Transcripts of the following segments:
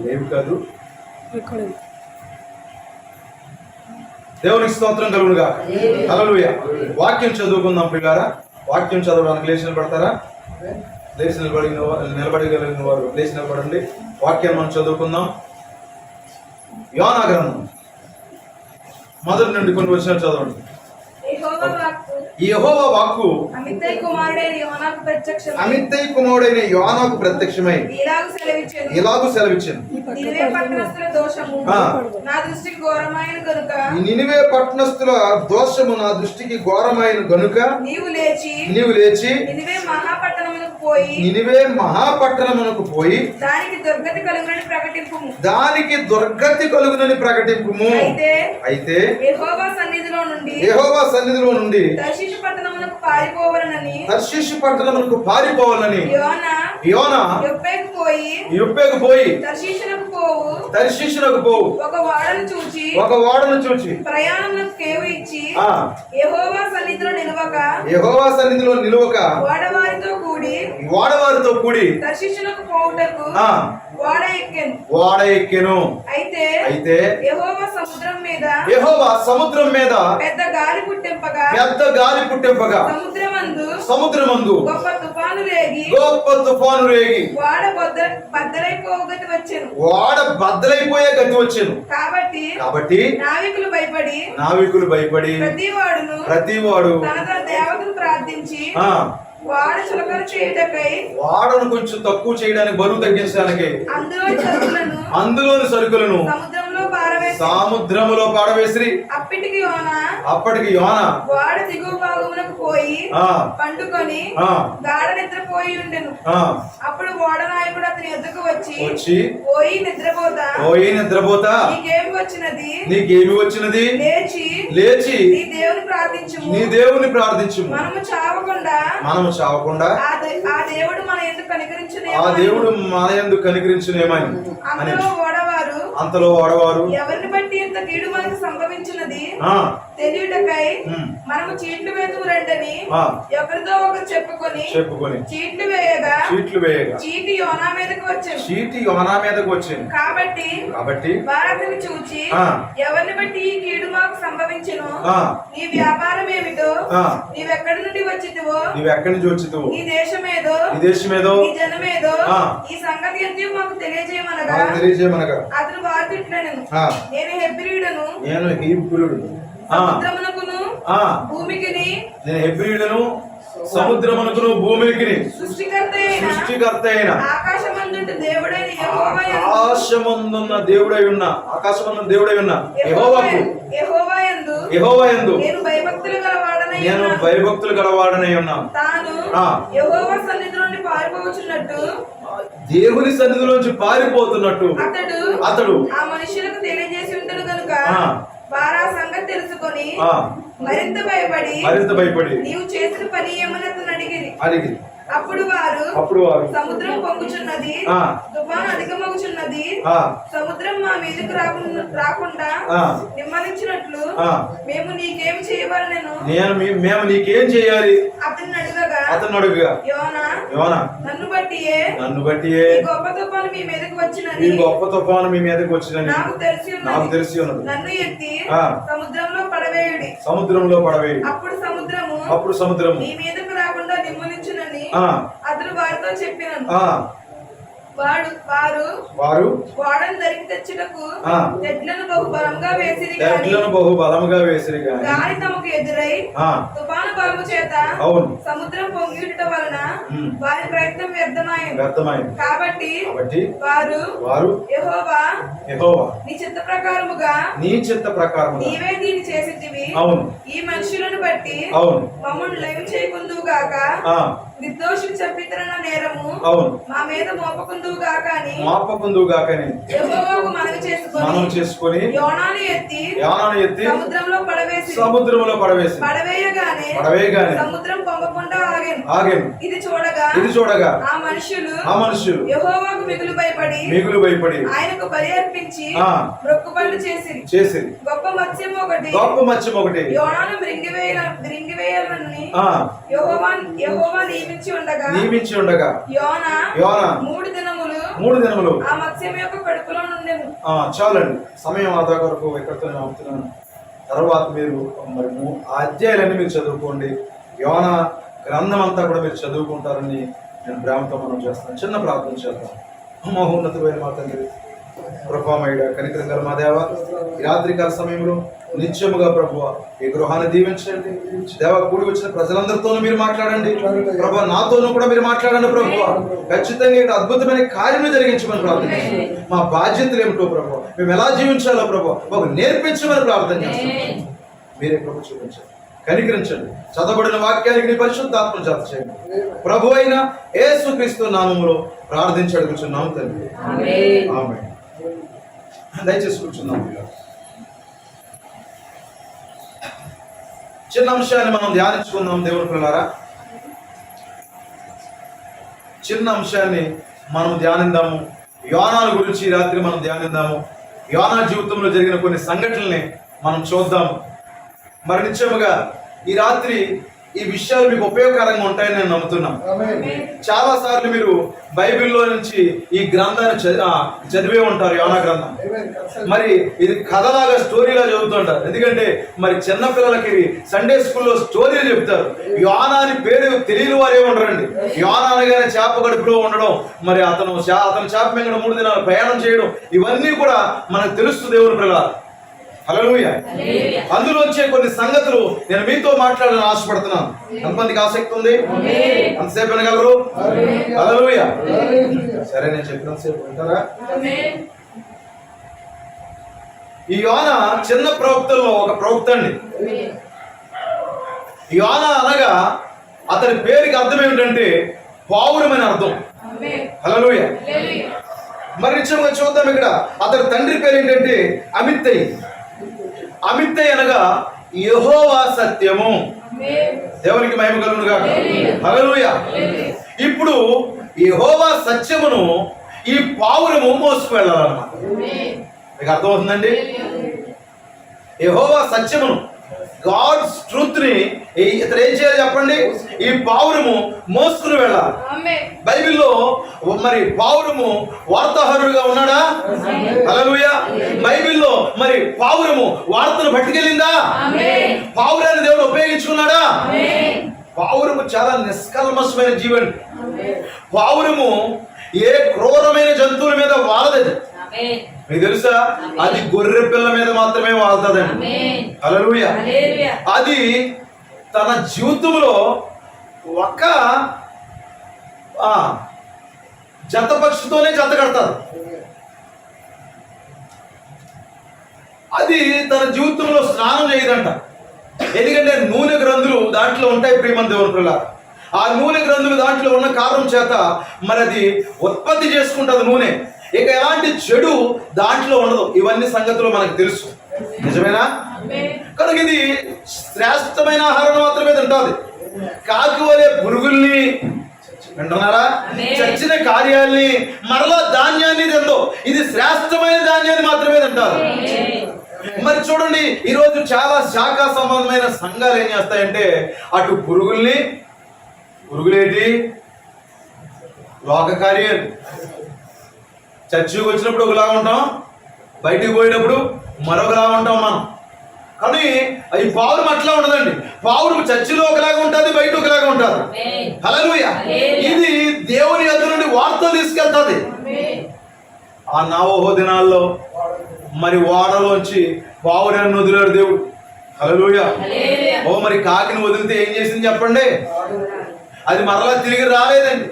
లేవి కాదు. దేవునికి స్తోత్రం కలుగునుగా. హల్లెలూయా. వాక్యం చదువుకుందాం ప్రియులారా. వాక్యం చదవడానికి లేచి నిలబడతారా? లేచి నిలబడగలిగిన వారు లేచి నిలబడండి. వాక్యం మనం చదువుకుందాం. యోనా గ్రంథం మొదటి నుండి కొన్ని వచనాలు చదవండి. యెహోవా వాక్కు అమిత్తయి కుమారుడైన యోనాకు ప్రత్యక్షమై ఇలాగు సెలవిచ్చింది. నినివే పట్టణస్థుల దోషము నా దృష్టికి ఘోరమైన గనుక నీవు లేచి నినివే మహాపట్టణమునకు పోయి దానికి దుర్గతి కలుగునని ప్రకటింపుము. అయితే యెహోవా సన్నిధిలో నుండి తర్షీషు పట్టణమునకు పారిపోవాలని యోనా యొప్పేకు పోయి తర్షీషునకు పోవు ఒక ఓడను చూచి ప్రయాణమునకు కేవు ఇచ్చి యెహోవా సన్నిధిలో నిలువక వాడవారితో కూడి తర్షీషునకు పోవుటకు ఓడ ఎక్కెను. అయితే యెహోవా సముద్రం మీద పెద్ద గాలి పుట్టింపగా సముద్రమందు గొప్ప తుఫాను రేగి వాడ బద్దలైపోయే గతి వచ్చెను. కాబట్టి నావికులు భయపడి ప్రతివాడు తన దేవతను ప్రార్థించి వాడను కొంచెం తక్కువ చేయడానికి, బరువు తగ్గించడానికి అందులోని సరుకులను సముద్రములో పారవేసిరి. అప్పటికి యోనా వాడ దిగువ భాగమునకు పోయి పండుకొని గాఢ నిద్రపోయి ఉండెను. అప్పుడు ఓడ నాయకుడు అతని ఎద్దుకు వచ్చి పోయి నిద్రపోతా నీకేమి వచ్చినది? లేచి నీ దేవుని ప్రార్థించుము. మనము చావకుండా ఆ దేవుడు మన యందు కనికరించునేమని. అంతలో ఓడవారు ఎవరిని బట్టి ఇంత కీడు మనకు సంభవించినది తెలియటకై మనము చీట్లు వేదుము రండని ఒకరితో ఒకరు చెప్పుకొని చీట్లు వేయగా చీటి యోనా మీదకు వచ్చింది. కాబట్టి వారతని చూచి ఎవరిని బట్టి ఈ కీడు మాకు సంభవించును, నీ వ్యాపారం ఏమిటో, నీవెక్కడి నుండి వచ్చితివో, నీ దేశమేదో, నీ జనమేదో, ఈ సంగతి అంతా మాకు తెలియజేయమనగా అతను వారితో ఇట్లనెను, నేను హెబ్రీయుడను సముద్రమునకును భూమికి సృష్టికర్త అయిన ఆకాశమందున్న దేవుడై ఉన్న యెహోవా యందు నేను భయభక్తులు గలవాడనై ఉన్నాను. దేవుని సన్నిధిలోంచి పారిపోతున్నట్టు అతడు ఆ మనుషులకు తెలియజేసి ఉంటాడు కనుక వారు ఆ సంగతి తెలుసుకొని మరింత భయపడి నీవు చేసిన పని ఏమని అతను అడిగిరి. అప్పుడు వారు సముద్రం పొంగుచున్నది, తుఫాను అధికమగుచున్నది, సముద్రం మా మీదకు రాకుండా నిమ్మలించినట్లు మేము నీకేం చేయవలెను? మేము నీకేం చేయాలి? అతన్ని అడుగగా యోనా నన్ను బట్టియే ఈ గొప్ప తుఫాను మీ మీదకు వచ్చినని నాకు తెలిసి ఉన్నది. నన్ను ఎత్తి సముద్రంలో పడవేయుడి. అప్పుడు సముద్రము మీ మీదకు రాకుండా నిమ్మలించునని అతను వారితో చెప్పినాను. వారు ఓడను దరికి తెచ్చుటకు తెడ్లను బహు బలముగా వేసిరి గాలి తమకు ఎదురై తుఫాను బలము చేత సముద్రం పొంగిట వలన వారి ప్రయత్నం వ్యర్థమైంది. కాబట్టి వారు యెహోవా నీ చిత్త ప్రకారముగా నీవే దీన్ని చేసితివి. ఈ మనుషులను బట్టి మమ్మల్ని లైవ్ చేయకుందువు గాక, నిర్దోషికి చంపితరన్న నేరము మా మీద మోపకుందువు గాకని యెహోవాకు మనవి చేసుకొని యోనాను ఎత్తి సముద్రంలో పడవేసి పడవేయగానే సముద్రం పొంగకుండా ఆగెను. ఇది చూడగా ఆ మనుషులు యెహోవాకు మిగులు భయపడి ఆయనకు బలి అర్పించి మొక్కుబళ్ళు చేసిరి. గొప్ప మత్స్యం ఒకటి యోనాను మృంగివేయాలని యెహోవా నియమించి ఉండగా యోనా 3 దినములు ఆ మత్స్యం యొక్క కడుపులో నుండెను. చాలండి, సమయం ఆదా కొరకు ఇక్కడితో నేను ఆపుతున్నాను. తర్వాత మీరు మరి ఆ అధ్యాయాలన్నీ మీరు చదువుకోండి. యోనా గ్రంథం అంతా కూడా మీరు చదువుకుంటారని నేను ప్రేమతో మనం చేస్తాను. చిన్న ప్రార్థన చేద్దాం. మహోన్నతుడైన మా తండ్రి, కృపామయుడ, కనికరం గల మా దేవ, ఈ రాత్రికాల సమయంలో నిత్యముగా ప్రభువా ఈ గృహాన్ని దీవించండి. దేవ, కూడి వచ్చిన ప్రజలందరితోనూ మీరు మాట్లాడండి ప్రభువా, నాతోనూ కూడా మీరు మాట్లాడండి ప్రభువా. ఖచ్చితంగా ఇక్కడ అద్భుతమైన కార్యం జరిగించమని ప్రార్థించండి. మా బాధ్యతలు ఏమిటో ప్రభువా, మేము ఎలా జీవించాలో ప్రభువా మాకు నేర్పించమని ప్రార్థన చేస్తాం. మీరే ప్రభు చూపించండి, కనికరించండి. చదవబడిన వాక్యానికి నీ పరిశుద్ధాత్మ జాత చేయండి. ప్రభు అయిన యేసుక్రీస్తు నామములో ప్రార్థించి అడుగుచున్నాం తండ్రి, ఆమేన్. దయచేసి కూర్చున్నాం. చిన్న అంశాన్ని మనం ధ్యానించుకుందాం దేవుని పిల్లలారా. చిన్న అంశాన్ని మనం ధ్యానిద్దాము. యోనా గురించి రాత్రి మనం ధ్యానిద్దాము. యోనా జీవితంలో జరిగిన కొన్ని సంఘటనల్ని మనం చూద్దాము. మరి నిశ్చయముగా ఈ రాత్రి ఈ విషయాలు మీకు ఉపయోగకరంగా ఉంటాయని నేను నమ్ముతున్నాను. చాలా సార్లు మీరు బైబిల్లో నుంచి ఈ గ్రంథాన్ని చదివే ఉంటారు, యోనా గ్రంథం. మరి ఇది కథలాగా స్టోరీలా చదువుతుంటారు. ఎందుకంటే మరి చిన్నపిల్లలకి సండే స్కూల్లో స్టోరీలు చెప్తారు. యోనా అని పేరు తెలియని వారే ఉండరండి. యోనా అనగానే చేప గడుపులో ఉండడం, మరి అతను చేప మింగడం, 3 దినాలు ప్రయాణం చేయడం, ఇవన్నీ కూడా మనకు తెలుస్తుంది దేవుని పిల్లలు. హల్లెలూయా. అందులో వచ్చే కొన్ని సంగతులు నేను మీతో మాట్లాడాలని ఆశపడుతున్నాను. ఎంతమందికి ఆసక్తి ఉంది? అంతసేపు వినగలరు? హల్లెలూయా. సరే, నేను చెప్పినంతసేపు వింటారా? ఈ యోనా చిన్న ప్రవక్తల్లో ఒక ప్రవక్త అండి. యోనా అనగా అతని పేరుకి అర్థం ఏమిటంటే పావురమని అర్థం. హల్లెలూయా. మరి నిశ్చయంగా చూద్దాం. ఇక్కడ అతని తండ్రి పేరు ఏంటంటే అమిత్తయి. అమిత్తయి అనగా యెహోవా సత్యము. దేవునికి మహిమ కలుగును గాక. హల్లెలూయా. ఇప్పుడు యెహోవా సత్యమును ఈ పావురము మోసుకు వెళ్ళాలన్నమాట. మీకు అర్థమవుతుందండి? యెహోవా సత్యమును, గాడ్స్ ట్రూత్ ని ఇతను ఏం చేయాలి చెప్పండి? ఈ పావురము మోసుకుని వెళ్ళాలి. బైబిల్లో మరి పావురము వార్తాహరుడుగా ఉన్నాడా? హల్లెలూయా. బైబిల్లో మరి పావురము వార్తను పట్టుకెళ్ళిందా? పావురాన్ని దేవుడు ఉపయోగించుకున్నాడా? పావురము చాలా నిష్కల్మషమైన జీవన్. పావురము ఏ క్రూరమైన జంతువుల మీద వాలదది. మీకు తెలుసా? అది గొర్రె పిల్ల మీద మాత్రమే వాళ్తుందండి. హల్లెలూయా. అది తన జీవితంలో ఒక జత పక్షితోనే జత కడతారు. అది తన జీవితంలో స్నానం చేయదంట. ఎందుకంటే నూనె గ్రంథులు దాంట్లో ఉంటాయి ప్రియమైన దేవుని పిల్లలారా. ఆ నూనె గ్రంథులు దాంట్లో ఉన్న కారణం చేత మరి అది ఉత్పత్తి చేసుకుంటుంది నూనె. ఇక ఎలాంటి చెడు దాంట్లో ఉండదు. ఇవన్నీ సంగతులు మనకు తెలుసు. నిజమేనా? కనుక ఇది శ్రేష్టమైన ఆహారం మాత్రమే తింటుంది. కాకి వలె పురుగుల్ని వింటున్నారా, చచ్చిన కార్యాల్ని, మరలా ధాన్యాన్ని తిందో. ఇది శ్రేష్టమైన ధాన్యాన్ని మాత్రమే తింటారు. మరి చూడండి, ఈరోజు చాలా శాఖా సంబంధమైన సంఘాలు ఏం చేస్తాయంటే అటు పురుగులేటి లోక కార్యాలు. చర్చికి వచ్చినప్పుడు ఒకలా ఉంటాం, బయటికి పోయినప్పుడు మరొకలా ఉంటాం మనం. కానీ ఈ పావురం అట్లా ఉండదండి. పావురం చర్చిలో ఒకలాగా ఉంటుంది, బయట ఒకలాగా ఉంటుంది. హల్లెలూయా. ఇది దేవుని యొద్ద నుండి వార్త తీసుకెళ్తుంది. ఆ నోవహు దినాల్లో మరి ఓడలోంచి పావురాన్ని వదిలాడు దేవుడు. హల్లెలూయా. మరి కాకిని వదిలితే ఏం చేసింది చెప్పండి? అది మరలా తిరిగి రాలేదండి.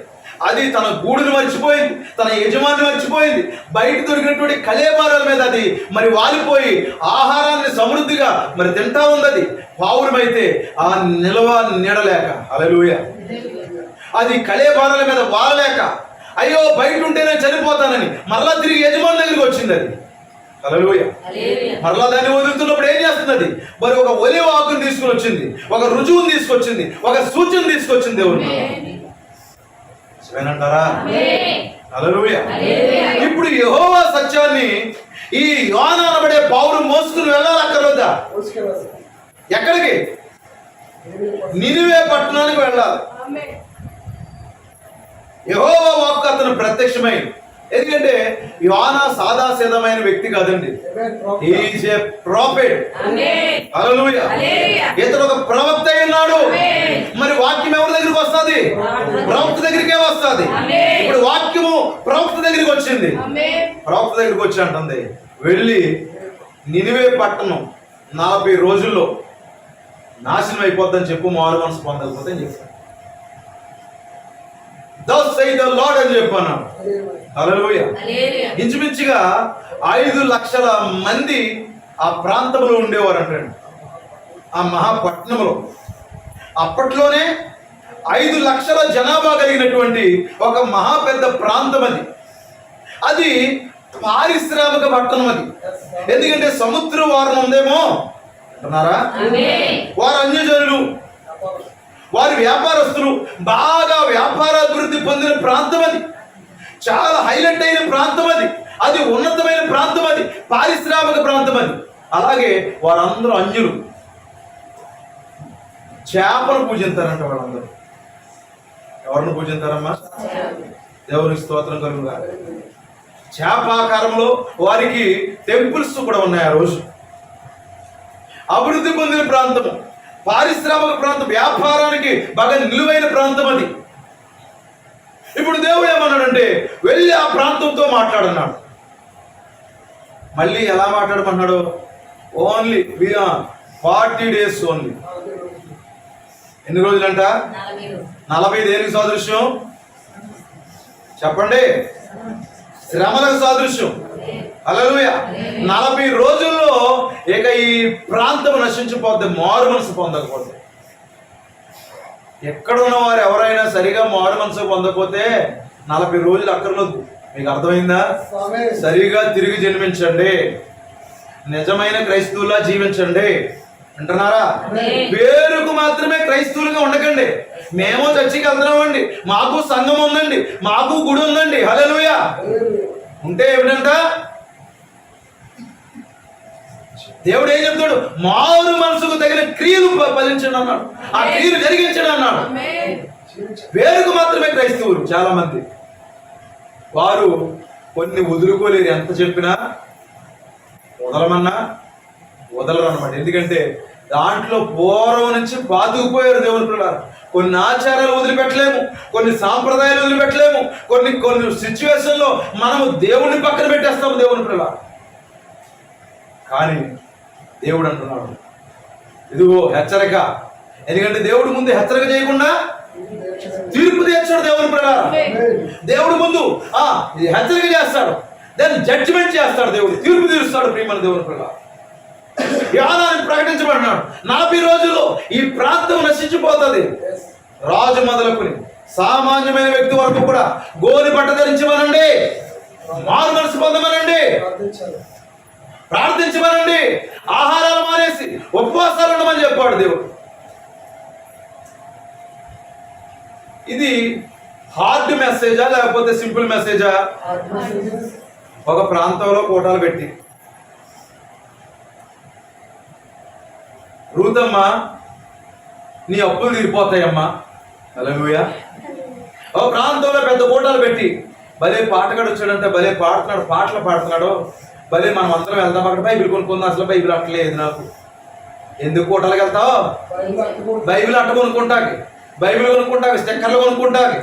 అది తన గూడును మర్చిపోయింది, తన యజమాని మర్చిపోయింది. బయట దొరికినటువంటి కళేబారాల మీద అది మరి వాలిపోయి ఆహారాన్ని సమృద్ధిగా మరి తింటా ఉంది. అది పావురమైతే ఆ నీడలేక, హల్లెలూయా, అది కళేబారాల మీద వాలలేక, అయ్యో బయట ఉంటేనే చనిపోతానని మరలా తిరిగి యజమాని దగ్గరికి వచ్చింది. అది హల్లెలూయా. మరలా దాన్ని వదులుతున్నప్పుడు ఏం చేస్తుంది? అది మరి ఒక ఒలివ ఆకుని తీసుకుని వచ్చింది, ఒక రుజువుని తీసుకొచ్చింది, ఒక సూచన తీసుకొచ్చింది దేవుడు. అంటారా? హల్లెలూయా. ఇప్పుడు యెహోవా సత్యాన్ని ఈ యోనా అనబడే పావురం మోసుకుని వెళ్ళాలక్కర్లేదా? ఎక్కడికి? నినివే పట్టణానికి వెళ్ళాలి. యెహోవా వాక్కు అతను ప్రత్యక్షమై, ఎందుకంటే యోనా సాదాసీదమైన వ్యక్తి కాదండి, ఈజ్ ఏ ప్రాఫెట్. హల్లెలూయా. ఇతడు ఒక ప్రవక్త అయి ఉన్నాడు. మరి వాక్యం ఎవరి దగ్గరికి వస్తుంది? ప్రవక్త దగ్గరికే వస్తుంది. ఇప్పుడు వాక్యము ప్రవక్త దగ్గరికి వచ్చింది. ప్రవక్త దగ్గరికి వచ్చి అంటుంది, వెళ్ళి నినివే పట్టణం 40 రోజుల్లో నాశనం అయిపోద్దని చెప్పు, మారు మనసు పొందకపోతే అని చెప్పాను. Thus saith the Lord అని చెప్పాను. హల్లెలూయా. ఇంచుమించుగా 5 లక్షల మంది ఆ ప్రాంతంలో ఉండేవారు అంటండి, ఆ మహాపట్నంలో. అప్పట్లోనే 5 లక్షల జనాభా కలిగినటువంటి ఒక మహా పెద్ద ప్రాంతం అది. అది పారిశ్రామిక పట్టణం అది. ఎందుకంటే సముద్ర వారం ఉందేమో అంటున్నారా. వారు అన్యజనులు, వారి వ్యాపారస్తులు, బాగా వ్యాపారాభివృద్ధి పొందిన ప్రాంతం అది. చాలా హైలైట్ అయిన ప్రాంతం అది. అది ఉన్నతమైన ప్రాంతం అది, పారిశ్రామిక ప్రాంతం అది. అలాగే వారందరూ అన్యులు. చేపను పూజించారంట వాళ్ళందరూ. ఎవరిని పూజించారమ్మా? దేవునికి స్తోత్రం కలుగుగా. చేపాకారంలో వారికి టెంపుల్స్ కూడా ఉన్నాయి. ఆ రోజు అభివృద్ధి పొందిన ప్రాంతము, పారిశ్రామిక ప్రాంతం, వ్యాపారానికి బాగా నిలువైన ప్రాంతం అది. ఇప్పుడు దేవుడు ఏమన్నాడంటే, వెళ్ళి ఆ ప్రాంతంతో మాట్లాడన్నాడు. మళ్ళీ ఎలా మాట్లాడమన్నాడు? Only 40 days only. ఎన్ని రోజులంట? 40. దేనికి సాదృశ్యం చెప్పండి? శ్రమలకు సాదృశ్యం. హల్లెలూయా. 40 రోజుల్లో ఇక ఈ ప్రాంతం నశించిపోద్ది, మారు మనసు పొందకపోతే. ఎక్కడున్న వారు ఎవరైనా సరిగా మారు మనసు పొందకపోతే 40 రోజులు అక్కర్లేదు. మీకు అర్థమైందా? సరిగా తిరిగి జన్మించండి, నిజమైన క్రైస్తవులా జీవించండి. వింటున్నారా? పేరుకు మాత్రమే క్రైస్తవులుగా ఉండకండి. మేము చర్చికి వెళ్తున్నామండి, మాకు సంఘం ఉందండి, మాకు గుడి ఉందండి. హల్లెలూయా. ఉంటే ఏమిటంట? దేవుడు ఏం చెప్తాడు? మారు మనసుకు తగిన క్రియలు ఫలించండి అన్నాడు, ఆ క్రియలు జరిగించండి అన్నాడు. పేరుకు మాత్రమే క్రైస్తవులు చాలా మంది. వారు కొన్ని వదులుకోలేరు, ఎంత చెప్పినా వదలమన్నా వదలరు అన్నమాట. ఎందుకంటే దాంట్లో పూర్వం నుంచి పాతుకుపోయారు దేవుని పిల్లలు. కొన్ని ఆచారాలు వదిలిపెట్టలేము, కొన్ని సాంప్రదాయాలు వదిలిపెట్టలేము, కొన్ని సిచ్యువేషన్లో మనము దేవుడిని పక్కన పెట్టేస్తాము దేవుని పిల్లలు. కానీ దేవుడు అంటున్నాడు, ఇదిగో హెచ్చరిక. ఎందుకంటే దేవుడు ముందు హెచ్చరిక చేయకుండా తీర్పు తీర్చాడు దేవుని పిల్లలు. దేవుడు ముందు హెచ్చరిక చేస్తాడు, దాన్ని జడ్జిమెంట్ చేస్తాడు. దేవుడు తీర్పు తీరుస్తాడు. ప్రియమైన దేవుని పిల్లలు, యానాన్ని ప్రకటించబడినాడు. 40 రోజుల్లో ఈ ప్రాంతం నశించిపోతుంది. రాజు మొదలుకొని సామాన్యమైన వ్యక్తి వరకు కూడా గోని బట్ట ధరించమనండి, మారు మనసు పొందమనండి, ప్రార్థించమనండి, ఆహారాలు మానేసి ఉపవాసాలు ఉండమని చెప్పాడు దేవుడు. ఇది హార్డ్ మెసేజా లేకపోతే సింపుల్ మెసేజా? ఒక ప్రాంతంలో కోటాలు పెట్టి, రూతమ్మా నీ అప్పులు తీరిపోతాయమ్మా. హల్లెలూయా. ఒక ప్రాంతంలో పెద్ద కోటాలు పెట్టి, భలే పాటగాడు వచ్చాడంటే భలే పాడుతున్నాడు, పాటలు పాడుతున్నాడు, భలే మనం అందరం వెళ్దాం అక్కడ బైబిల్ కొనుక్కుందాం. అసలు బైబిల్ అట్టలేదు నాకు. ఎందుకు కోటాలకు వెళ్తావు? బైబిల్ అట్ట కొనుక్కుంటాకి, బైబిల్ కొనుక్కుంటాకి, స్టిక్కర్లు కొనుక్కుంటాకి,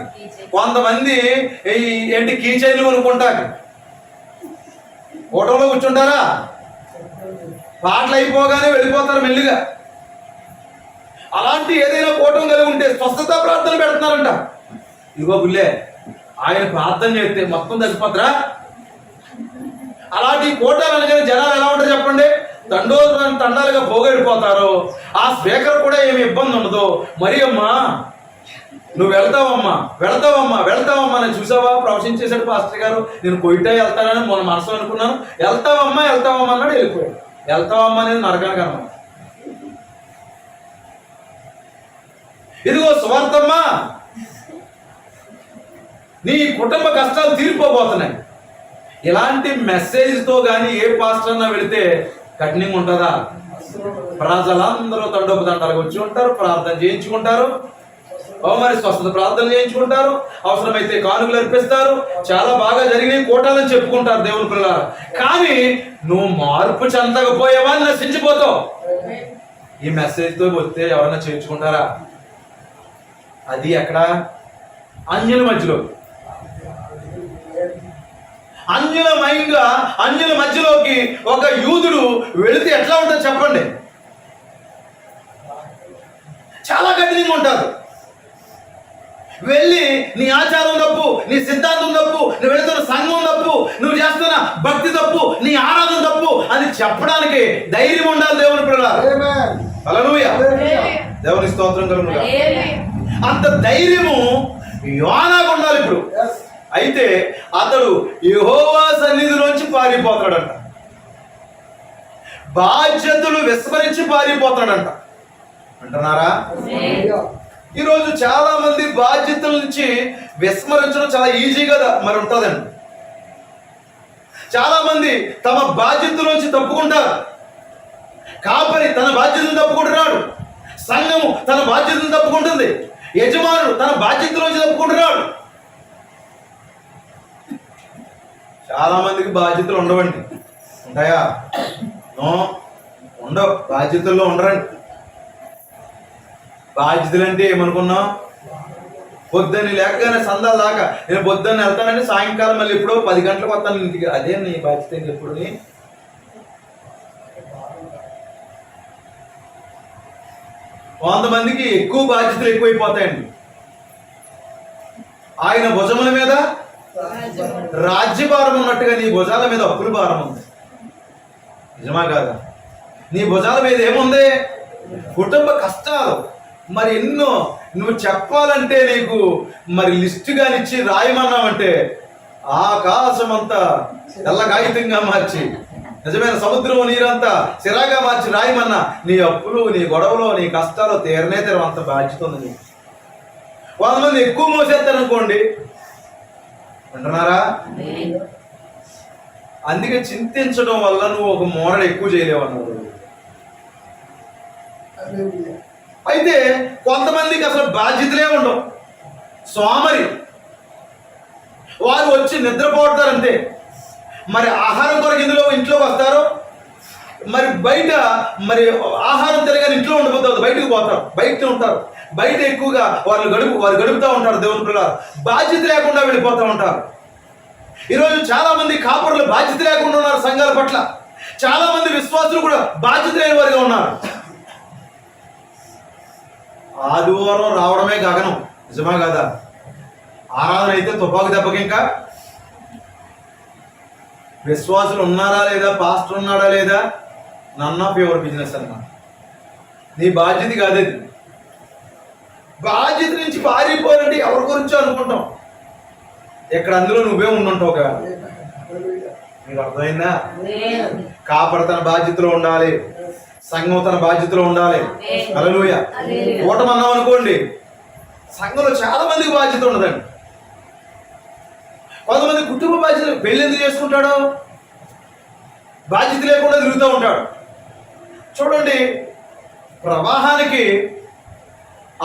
కొంతమంది ఏంటి కీ చైన్లు కొనుక్కుంటాకి. కోటంలో కూర్చుంటారా? పాటలు అయిపోగానే వెళ్ళిపోతారు మెల్లిగా. అలాంటి ఏదైనా కోటం కలిగి ఉంటే స్వస్థత ప్రార్థన పెడుతున్నారంట. ఇదిగో బుల్లే, ఆయన ప్రార్థన చేస్తే మొత్తం తగ్గిపోతారా? అలాంటి కోటాలు అనగానే జనాలు ఎలా ఉంటారు చెప్పండి? తండాలుగా పోగొడిపోతారు. ఆ స్పీకర్ కూడా ఏమి ఇబ్బంది ఉండదు. మరి అమ్మా నువ్వు వెళ్తావమ్మా వెళ్తావమ్మా నేను చూసావా ప్రవశించేశాడు పాస్టర్ గారు, నేను కొయిటా వెళ్తానని మన మనసులో అనుకున్నాను. వెళ్తావమ్మా అన్నాడు, వెళ్ళిపోయాడు. వెళ్తావమ్మా అనేది నరకానికి అన్నమాట. ఇదిగో సువార్తమ్మా, నీ కుటుంబ కష్టాలు తీరిపోబోతున్నాయి. ఇలాంటి మెసేజ్తో కానీ ఏ పాస్టర్ అన్నా వెళితే కఠినంగా ఉంటుందా? ప్రజలందరూ తండోపదండాలకు వచ్చి ఉంటారు, ప్రార్థన చేయించుకుంటారు, మరి స్వస్థత ప్రార్థన చేయించుకుంటారు, అవసరమైతే కానుకలు అర్పిస్తారు, చాలా బాగా జరిగినాయి కూటాలని చెప్పుకుంటారు దేవుని పిల్లలు. కానీ నువ్వు మార్పు చెందకపోయావా నశించిపోతావు. ఈ మెసేజ్తో వస్తే ఎవరన్నా చేర్చుకుంటారా? అది ఎక్కడ? అన్యుల మధ్యలో, అన్యుల మధ్యలోకి ఒక యూదుడు వెళితే ఎట్లా ఉంటుంది చెప్పండి? చాలా కఠినంగా ఉంటారు. వెళ్ళి నీ ఆచారం తప్పు, నీ సిద్ధాంతం తప్పు, నువ్వు వెళుతున్న సంఘం తప్పు, నువ్వు చేస్తున్న భక్తి తప్పు, నీ ఆరాధన తప్పు అని చెప్పడానికి ధైర్యం ఉండాలి దేవుని పిల్లలు. హల్లెలూయా, దేవుని స్తోత్రం కలుగునుగా. అంత ధైర్యము యోనాకు ఉండాలి ఇప్పుడు. అయితే అతడు యెహోవా సన్నిధిలోంచి పారిపోతాడంట, బాధ్యతలు విస్మరించి పారిపోతాడంట. అంటున్నారా? ఈరోజు చాలా మంది బాధ్యతల నుంచి విస్మరించడం చాలా ఈజీగా మరి ఉంటుందండి. చాలా మంది తమ బాధ్యతలోంచి తప్పుకుంటారు. కాపరి తన బాధ్యతను తప్పుకుంటున్నాడు, సంఘము తన బాధ్యతను తప్పుకుంటుంది, యజమానుడు తన బాధ్యతలోంచి తప్పుకుంటున్నాడు. చాలా మందికి బాధ్యతలు ఉండవండి. ఉంటాయా? ఉండవు. బాధ్యతల్లో ఉండరండి. బాధ్యతలు అంటే ఏమనుకున్నాం? పొద్దున్న లేకగానే సందాల దాకా నేను పొద్దున్న వెళ్తానంటే సాయంకాలం మళ్ళీ ఎప్పుడో 10 గంటలకు వస్తాను ఇంటికి. అదే నీ బాధ్యత. ఎప్పుడు కొంతమందికి ఎక్కువ బాధ్యతలు ఎక్కువైపోతాయండి. ఆయన భుజముల మీద రాజ్యభారం ఉన్నట్టుగా నీ భుజాల మీద అప్పుల భారం ఉంది. నిజమా కాదా? నీ భుజాల మీద ఏముంది? కుటుంబ కష్టాలు మరి ఎన్నో. నువ్వు చెప్పాలంటే నీకు మరి లిస్టు కానిచ్చి రాయమన్నావంటే ఆకాశం అంతా తెల్ల కాగితంగా మార్చి, నిజమైన సముద్రం నీరంతా సిరాగా మార్చి రాయమన్నా నీ అప్పులు, నీ గొడవలు, నీ కష్టాలు తీరనే తీరవంత బాధ్యత ఉంది నీకు. కొంతమంది ఎక్కువ మోసేస్తారనుకోండి. అంటున్నారా? అందుకే చింతించడం వల్ల నువ్వు ఒక మోరడు ఎక్కువ చేయలేవు అన్నారు. అయితే కొంతమందికి అసలు బాధ్యతలే ఉండవు. సోమరి వారు వచ్చి నిద్రపోతారంతే. మరి ఆహారం కొరకు ఇంట్లోకి వస్తారు, మరి బయట మరి ఆహారం తిరగని ఇంట్లో ఉండిపోతారు, బయటకు పోతారు, బయట ఉంటారు. బయట ఎక్కువగా వారు గడుపుతూ ఉంటారు. దేవుని పిల్లలు బాధ్యత లేకుండా వెళ్ళిపోతూ ఉంటారు. ఈరోజు చాలా మంది కాపరులు బాధ్యత లేకుండా ఉన్నారు సంఘాల పట్ల. చాలా మంది విశ్వాసులు కూడా బాధ్యత లేని వారిగా ఉన్నారు. ఆదివారం రావడమే గగనం. నిజమా కదా? ఆరాధన అయితే తుపాకు దెబ్బకి ఇంకా విశ్వాసులు ఉన్నారా లేదా, పాస్టర్ ఉన్నాడా లేదా, నన్ ఆఫ్ యువర్ బిజినెస్ అన్నా. నీ బాధ్యత కాదు. బాధ్యత నుంచి పారిపోవాలంటే ఎవరి గురించో అనుకుంటాం. ఇక్కడ అందులో నువ్వే ఉండుంటావు కదా. మీకు అర్థమైందా? కాపరి తన బాధ్యతలో ఉండాలి, సంఘం తన బాధ్యతలో ఉండాలి. హల్లెలూయా. ఓటమన్నాం అనుకోండి, సంఘంలో చాలా మందికి బాధ్యత ఉండదండి. కొంతమంది కుటుంబ బాధ్యత, పెళ్లి ఎందుకు చేసుకుంటాడు? బాధ్యత లేకుండా తిరుగుతూ ఉంటాడు. చూడండి, ప్రవాహానికి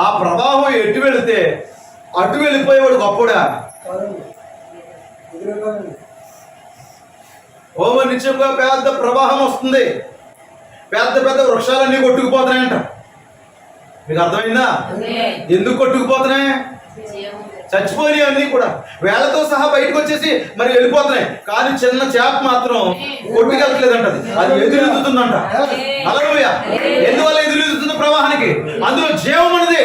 ఆ ప్రవాహం ఎటు వెళితే అటు వెళ్ళిపోయేవాడు గొప్పడా? నిత్యంగా పెద్ద ప్రవాహం వస్తుంది, పెద్ద పెద్ద వృక్షాలన్నీ కొట్టుకుపోతున్నాయంట. మీకు అర్థమైందా? ఎందుకు కొట్టుకుపోతున్నాయి? చచ్చిపోయినాయి అన్నీ కూడా వేళ్లతో సహా బయటకు వచ్చేసి మరి వెళ్ళిపోతున్నాయి. కానీ చిన్న చేప మాత్రం కొట్టుకెళ్ళట్లేదంట. అది ఎదురెదుతుందంట. హల్లెలూయా. ఎందువల్ల ఎదురెదుతుంది ప్రవాహానికి? అందులో జీవం ఉన్నది.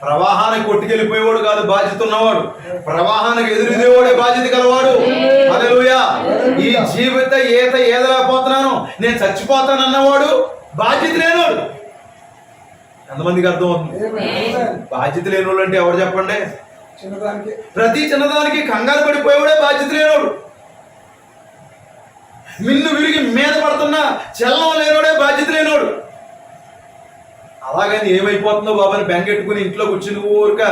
ప్రవాహానికి కొట్టుకెళ్ళిపోయేవాడు కాదు బాధ్యత ఉన్నవాడు, ప్రవాహానికి ఎదురుదేవాడే బాధ్యత గలవాడు. హల్లెలూయా. ఈ జీవిత ఏదలేకపోతున్నాను, నేను చచ్చిపోతాను అన్నవాడు బాధ్యత లేనివాడు. ఎంతమందికి అర్థం అవుతుంది? బాధ్యత లేనివాడు అంటే ఎవరు చెప్పండి? ప్రతి చిన్నదానికి కంగారు పడిపోయేవాడే బాధ్యత లేనివాడు. మిన్ను విరిగి మీద పడుతున్నా చలనం లేనివాడే బాధ్యత లేనివాడు. అలాగని ఏమైపోతుందో బాబాని బెంగెట్టుకుని ఇంట్లో కూర్చుని ఊరిక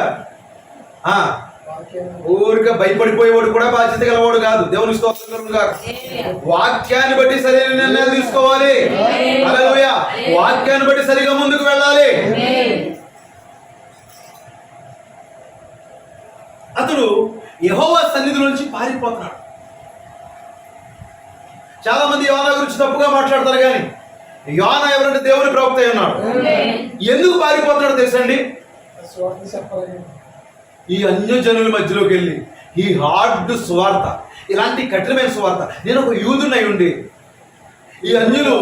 ఊరికే భయపడిపోయేవాడు కూడా బాధ్యత గలవాడు కాదు. దేవుని స్తోత్రం కలుగును గాక. వాక్యాన్ని బట్టి సరైన నిర్ణయాలు తీసుకోవాలి. హల్లెలూయా. వాక్యాన్ని బట్టి సరిగా ముందుకు వెళ్ళాలి. అతడు యెహోవా సన్నిధి నుంచి పారిపోతున్నాడు. చాలా మంది యోనా గురించి తప్పుగా మాట్లాడతారు, కానీ యోనా ఎవరంటే దేవుని ప్రవక్త అయి ఉన్నాడు. ఎందుకు పారిపోతున్నాడు తెలుసండి? ఈ అన్యజనుల మధ్యలోకి వెళ్ళి ఈ హార్డ్ స్వార్థ, ఇలాంటి కఠినమైన స్వార్థ. నేను ఒక యూదునై ఉండి ఈ అన్యులు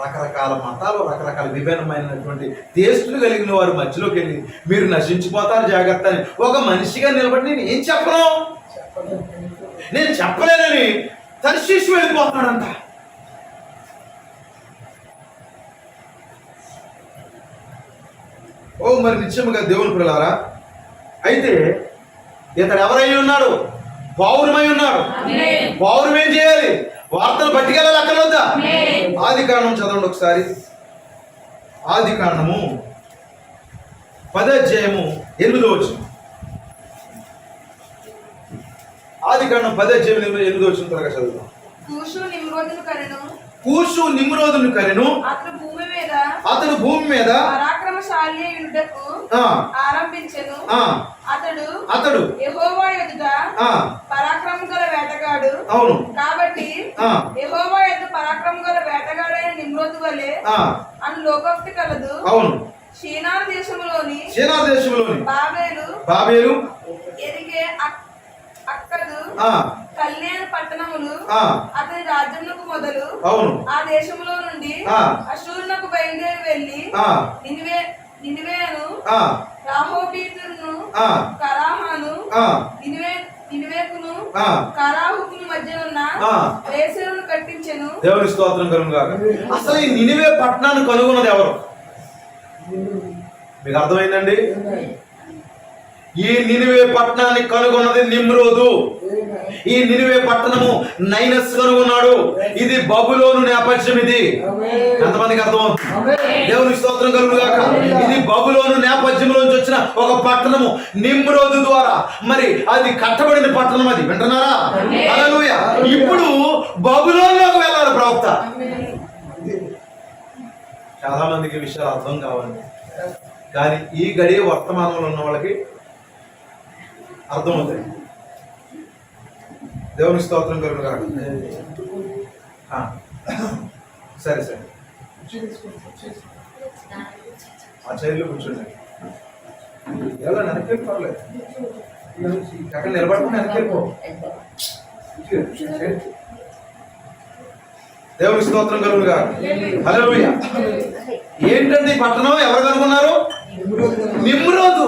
రకరకాల మతాలు, రకరకాల విభిన్నమైనటువంటి టేస్టులు కలిగిన వారి మధ్యలోకి వెళ్ళి మీరు నశించిపోతారు జాగ్రత్త అని ఒక మనిషిగా నిలబడి నేను ఏం చెప్పను, నేను చెప్పలేనని తర్షీషు వెళ్ళిపోతున్నాడంట. ఓ మరి నిత్యముగా దేవుని పిల్లలారా, అయితే ఇతడు ఎవరై ఉన్నాడు? పౌరమై ఉన్నాడు. పౌరం ఏం చేయాలి? వార్తలు పట్టుకెళ్ళాలి. అక్కడ వద్దా? ఆది కాండం చదవండి ఒకసారి. ఆది కాండము 10వ అధ్యాయము 8వ వచనం. ఆది కాండం 10వ అధ్యాయం 8వ వచనం త్వరగా చదువుతాం. కూషు నిమ్రోదును కరెను. అతడు భూమి మీద పరాక్రమశాలి యుద్ధకు ఆరంభించెను. అతడు యెహోవా ఎదుట పరాక్రమం గల వేటగాడు. అవును. కాబట్టి యెహోవా ఎదుట పరాక్రమం గల వేటగాడైన నిమ్రోదు వలె అని లోకోక్తి కలదు. అవును. షీనారు దేశములోని బాబేలు ఎరిగే అక్కదు కల్నేరు పట్టణములు అతని రాజ్యములకు మొదలు. అవును. ఆ దేశములో నుండి అషూరునకు బయలుదేరి వెళ్లి నినివేను, రాహోబీతును, కరాహాను, నినివేకును, కరాహుకును మధ్యనున్న రేసెరును కట్టించెను. దేవుని స్తోత్రం కలుగును గాక. అసలు ఈ నినివే పట్టణాన్ని కనుగొన్నది ఎవరు? మీకు అర్థమైందండి? ఈ నినివే పట్టణాన్ని కనుగొన్నది నిమ్రోదు. ఈ నినివే పట్టణము నైనస్ కనుగొన్నాడు. ఇది బబులోను నేపథ్యం. ఇది ఎంతమందికి అర్థమవుతుంది? దేవుని స్తోత్రం కలుగును గాక. ఇది బబులోను నేపథ్యంలోంచి వచ్చిన ఒక పట్టణము నిమ్రోదు ద్వారా. మరి అది కట్టబడిన పట్టణం. అది వింటున్నారా? హల్లెలూయా. ఇప్పుడు బబులోనులోకి వెళ్ళాలి ప్రవక్త. చాలా మందికి విషయాలు అర్థం కావాలి, కానీ ఈ గడియ వర్తమానంలో ఉన్న వాళ్ళకి అర్థమవుతాయి. దేవుని స్తోత్రం కలుగును గాక. సరే సరే, ఆ చైర్లో కూర్చోండి. ఎలా వెనక్కి పర్లేదు, అక్కడ నిలబడుకుని వెనక్కి. దేవుని స్తోత్రం కలుగును గాక. హల్లెలూయా. ఏంటండి పట్టణం? ఎవరు కనుగొన్నారు? నిమ్రోదు.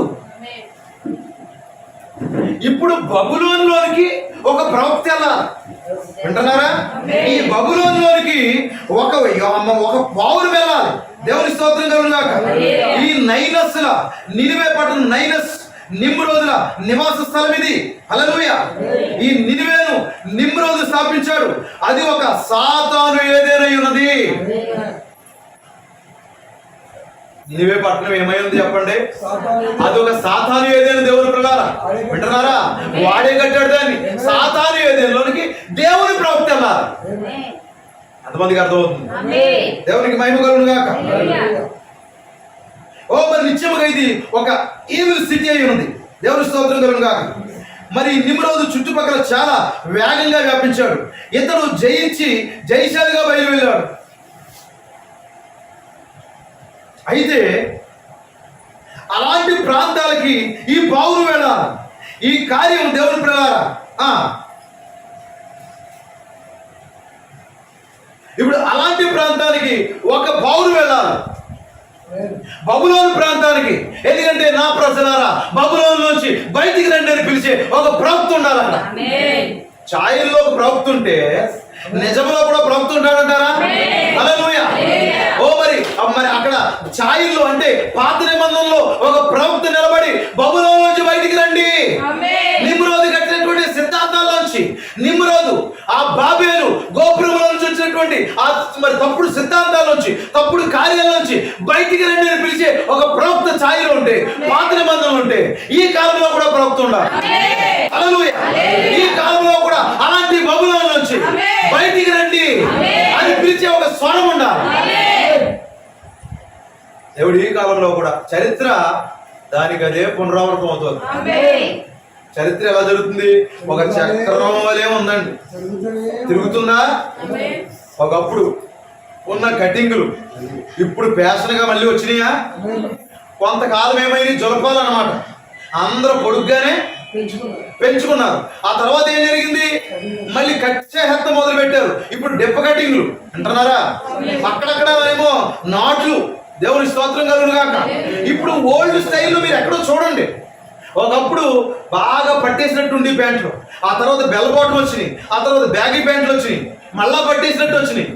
ఇప్పుడు బబులోనులోనికి ఒక ప్రవక్త వెళ్ళాలి. వింటున్నారా? ఈ బబులోనులోనికి ఒక పౌరు వెళ్ళాలి. దేవుని స్తోత్రం కలుగును గాక. ఈ నైనస్ల నినివే పట్టణం, నైనస్ నిమ్రోదుల నివాస స్థలం ఇది. హల్లెలూయా. ఈ నినివేను నిమ్రోదు స్థాపించాడు. అది ఒక సాతాను ఏదైనా ఉన్నది. నినివే పట్టణం ఏమైంది చెప్పండి? అదొక సాతాను ఏదైనా. దేవుని పిల్లలారా వింటున్నారా? వాడే కట్టాడు దాన్ని. సాతాను ఏదైనాలోనికి దేవుని ప్రవక్త వెళ్ళాలి. అంతమందికి అర్థమవుతుంది? దేవునికి మహిమ కలుగును గాక. ఓ మరి నిత్యముగా ఇది ఒక ఈవిల్ సిటీ అయి ఉంది. దేవుని స్తోత్రం కలుగును గాక. మరి నిమ్రోదు చుట్టుపక్కల చాలా వేగంగా వ్యాపించాడు. ఇతడు జయించి జయశాలిగా బయలు వెళ్ళాడు. అయితే అలాంటి ప్రాంతాలకి ఈ పౌరు వెళ్ళాలి. ఈ కార్యం దేవుని పిల్లలారా, ఇప్పుడు అలాంటి ప్రాంతానికి ఒక పౌరు వెళ్ళాలి. బబులోను ప్రాంతానికి. ఎందుకంటే నా ప్రజలారా, బబులోను నుంచి బయటికి రండి అని పిలిచే ఒక ప్రవక్త ఉండాలంట. ఛాయల్లో ఒక ప్రవక్త ఉంటే నిజంలో కూడా ప్రవక్త ఉంటాడంటారా? హల్లెలూయా. ఓ మరి అక్కడ ఛాయల్లో అంటే పాత నిబంధనలో ఒక ప్రవక్త నిలబడి బబులోను నుంచి బయటికి రండి. నిమ్రోదు కట్టినటువంటి సిద్ధాంతాల్లోంచి, నిమ్రోదు ఆ బాబేలు గోపురంలో నుంచి వచ్చిన సంబంధించినటువంటి ఆ మరి తప్పుడు సిద్ధాంతాల నుంచి, తప్పుడు కార్యాల నుంచి బయటికి రండి అని పిలిచే ఒక ప్రవక్త ఛాయలో ఉంటే, పాత నిబంధనలు ఉంటే, ఈ కాలంలో కూడా ప్రవక్త ఉండాలి. హల్లెలూయా. ఈ కాలంలో కూడా అలాంటి బబులోను నుంచి బయటికి రండి అని పిలిచే ఒక స్వరం ఉండాలి. దేవుడు ఈ కాలంలో కూడా చరిత్ర దానికి అదే పునరావృతం అవుతుంది. చరిత్ర ఎలా జరుగుతుంది? ఒక చక్రం వలే ఉందండి, తిరుగుతుందా? ఒకప్పుడు ఉన్న కటింగులు ఇప్పుడు ఫ్యాషన్ గా మళ్ళీ వచ్చినాయా? కొంతకాలం ఏమైంది, జొలపాలన్నమాట. అందరూ పొడుగ్గానే పెంచుకున్నారు. ఆ తర్వాత ఏం జరిగింది? మళ్ళీ కట్ చేత మొదలు పెట్టారు. ఇప్పుడు డెప్ప కటింగ్లు అంటున్నారా? అక్కడక్కడ ఏమో నాట్లు, దేవుని స్తోత్రం కలుగును గాక. ఇప్పుడు ఓల్డ్ స్టైల్లో మీరు ఎక్కడో చూడండి. ఒకప్పుడు బాగా పట్టేసినట్టు ప్యాంట్లు, ఆ తర్వాత బెల్ బాటం వచ్చినాయి, ఆ తర్వాత బ్యాగీ ప్యాంట్లు వచ్చినాయి, మళ్ళా పట్టేసినట్టు వచ్చినాయి.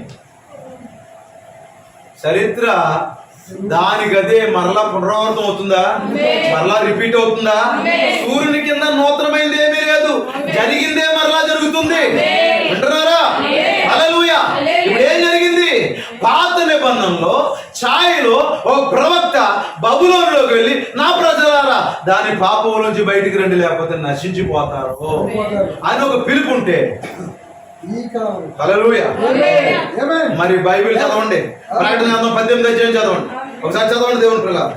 చరిత్ర దానికి అదే మరలా పునరావృతం అవుతుందా? మరలా రిపీట్ అవుతుందా? సూర్యుని కింద నూతనమైంది ఏమీ లేదు, జరిగిందే మరలా జరుగుతుంది. వింటున్నారా? హల్లెలూయా. ఇప్పుడు ఏం జరిగింది? పాత నిబంధనలో ఛాయలో ఒక ప్రవక్త బబులోనులోకి వెళ్ళి, నా ప్రజలారా దాని పాపం నుంచి బయటికి రండి లేకపోతే నశించిపోతారు అని ఒక పిలుపు ఉంటే, హల్లెలూయా. మరి బైబిల్ చదవండి, ప్రకటన 18 అధ్యాయం చదవండి. ఒకసారి చదవండి దేవుని పిల్లలు,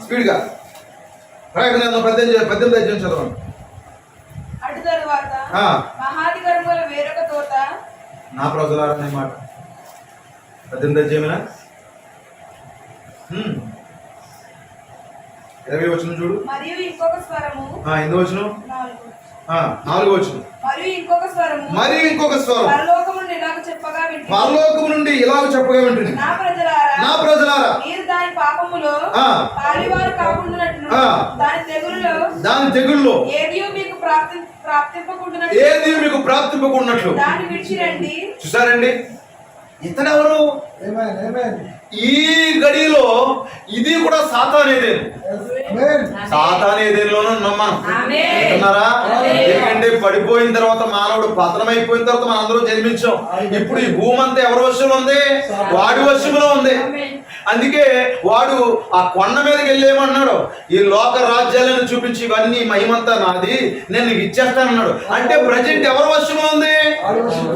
స్పీడ్ గా. ప్రకటన 18 అధ్యాయం చదవండి. అటు తరువాత మహాధికరముల వేరొక తోట, నా ప్రజలారా అనే మాట 18 అధ్యాయమేనా? 20 వచనం చూడు. మరియు ఇంకొక స్వరము, ఎందుకు వచనం? 4 వచనం. మరియు ఇంకొక స్వరము, మరియు ఇంకొక స్వరం పరలోకము నుండి ఇలాగ చెప్పగా వింటిని, పరలోకము నుండి ఇలాగ చెప్పగా వింటిని, నా ప్రజలారా, నా ప్రజలారా, మీరు దాని పాపములో పాలివారు కాకుండానట్లు, దాని తెగుల్లో ఏదియో మీకు ప్రాప్తింపకుండానట్లు దాన్ని విడిచిరండి. చూసారండి, ఇతనెవరు? ఈ గడిలో ఇది కూడా సాతానేదేను. సాతానేదేలోనూ ఉన్నామా? అంటున్నారా? ఎందుకంటే పడిపోయిన తర్వాత మానవుడు పతనమైపోయిన తర్వాత మనం అందరూ జన్మించాం. ఇప్పుడు ఈ భూమి అంతా ఎవరి వశంలో ఉంది? వాడి వశంలో ఉంది. అందుకే వాడు ఆ కొండ మీదకి వెళ్ళేమన్నాడు, ఈ లోక రాజ్యాలను చూపించి ఇవన్నీ మహిమంతా నాది, నేను నీకు ఇచ్చేస్తానన్నాడు. అంటే ప్రజెంట్ ఎవరి వశంలో ఉంది?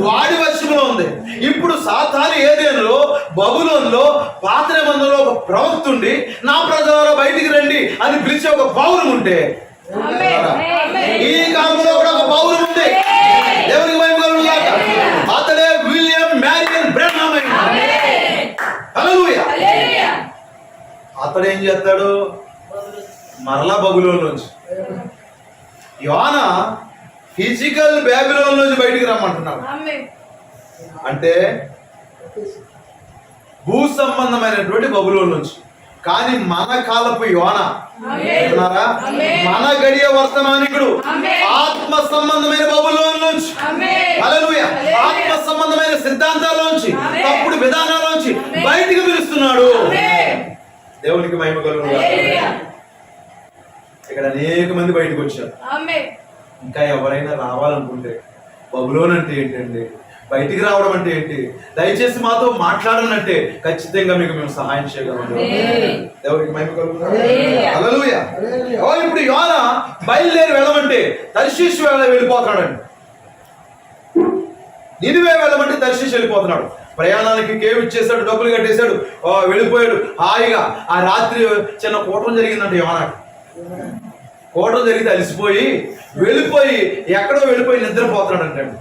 వాడి వశంలో ఉంది. ఇప్పుడు సాతాను ఏదేనులో, బబులోనులో, పాత నిబంధనలో ఒక ప్రవక్త ఉండి, నా ప్రజలారా బయటికి రండి అని పిలిచే ఒక పౌరం ఉంటే, ఈ కాలంలో కూడా ఒక పౌరం ఉంది. దేవునికి మహిమ కలుగును గాక. అతడే విలియం మ్యారియన్ బ్రెన్హామ్. హల్లెలూయా. అతడు ఏం చేస్తాడు? మరలా బబులోను నుంచి, యోనా ఫిజికల్ బాబిలోన్ నుంచి బయటికి రమ్మంటున్నాడు. అంటే భూ సంబంధమైనటువంటి బబులోన్ నుంచి. కానీ మన కాలపు యోనా, మన గడియ వర్తమానికుడు ఆత్మ సంబంధమైన బబులోన్ నుంచి, హల్లెలూయా, ఆత్మ సంబంధమైన సిద్ధాంతాల నుంచి, తప్పుడు విధానాల నుంచి బయటికి పిలుస్తున్నాడు. దేవునికి మహిమ కలుగును గాక. ఇక్కడ అనేక మంది బయటకు వచ్చారు. ఇంకా ఎవరైనా రావాలనుకుంటే, బబులోన్ అంటే ఏంటండి, బయటికి రావడం అంటే ఏంటి, దయచేసి మాతో మాట్లాడనంటే ఖచ్చితంగా మీకు మేము సహాయం చేయగలం. దేవుడికి మహిమ కలుగును గాక. హల్లెలూయా. ఇప్పుడు యోనా బయలుదేరి వెళ్ళమంటే తర్షీషు వెళ్ళిపోతున్నాడండి. నినివే వెళ్ళమంటే తర్షీషు వెళ్ళిపోతున్నాడు. ప్రయాణానికి కేవ్ ఇచ్చేసాడు, డబ్బులు కట్టేశాడు, వెళ్ళిపోయాడు హాయిగా. ఆ రాత్రి చిన్న కూటం జరిగిందంటే యోనాకి. కూటం జరిగితే అలసిపోయి వెళ్ళిపోయి ఎక్కడో వెళ్ళిపోయి నిద్రపోతున్నాడు అంటాడు.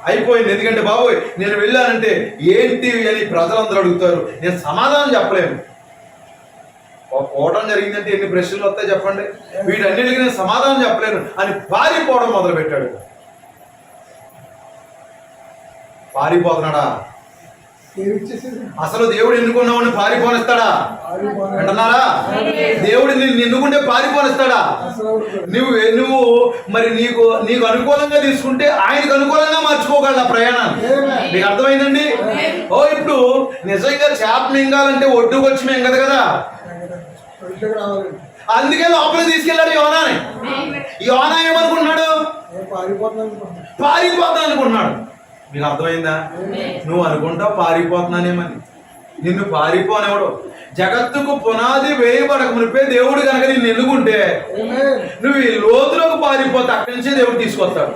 అయిపోయింది. ఎందుకంటే బాబోయ్ నేను వెళ్ళానంటే ఏంటి అని ప్రజలందరూ అడుగుతారు, నేను సమాధానం చెప్పలేను. ఒక కూటం జరిగిందంటే ఎన్ని ప్రశ్నలు వస్తాయి చెప్పండి, వీటన్నిటికీ నేను సమాధానం చెప్పలేను అని పారిపోవడం మొదలు పెట్టాడు. పారిపోతున్నాడా? అసలు దేవుడు ఎన్నుకున్నామని పారిపోనిస్తాడా? అంటున్నారా? దేవుడు నిన్ను ఎన్నుకుంటే పారిపోనిస్తాడా? నువ్వు మరి నీకు అనుకూలంగా తీసుకుంటే ఆయనకు అనుకూలంగా మార్చుకోగలడు ఆ ప్రయాణాన్ని. నీకు అర్థమైందండి? ఇప్పుడు నిజంగా చేప మింగాలంటే ఒడ్డుకు వచ్చి మింగదు కదా, అందుకే లోపలికి తీసుకెళ్ళాడు యోనాని. యోనా ఏమనుకుంటున్నాడు? పారిపోతాను అనుకుంటున్నాడు. మీకు అర్థమైందా? నువ్వు అనుకుంటావు పారిపోతున్నానేమని. నిన్ను పారిపోనేవాడు. జగత్తుకు పునాది వేయబడక మునిపే దేవుడు కనుక నిన్ను ఎన్నుకుంటే నువ్వు ఈ లోతులోకి పారిపోతే అక్కడి నుంచే దేవుడు తీసుకొస్తాడు.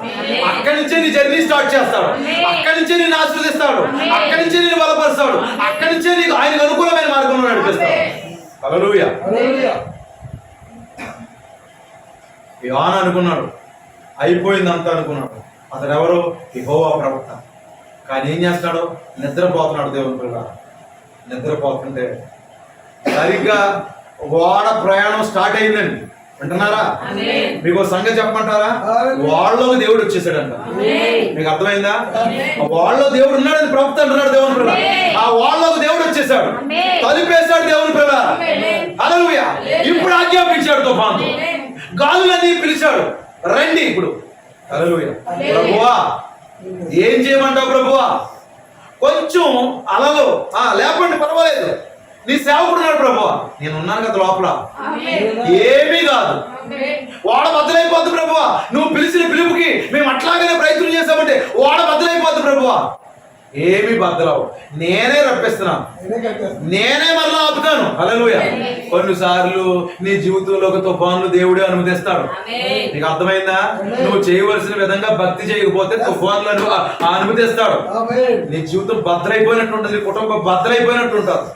అక్కడి నుంచే నీ జర్నీ స్టార్ట్ చేస్తాడు. అక్కడి నుంచే నేను ఆశీర్వదిస్తాడు. అక్కడి నుంచే నేను బలపరుస్తాడు. అక్కడి నుంచే నీకు ఆయనకు అనుకూలమైన మార్గంలో నడిపిస్తాడు. హల్లెలూయా. యోనా అనుకున్నాడు అయిపోయిందంతా అనుకున్నాడు. అతడు ఎవరు? యెహోవా ప్రవక్త. కానీ ఏం చేస్తున్నాడు? నిద్రపోతున్నాడు. దేవుని పిల్ల నిద్రపోతుంటే సరిగ్గా ఓడ ప్రయాణం స్టార్ట్ అయిందండి. వింటున్నారా? మీకు సంగతి చెప్పమంటారా? వాళ్ళలోకి దేవుడు వచ్చేసాడంట. మీకు అర్థమైందా? వాళ్ళలో దేవుడు ఉన్నాడని ప్రవక్త అంటున్నాడు. దేవుని పిల్ల ఆ వాళ్ళలోకి దేవుడు వచ్చేసాడు. తలిపేశాడు దేవుని పిల్ల. హల్లెలూయా. ఇప్పుడు ఆజ్ఞాపించాడు తుఫాను. గాలులన్నీ పిలిచాడు, రండి ఇప్పుడు. హల్లెలూయా. ప్రభువా ఏం చేయమంటావు ప్రభువా? కొంచెం అలలు లేపండి, పర్వాలేదు, నీ సేవకుడున్నాడు ప్రభువా. నేను ఉన్నాను కదా లోపల, ఏమీ కాదు. వాడ బద్దలైపోద్ది ప్రభువా. నువ్వు పిలిచిన పిలుపుకి మేము అట్లాగనే ప్రయత్నం చేసామంటే వాడ బద్దలైపోద్ది ప్రభువా. ఏమీ బద్దలవు, నేనే రప్పిస్తున్నాను, నేనే మరలా ఆపుతాను. హల్లెలూయా. కొన్నిసార్లు నీ జీవితంలో ఒక తుఫాన్లు దేవుడే అనుమతిస్తాడు. నీకు అర్థమైందా? నువ్వు చేయవలసిన విధంగా భక్తి చేయకపోతే తుఫాన్లను అనుమతిస్తాడు. నీ జీవితం బద్దలైపోయినట్టు ఉంటుంది, నీ కుటుంబం బద్దలైపోయినట్టు ఉంటుంది.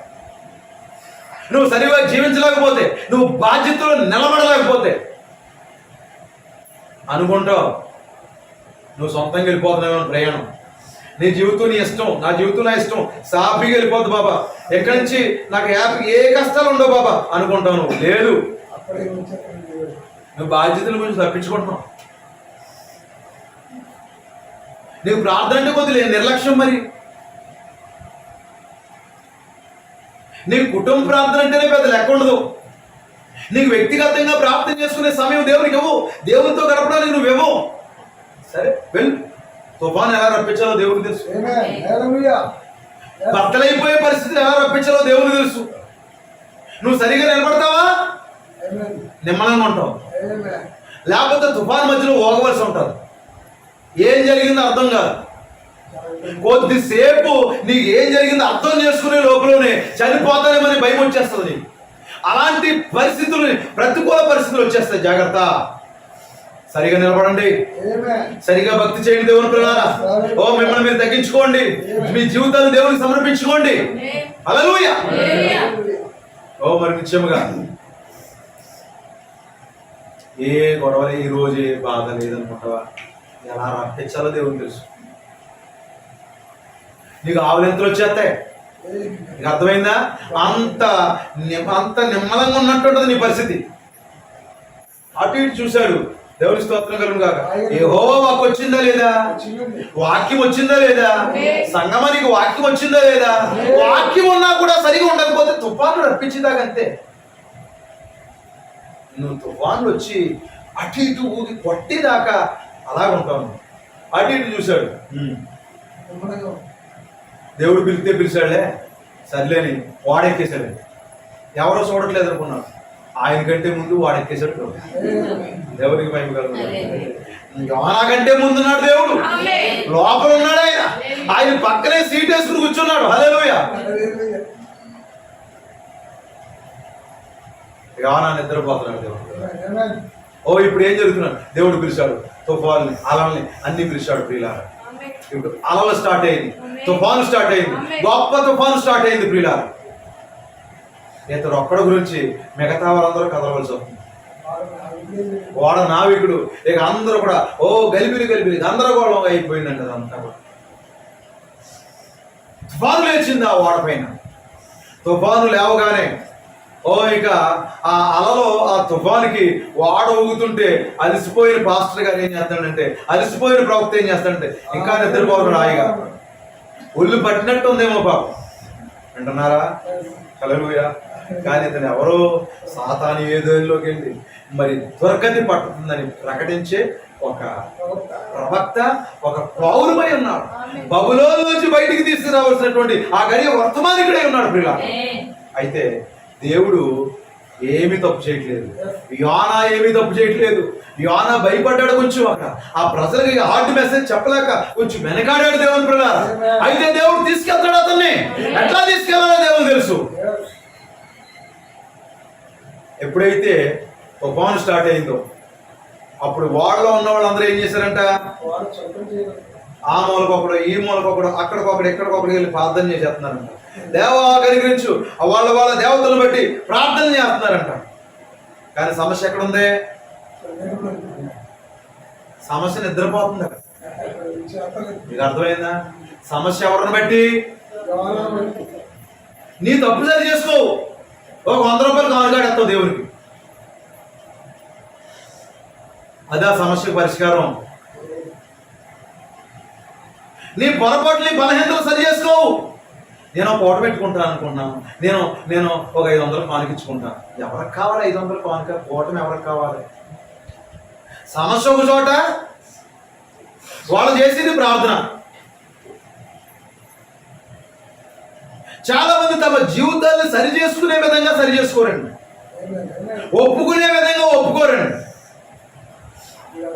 నువ్వు సరిగా జీవించలేకపోతే, నువ్వు బాధ్యతలు నిలబడలేకపోతే అనుకుంటావు నువ్వు సొంతంగా వెళ్ళిపోతున్నావు ప్రయాణం. నీ జీవితం నీ ఇష్టం, నా జీవితం నా ఇష్టం, సాఫీగా వెళ్ళిపోద్దు బాబా, ఎక్కడి నుంచి నాకు ఏ కష్టాలు ఉండవు బాబా అనుకుంటావు. నువ్వు లేదు, నువ్వు బాధ్యతల గురించి తప్పించుకుంటున్నావు. నీకు ప్రార్థన అంటే కొద్దిగా నిర్లక్ష్యం. మరి నీకు కుటుంబ ప్రార్థన అంటేనే పెద్ద లెక్క ఉండదు. నీకు వ్యక్తిగతంగా ప్రార్థన చేసుకునే సమయం దేవునికి ఇవ్వు, దేవునితో గడపడానికి నువ్వేమో. సరే వెళ్ళు. తుఫాను ఎలా రప్పించాలో దేవునికి తెలుసు. బద్దలైపోయే పరిస్థితులు ఎలా రప్పించాలో దేవునికి తెలుసు. నువ్వు సరిగా నిలబడతావా? నిమ్మలంగా ఉంటావు. లేకపోతే తుఫాను మధ్యలో ఓగవలసి ఉంటుంది. ఏం జరిగిందో అర్థం కాదు. కొద్దిసేపు నీకు ఏం జరిగిందో అర్థం చేసుకునే లోపలనే చనిపోతానేమని భయం వచ్చేస్తుంది. అలాంటి పరిస్థితులు, ప్రతికూల పరిస్థితులు వచ్చేస్తాయి. జాగ్రత్త. సరిగా నిలబడండి, సరిగా భక్తి చేయండి దేవుని పిల్లలారా. ఓ మిమ్మల్ని మీరు తగ్గించుకోండి, మీ జీవితాన్ని దేవునికి సమర్పించుకోండి. హల్లెలూయా. ఓ మరి నిత్యముగా ఏ గొడవలే, ఈ రోజు ఏ బాధ లేదనుకుంటావా? ఎలా రప్పించాలో దేవునికి తెలుసు. నీకు ఆవులెంతలు వచ్చేస్తాయి. నీకు అర్థమైందా? అంత నిమ్మలంగా ఉన్నట్టుంటది నీ పరిస్థితి. అటు ఇటు చూశాడు. దేవుని స్తోత్రం కలుగును గాక. యెహోవా వాక్కు వచ్చిందా లేదా? వాక్యం వచ్చిందా లేదా? సంగమానికి వాక్యం వచ్చిందా లేదా? వాక్యం ఉన్నా కూడా సరిగా ఉండకపోతే తుఫాను రప్పించేదాకంతే. నువ్వు తుఫాన్లు వచ్చి అటు ఇటు ఊగి కొట్టేదాకా అలాగ ఉంటాను. అటు ఇటు చూశాడు. దేవుడు పిలిస్తే పిలిచాడులే, సర్లేని వాడెక్కేశాడు. ఎవరో చూడట్లేదు అనుకున్నాడు. ఆయన కంటే ముందు వాడెక్కేశాడు. దేవుడికి మహిమ కలుగును. యోనా కంటే ముందున్నాడు దేవుడు, లోపల ఉన్నాడు ఆయన. ఆయన పక్కనే సీట్ వేసుకుని కూర్చున్నాడు. హల్లెలూయా. యోనా నిద్రపోతున్నాడు దేవుడు. ఓ ఇప్పుడు ఏం జరుగుతున్నాడు? దేవుడు పిలిచాడు తుఫాన్ని, అలల్ని అన్ని పిలిచాడు. ప్రియులారా, ఇప్పుడు అలలు స్టార్ట్ అయింది, తుఫాను స్టార్ట్ అయింది, గొప్ప తుఫాను స్టార్ట్ అయింది. ప్రియులారా, ఇతడు ఒక్కడి గురించి మిగతా వారందరూ కదలవలసి వస్తుంది. వాడ నావికుడు ఇక అందరూ కూడా ఓ గలిబిలి గందరగోళం అయిపోయిందండి. అదంతా కూడా తుఫాను లేచింది ఆ వాడ పైన. తుఫాను లేవగానే ఇక ఆ అలలో ఆ తుఫానికి వాడ ఊగుతుంటే అలసిపోయిన పాస్టర్ గారు ఏం చేస్తాడంటే, అలసిపోయిన ప్రవక్త ఏం చేస్తాడంటే ఇంకా నిద్రపోతున్నాడు హాయిగా. ఒళ్ళు పట్టినట్టు ఉందేమో పాపం. వింటున్నారా? హల్లెలూయా. కానీ ఇతను ఎవరో సాతాను ఏదోలోకి వెళ్ళి మరి దుర్గతి పట్టుతుందని ప్రకటించే ఒక ప్రవక్త, ఒక పౌరుమై ఉన్నాడు. బబులోను నుంచి బయటికి తీసుకురావాల్సినటువంటి ఆ గడియ వర్తమానికుడై ఉన్నాడు. ప్రియులారా, అయితే దేవుడు ఏమీ తప్పు చేయట్లేదు. యోనా ఏమీ తప్పు చేయట్లేదు. యోనా భయపడ్డాడు కొంచెం. అక్కడ ఆ ప్రజలకి హార్డ్ మెసేజ్ చెప్పలేక కొంచెం వెనకాడాడు దేవుని పిల్లలారా. అయితే దేవుడు తీసుకెళ్తాడు అతన్ని. ఎట్లా తీసుకెళ్లాలో దేవుడు తెలుసు. ఎప్పుడైతే తుఫాను స్టార్ట్ అయిందో అప్పుడు వాళ్ళలో ఉన్న వాళ్ళందరూ ఏం చేశారంట, ఆ మూలకొకడు ఈ మూలకొకడు అక్కడికొకడు ఇక్కడికొకడు వెళ్ళి ప్రార్థన చేసేస్తున్నారంట. దేవా కనికరించు, వాళ్ళ వాళ్ళ దేవతలను బట్టి ప్రార్థన చేస్తున్నారంట. కానీ సమస్య ఎక్కడుంది? సమస్య నిద్రపోతుంది అక్కడ. మీకు అర్థమైందా? సమస్య ఎవరిని బట్టి? నీ తప్పు సరి చేసుకో. ఒక 100 రూపాయలు కానుగాడేస్తావు దేవునికి. అదే సమస్యకు పరిష్కారం. నీ పొరపాట్లు బలహీనతలు సరి చేసుకోవు. నేను పూట పెట్టుకుంటాను అనుకున్నాను, నేను ఒక 500 కానుకిచ్చుకుంటాను. ఎవరికి కావాలి 500 కానుక? పూటమి ఎవరికి కావాలి? సమస్య ఒక చోట, వాళ్ళు చేసేది ప్రార్థన. చాలా మంది తమ జీవితాన్ని సరి చేసుకునే విధంగా సరి చేసుకోరండి, ఒప్పుకునే విధంగా ఒప్పుకోరండి.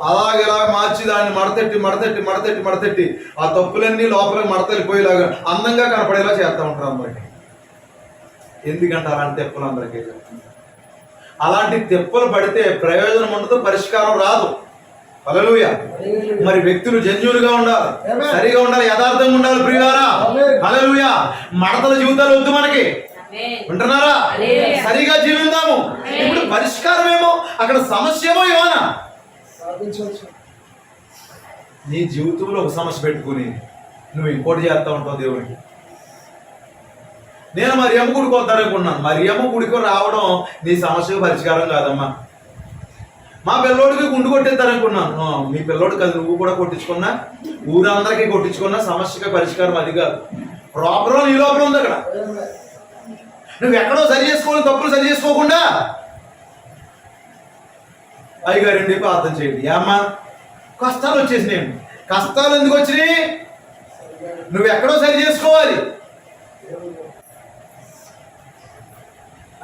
అలాగేలా మార్చి దాన్ని మడతెట్టి ఆ తప్పులన్నీ లోపలికి మడతెళ్ళిపోయేలాగా అందంగా కనపడేలా చేస్తూ ఉంటారు అందరికి. ఎందుకంటే అలాంటి తెప్పులు అందరికీ, అలాంటి తెప్పులు పడితే ప్రయోజనం ఉండదు, పరిష్కారం రాదు. హల్లెలూయా. మరి వ్యక్తులు జెన్యూన్గా ఉండాలి, సరిగా ఉండాలి, యథార్థంగా ఉండాలి ప్రియులారా. హల్లెలూయా. మడతల జీవితాలు వద్దు మనకి. వింటున్నారా? సరిగా జీవిద్దాము. ఇప్పుడు పరిష్కారం ఏమో, అక్కడ సమస్య ఏమో యోనా. నీ జీవితంలో ఒక సమస్య పెట్టుకుని నువ్వు ఇంకోటి చేస్తా ఉంటావు దేవునికి. నేను మరియమ్మ గుడికి వద్దారనుకున్నాను. మరియమ్మ గుడికి రావడం నీ సమస్యకు పరిష్కారం కాదమ్మా. మా పిల్లోడికి గుండు కొట్టేద్దారనుకున్నాను. మీ పిల్లోడు కాదు, నువ్వు కూడా కొట్టించుకున్నా, ఊరందరికీ కొట్టించుకున్నా సమస్యకి పరిష్కారం అది కాదు. ప్రాబ్లం నీ లోపల ఉంది. అక్కడ నువ్వు ఎక్కడో సరి చేసుకోవాలి, తప్పులు సరి చేసుకోకుండా అయ్యగారండి ప్రార్థన చేయండి. అమ్మా కష్టాలు వచ్చేసినాయండి. కష్టాలు ఎందుకు వచ్చినాయి? నువ్వు ఎక్కడో సరి చేసుకోవాలి.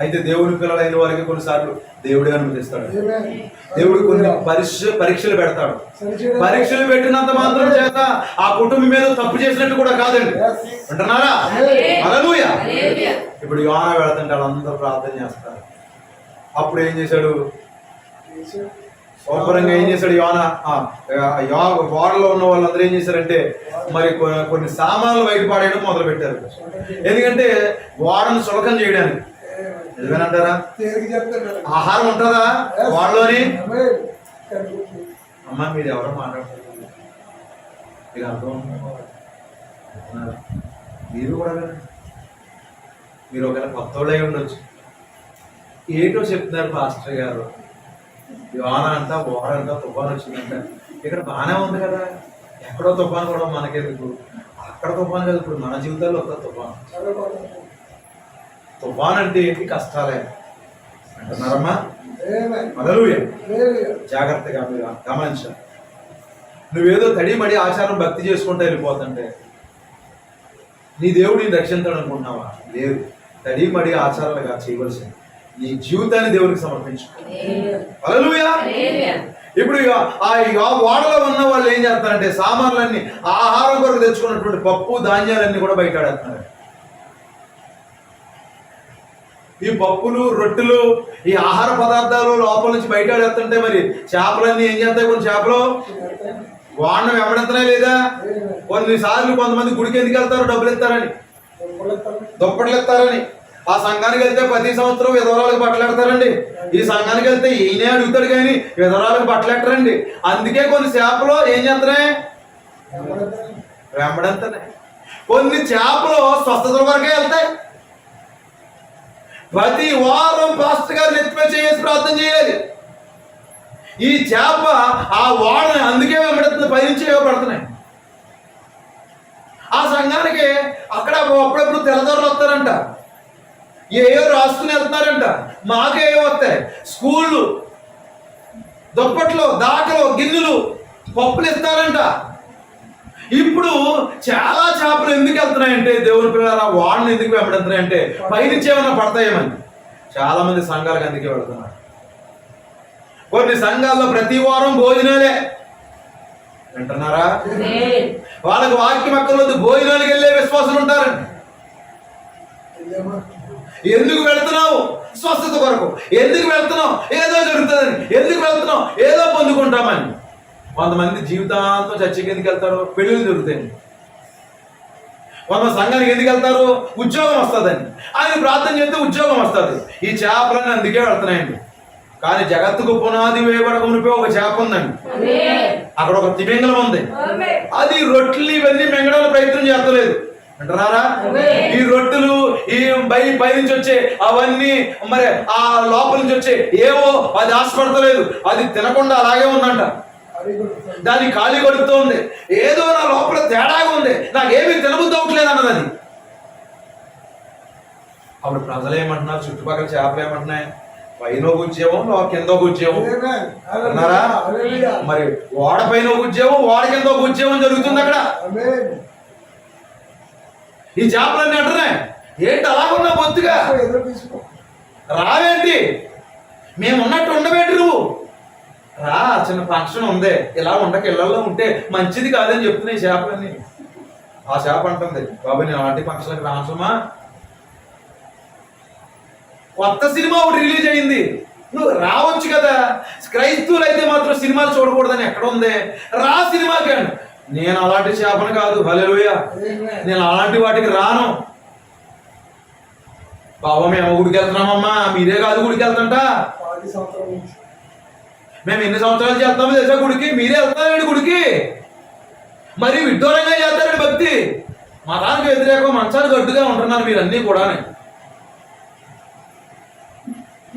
అయితే దేవుని పిల్లలైన వారికి కొన్నిసార్లు దేవుడే అనుమతిస్తాడు. దేవుడు కొన్ని పరీక్షలు పెడతాడు. పరీక్షలు పెట్టినంత మాత్రం చేత ఆ కుటుంబం మీద తప్పు చేసినట్టు కూడా కాదండి. అంటున్నారా? హల్లెలూయా. ఇప్పుడు యోనా వెళుతుంటే వాళ్ళందరూ ప్రార్థన చేస్తారు. అప్పుడు ఏం చేశాడు? శుభ్రంగా ఏం చేశాడు యోనా? ఓడలో ఉన్న వాళ్ళందరూ ఏం చేశారంటే మరి కొన్ని సామాన్లు బయటపడేయడం మొదలు పెట్టారు. ఎందుకంటే ఓడను సులకం చేయడానికి. నిజమేనంటారా? ఆహారం ఉంటుందా వాళ్ళలోని? అమ్మ మీరు ఎవరో మాట్లాడుతున్నారు, మీకు అర్థం? మీరు కూడా మీరు ఒకవేళ కొత్త వాళ్ళై ఉండొచ్చు. ఏంటో చెప్తున్నారు పాస్టర్ గారు, యోనా అంట ఓడంట తుఫాను వచ్చిందంట. ఇక్కడ బాగానే ఉంది కదా, ఎక్కడో తుఫాను కూడా మనకెందుకు? అక్కడ తుఫాను కదా, ఇప్పుడు మన జీవితాల్లో ఒక తుఫాను. తుఫాన్ అంటే ఏంటి? కష్టాలే అంటున్నారమ్మా. హల్లెలూయా. జాగ్రత్తగా మీరు గమనించాలి. నువ్వేదో తడిమడి ఆచారం భక్తి చేసుకుంటూ వెళ్ళిపోతుంటే నీ దేవుడు నేను రక్షించాడు అనుకుంటున్నావా? లేదు. తడిమడి ఆచారాలుగా చేయవలసింది నీ జీవితాన్ని దేవునికి సమర్పించు. హల్లెలూయా. ఇప్పుడు ఆ ఓడలో ఉన్న వాళ్ళు ఏం చేస్తారంటే సామాన్లన్నీ, ఆహారం కొరకు తెచ్చుకున్నటువంటి పప్పు ధాన్యాలన్నీ కూడా బయటాడేస్తున్నారు. ఈ పప్పులు రొట్టెలు ఈ ఆహార పదార్థాలు లోపల నుంచి బయటాడేస్తుంటే మరి చేపలన్నీ ఏం చేస్తాయి? కొన్ని చేపలు వాడిన వెంబడెత్తనే లేదా? కొన్నిసార్లు కొంతమంది గుడికి ఎందుకు వెళ్తారు? డబ్బులు ఇస్తారని, దుప్పట్లు ఇస్తారని. ఆ సంఘానికి వెళ్తే ప్రతి సంవత్సరం విధవరాలకు బట్టలెడతారండి. ఈ సంఘానికి వెళ్తే ఈయనే అడుగుతాడు కానీ విధవరాలకు బట్టలెట్టరండి. అందుకే కొన్ని చేపలు ఏం చేస్తున్నాయి? వెంబడెత్తనే. కొన్ని చేపలు స్వస్థతల వరకే వెళ్తాయి. ప్రతి వారం పాస్టర్ గారు నెత్తిపై చేసి ప్రార్థన చేయాలి. ఈ చేప ఆ వాడని అందుకే వెంబడుతుంది, పైనుంచి పడుతున్నాయి. ఆ సంఘానికి అక్కడ అప్పుడప్పుడు తెల్లదొరలు వస్తారంట, ఏయో రాసుకుని వెళ్తున్నారంట. మాకేయో వస్తాయి స్కూళ్ళు, దుప్పట్లు, దాకలు, గిన్నెలు, పప్పులు ఇస్తారంట. ఇప్పుడు చాలా చేపలు ఎందుకు వెళ్తున్నాయంటే దేవుని పిల్లల వాడిని ఎందుకు వెంబడుతున్నాయంటే పైనుంచి ఏమైనా పడతాయేమని. చాలా మంది సంఘాలకు అందుకే వెళ్తున్నారు. కొన్ని సంఘాల్లో ప్రతి వారం భోజనాలే. వింటున్నారా? వాళ్ళకి వాక్యం అక్కర్లేదు, భోజనానికి వెళ్ళే విశ్వాసులు ఉంటారండి. ఎందుకు వెళ్తున్నావు? స్వస్థత కొరకు. ఎందుకు వెళ్తున్నావు? ఏదో జరుగుతుందని. ఎందుకు వెళ్తున్నావు? ఏదో పొందుకుంటామని. కొంతమంది జీవితాంతం చర్చికి ఎందుకు వెళ్తారు? పెళ్ళిళ్ళు దొరుకుతాయండి. కొంత సంఘానికి ఎందుకు వెళ్తారు? ఉద్యోగం వస్తుందని. ఆయన ప్రార్థన చేస్తే ఉద్యోగం వస్తుంది. ఈ చేపలన్నీ అందుకే వెళ్తున్నాయండి. కానీ జగత్తుకు పునాది వేయబడక మునిపే ఒక చేప ఉందండి. అక్కడ ఒక తిమింగలం ఉంది. అది రొట్టెలు ఇవన్నీ మింగడానికి ప్రయత్నం చేస్తలేదు. అంటున్నారా? ఈ రొట్టెలు ఈ పై నుంచి వచ్చే అవన్నీ మరి ఆ లోపల నుంచి వచ్చే ఏవో అది ఆశపడతలేదు. అది తినకుండా అలాగే ఉందంట. దాన్ని ఖాళీ కొడుతూ ఉంది. ఏదో నా లోపల తేడాగా ఉంది, నాకేమీ తినబుద్ధి అవ్వట్లేదు అన్నది అది. అప్పుడు ప్రజలు ఏమంటున్నారు? చుట్టుపక్కల చేపలు ఏమంటున్నాయి? పైన ఒక ఉద్యోగం, కింద ఒక ఉద్యోగం. అన్నారా? మరి ఓడ పైన ఒక ఉద్యోగం, ఓడ కింద ఒక ఉద్యోగం జరుగుతుంది అక్కడ. ఈ చేపలన్నీ అంటున్నాయి, ఏంటి అలాగున్నా బొత్తుగా రావేంటి? మేము ఉన్నట్టు ఉండబెట్టి నువ్వు రా, చిన్న ఫంక్షన్ ఉంది, ఇలా ఉండక ఇళ్లలో ఉంటే మంచిది కాదని చెప్తున్నాయి చేపలన్నీ. ఆ చేప అంటుంది, బాబు నేను అలాంటి ఫంక్షన్కి రాసుమా, కొత్త సినిమా ఒకటి రిలీజ్ అయింది, నువ్వు రావచ్చు కదా. క్రైస్తవులు అయితే మాత్రం సినిమాలు చూడకూడదని ఎక్కడ ఉంది? రా సినిమాకి. నేను అలాంటి చేపను కాదు. హల్లెలూయా. నేను అలాంటి వాటికి రాను. బాబా మేము గుడికి వెళ్తున్నామమ్మా, మీరే కాదు గుడికి వెళ్తుంటా. మేము ఎన్ని సంవత్సరాలు చేస్తామో తెలుసా గుడికి? మీరే వెళ్తారండి గుడికి. మరి విడ్డూరంగా చేస్తారండి భక్తి. మతానికి వ్యతిరేకం, మంచానికి గడ్డుగా ఉంటున్నారు మీరన్నీ కూడా.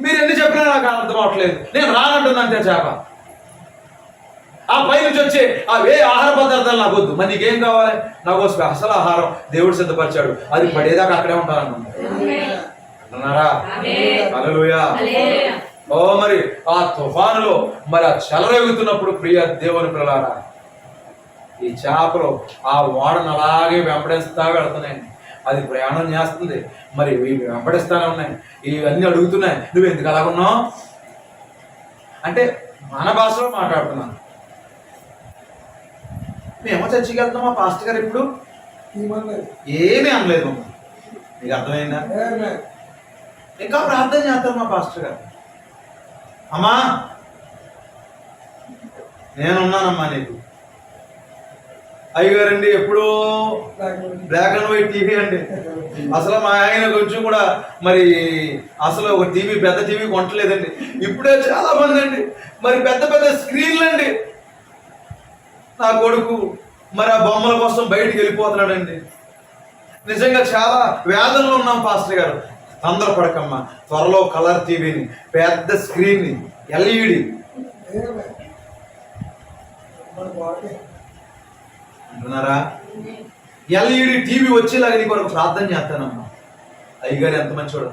మీరు ఎన్ని చెప్పినా నాకు అర్థం అవట్లేదు. నేను రానంటుంది అంతే చేప. ఆ పై నుంచి వచ్చే అవే ఆహార పదార్థాలు నాకు వద్దు. మరి నీకేం కావాలి? నాకు స్పెషల్ ఆహారం దేవుడు సిద్ధపరిచాడు, అది పడేదాకా అక్కడే ఉంటారన్నారా? హల్లెలూయా. ఓ మరి ఆ తుఫానులో మరి ఆ చెలరేగుతున్నప్పుడు ప్రియ దేవుని పిల్లలారా, ఈ చేపలు ఆ ఓడను అలాగే వెంబడిస్తా వెళ్తున్నాయండి. అది ప్రయాణం చేస్తుంది, మరి ఇవి వెంబడిస్తానే ఉన్నాయి. ఇవన్నీ అడుగుతున్నాయి, నువ్వు ఎందుకు అలాగున్నావు అంటే మన భాషలో మాట్లాడుతున్నాను. మేము చర్చికి వెళ్తాం, మా పాస్టర్ గారు ఇప్పుడు ఏమీ అనలేదు. మీకు అర్థమైందా? ఇంకా ప్రార్థన చేస్తారు మా పాస్టర్ గారు. అమ్మా నేనున్నానమ్మా నీకు. అయ్యగారండి ఎప్పుడో బ్లాక్ అండ్ వైట్ టీవీ అండి. అసలు మా ఆయన కొంచెం కూడా మరి అసలు ఒక టీవీ, పెద్ద టీవీ కొనట్లేదండి. ఇప్పుడే చాలా మంది అండి మరి పెద్ద పెద్ద స్క్రీన్లు అండి. నా కొడుకు మరి ఆ బొమ్మల కోసం బయటికి వెళ్ళిపోతున్నాడండి. నిజంగా చాలా వేదనలో ఉన్నాం పాస్టర్ గారు. తొందరపడకమ్మా, త్వరలో కలర్ టీవీని, పెద్ద స్క్రీన్ని, ఎల్ఈడి అంటున్నారా? ఎల్ఈడి టీవీ వచ్చేలాగా నీ కొరకు ప్రార్థన చేస్తానమ్మా. అయ్యగారు ఎంత మంచివాడు.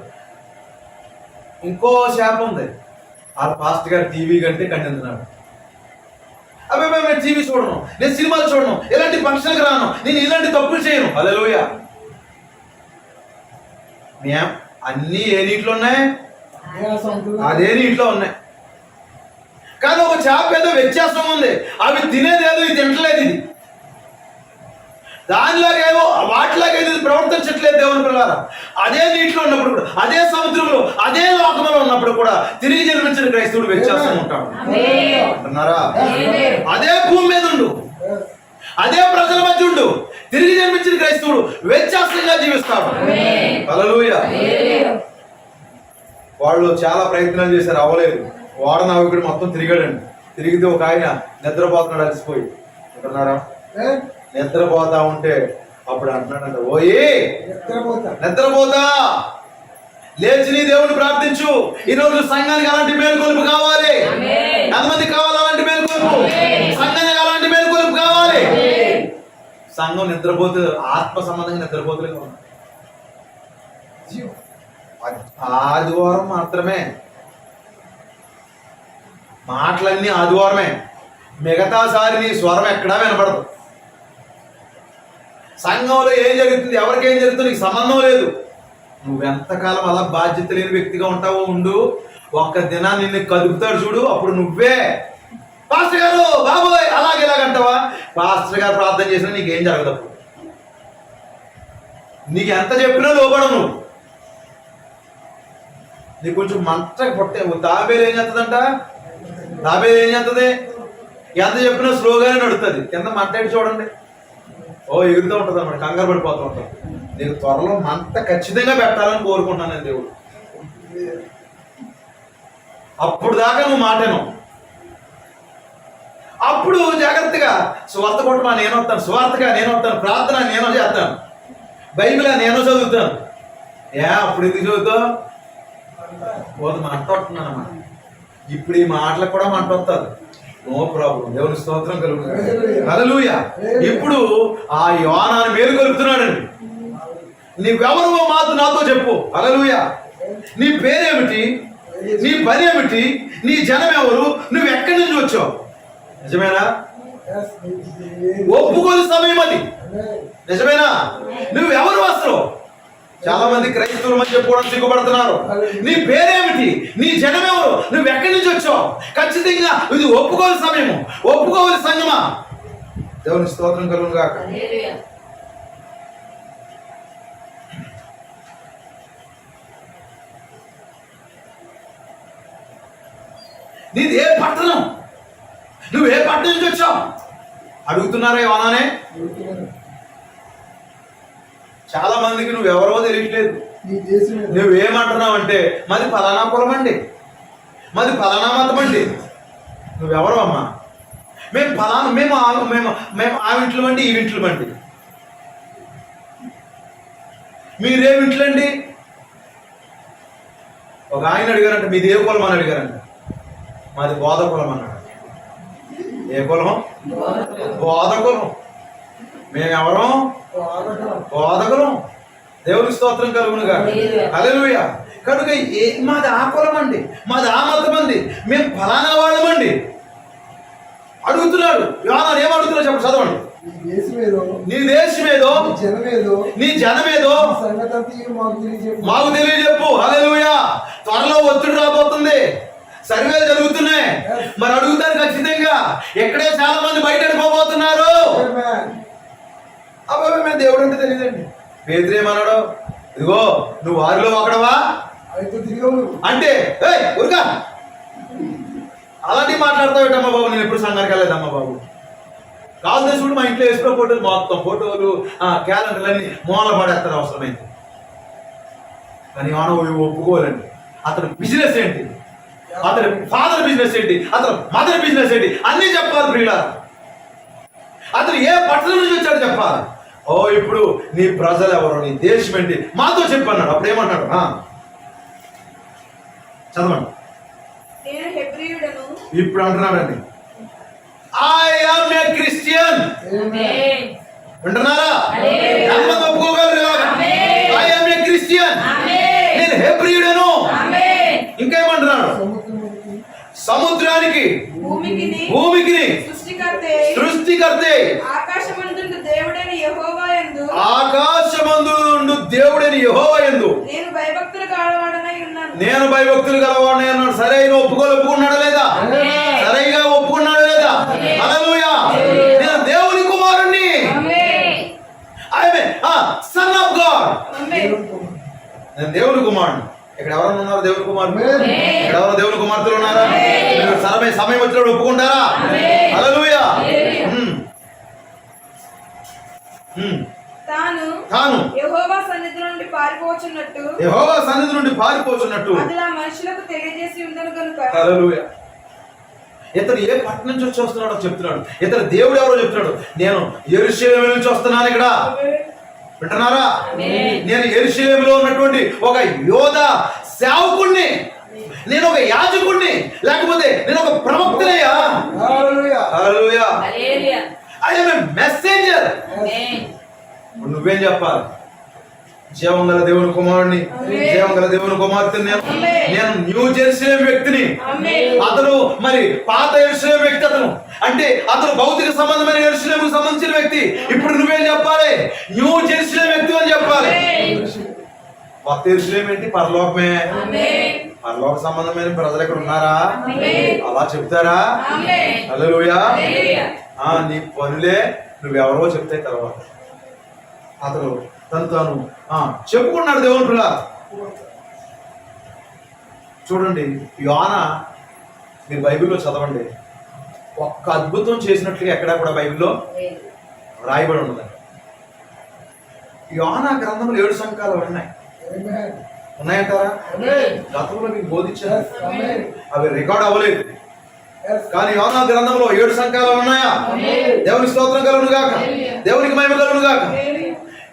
ఇంకో శాపం ఉంది, ఆ పాస్టర్ గారు టీవీ కంటే ఖండించినాడు. అబ్బాయి మేము టీవీ చూడను, నేను సినిమాలు చూడను, ఇలాంటి ఫంక్షన్కి రాను, నేను ఇలాంటి తప్పులు చేయను. హల్లెలూయా. అన్నీ ఏ నీటిలో ఉన్నాయి? అదే నీటిలో ఉన్నాయి. కానీ ఒక చేప ఏదో వ్యత్యాసం ఉంది. అవి తినేదేదో ఇది తింటలేదు. ఇది దానిలాగేవో వాటిలాగా ఇది ప్రవర్తించట్లేదు దేవుని పిల్లలారా. అదే నీటిలో ఉన్నప్పుడు కూడా, అదే సముద్రంలో, అదే లోకంలో ఉన్నప్పుడు కూడా తిరిగి జన్మించిన క్రైస్తవుడు వ్యత్యాసం ఉంటాడు అంటున్నారా? అదే భూమి మీద ఉండు, అదే ప్రజల మధ్య ఉండు, తిరిగి జన్మించిన క్రైస్తవుడు వ్యత్యాసంగా జీవిస్తాడు. హల్లెలూయా. వాళ్ళు చాలా ప్రయత్నాలు చేశారు, అవ్వలేదు. వాడ నావికుడు మొత్తం తిరిగాడండి. తిరిగితే ఒక ఆయన నిద్రపోతున్నాడు అలసిపోయి. అంటున్నారా? నిద్రపోతా ఉంటే అప్పుడు అంటున్నాడంట, ఓయే నిద్రపోతా, లేచి నీ దేవుని ప్రార్థించు. ఈరోజు సంఘానికి అలాంటి మేలుకొలుపు కావాలి. ఎంతమంది కావాలి అలాంటి మేలుకొలుపు? సంఘానికి అలాంటి మేలుకొలుపు కావాలి. సంఘం నిద్రపోతే ఆత్మ సంబంధంగా నిద్రపోతలేదు. ఆదివారం మాత్రమే మాటలన్నీ, ఆదివారమే. మిగతా సారి నీ స్వరం ఎక్కడా వినపడదు. సంఘంలో ఏం జరుగుతుంది, ఎవరికేం జరుగుతుంది నీకు సంబంధం లేదు. నువ్వెంతకాలం అలా బాధ్యత లేని వ్యక్తిగా ఉంటావో ఉండు, ఒక్క దినాన్ని నిన్ను కదుపుతాడు చూడు, అప్పుడు నువ్వే పాస్టర్ గారు బాబోయ్ అలాగే ఇలాగంటావా? పాస్టర్ గారు ప్రార్థన చేసినా నీకేం జరగదు. నీకు ఎంత చెప్పినా లోపడవు నువ్వు. నీకు కొంచెం మంట పొట్టే తాబేలు ఏం చేస్తుందంట? తాబేలు ఏం చేస్తుంది? ఎంత చెప్పినా స్లోగానే నడుస్తుంది. కింద మంట ఏంటి చూడండి, ఓ ఎగురుతూ ఉంటుంది అన్నమాట, కంగారు పడిపోతూ ఉంటాం. నీకు త్వరలో మంట ఖచ్చితంగా పెట్టాలని కోరుకుంటున్నాను నేను దేవుడు. అప్పుడు దాకా నువ్వు మాటను, అప్పుడు జాగ్రత్తగా సువార్త కొట్టమా నేను వస్తాను, సువార్తగా నేను వస్తాను, ప్రార్థన నేను చేస్తాను, బైబిల్ నేను చదువుతాను. అప్పుడు ఎందుకు చదువుతావు? పోదు మంట వస్తున్నానమ్మా. ఇప్పుడు ఈ మాటలకు కూడా మంట వస్తుంది. నో ప్రాబ్లం, దేవుని స్తోత్రం కలుగుతుంది. హల్లెలూయా. ఇప్పుడు ఆ యోనాను మేలు కలుపుతున్నాడండి. నీవెవరో మాతో నాతో చెప్పు. హల్లెలూయా. నీ పేరేమిటి, నీ పని ఏమిటి, నీ జనం ఎవరు, నువ్వు ఎక్కడి నుంచి వచ్చావు? నిజమేనా? ఒప్పుకోని సమయం అది. నిజమేనా? నువ్వు ఎవరు అసలు? చాలా మంది క్రైస్తవుల మధ్య చెప్పుకోవడం సిగ్గుపడుతున్నారు. నీ పేరేమిటి, నీ జనం ఎవరు, నువ్వు ఎక్కడి నుంచి వచ్చావు? ఖచ్చితంగా ఇది ఒప్పుకోని సమయము, ఒప్పుకోవాలి సంగమా. దేవుని స్తోత్రం కలుగును గాక. నీది ఏ పట్టణం, నువ్వు ఏ పట్టణం నుంచి వచ్చావు అడుగుతున్నారా యోనానే? చాలా మందికి నువ్వెవరో తెలియట్లేదు. నువ్వేమంటున్నావు అంటే మాది ఫలానా కులం అండి, మాది ఫలానా మతం అండి. నువ్వెవరో అమ్మా? మేము ఫలానా, మేము ఆ ఇంట్లో అండి, ఈ ఇంట్లో అండి. మీరేమింట్లో అండి? ఒక ఆయన అడిగారంట, మీది ఏ కులం అని అడిగారంట. మాది బోధ కులం అన్నాడు. ఏ కులం? బోధ కులం. మేమెవరం? బోధకులం. దేవుని స్తోత్రం కలుగునుగా. హల్లెలూయా. కనుక మాది ఆ కులం అండి, మాది ఆ మతం అండి, మేము ఫలానా వాళ్ళమండి అడుగుతున్నాడు. యోహాను ఏం అడుగుతున్నాడు చెప్పండి, చదవండి. నీ దేశమేదో, నీ జనమేదో మాకు తెలియజెప్పు. హల్లెలూయా. త్వరలో ఒత్తిడి రాబోతుంది, సర్వేలు జరుగుతున్నాయి. మరి అడుగుతారు ఖచ్చితంగా. ఎక్కడే చాలా మంది బయట వెళ్ళిపోబోతున్నారు. అబ్బాయి మేము దేవుడు అంటే తెలియదండి. పేదరేమన్నాడు, ఇదిగో నువ్వు వారిలో ఒకడవా అంటే ఊరుగా అలాంటివి మాట్లాడతావుటమ్మా బాబు. నేను ఎప్పుడు సంఘానికి వెళ్ళలేదమ్మా బాబు. కాదు చూడు, మా ఇంట్లో వేసుకున్న ఫోటోలు మొత్తం, ఫోటోలు క్యాలెండర్లు అన్ని మూల పడేస్తారు అవసరమైంది. కానీ మనం ఒప్పుకోవాలండి. అతని బిజినెస్ ఏంటి, అతని ఫాదర్ బిజినెస్ ఏంటి, అతని మదర్ బిజినెస్ ఏంటి అన్నీ చెప్పాలి ప్రియులారా. అతను ఏ పట్టణం నుంచి వచ్చాడు చెప్పాలి. ఓ ఇప్పుడు నీ ప్రజలు ఎవరు, నీ దేశం ఏంటి మాతో చెప్పన్నాడు. అప్పుడు ఏమన్నాడు చదవండి. ఇప్పుడు అంటున్నాడండి, ఐ యామ్ ఏ క్రిస్టియన్. వింటున్నారా? ఎంతమంది ఒప్పుకోగలరు ఇలాగా? ఐ యామ్ ఏ క్రిస్టియన్, నేను హెబ్రీయుడను. ఇంకేమంటున్నాడు? సముద్రానికి భూమికి సృష్టికర్తే ఆకాశమందు దేవుడైన యెహోవా యందు నేను భయభక్తులు గలవాడనై ఉన్నాను. సరే, ఒప్పుకున్నాడా లేదా? సరిగా ఒప్పుకున్నాడా లేదా? హల్లెలూయా. నేను దేవుని కుమారుణ్ణి, సన్ ఆఫ్ గాడ్. నేను దేవుని కుమారుడు. ఇక్కడ ఎవరన్నా ఉన్నారు దేవుని కుమారుడు? ఇక్కడ ఎవరు దేవుని కుమార్తెలు ఉన్నారా? సమయం వచ్చినప్పుడు ఒప్పుకుంటారా? హల్లెలూయా. తాను యెహోవా సన్నిధి నుండి పారిపోచున్నట్టు మనుషులకు తెలియజేసి ఉండను కనుక. హల్లెలూయా. ఇతను ఏ పట్టణం నుంచి వచ్చి వస్తున్నాడో చెప్తున్నాడు. ఇతను దేవుడు ఎవరో చెప్తున్నాడు. నేను యెరూషలేము నుంచి వస్తున్నాను. ఇక్కడ వింటున్నారా? నేను యెరూషలేములో ఉన్నటువంటి ఒక యోధ సేవకుణ్ణి, నేను ఒక యాజకుణ్ణి, లేకపోతే నేను ఒక ప్రవక్తనయ్యా. Hallelujah. I am a messenger. నువ్వేం చెప్పాలి? జీవంగల దేవుని కుమారుడిని, జీవంగల దేవుని కుమార్తె. నేను న్యూ జెరూసలేం వ్యక్తిని. అతను మరి పాత యెరూషలేం వ్యక్తి. అతను అంటే అతను భౌతిక సంబంధమైన యెరూషలేముకు సంబంధించిన వ్యక్తి. ఇప్పుడు నువ్వేం చెప్పాలి? న్యూ జెరూసలేం వ్యక్తి అని చెప్పాలి. కొత్త యెరూషలేము ఏంటి? పరలోకమే. పరలోక సంబంధమైన ప్రజలు ఇక్కడ ఉన్నారా? అలా చెప్తారా? హల్లెలూయా. నీ పనులే నువ్వెవరో చెప్తే తర్వాత అతను తాను చెప్పుకున్నాడు దేవుని పిల్ల. చూడండి, యోనా మీరు బైబిల్లో చదవండి, ఒక్క అద్భుతం చేసినట్లుగా ఎక్కడా కూడా బైబిల్లో రాయబడి ఉండదు. యోనా గ్రంథంలో 7 సంఘాలు ఉన్నాయి. ఉన్నాయంటారా? గతంలో మీకు బోధించారు, అవి రికార్డ్ అవ్వలేదు. కానీ యోనా గ్రంథంలో 7 సంఘాలు ఉన్నాయా? దేవునికి స్తోత్రం కలుగును గాక, దేవునికి మహిమ కలుగును గాక.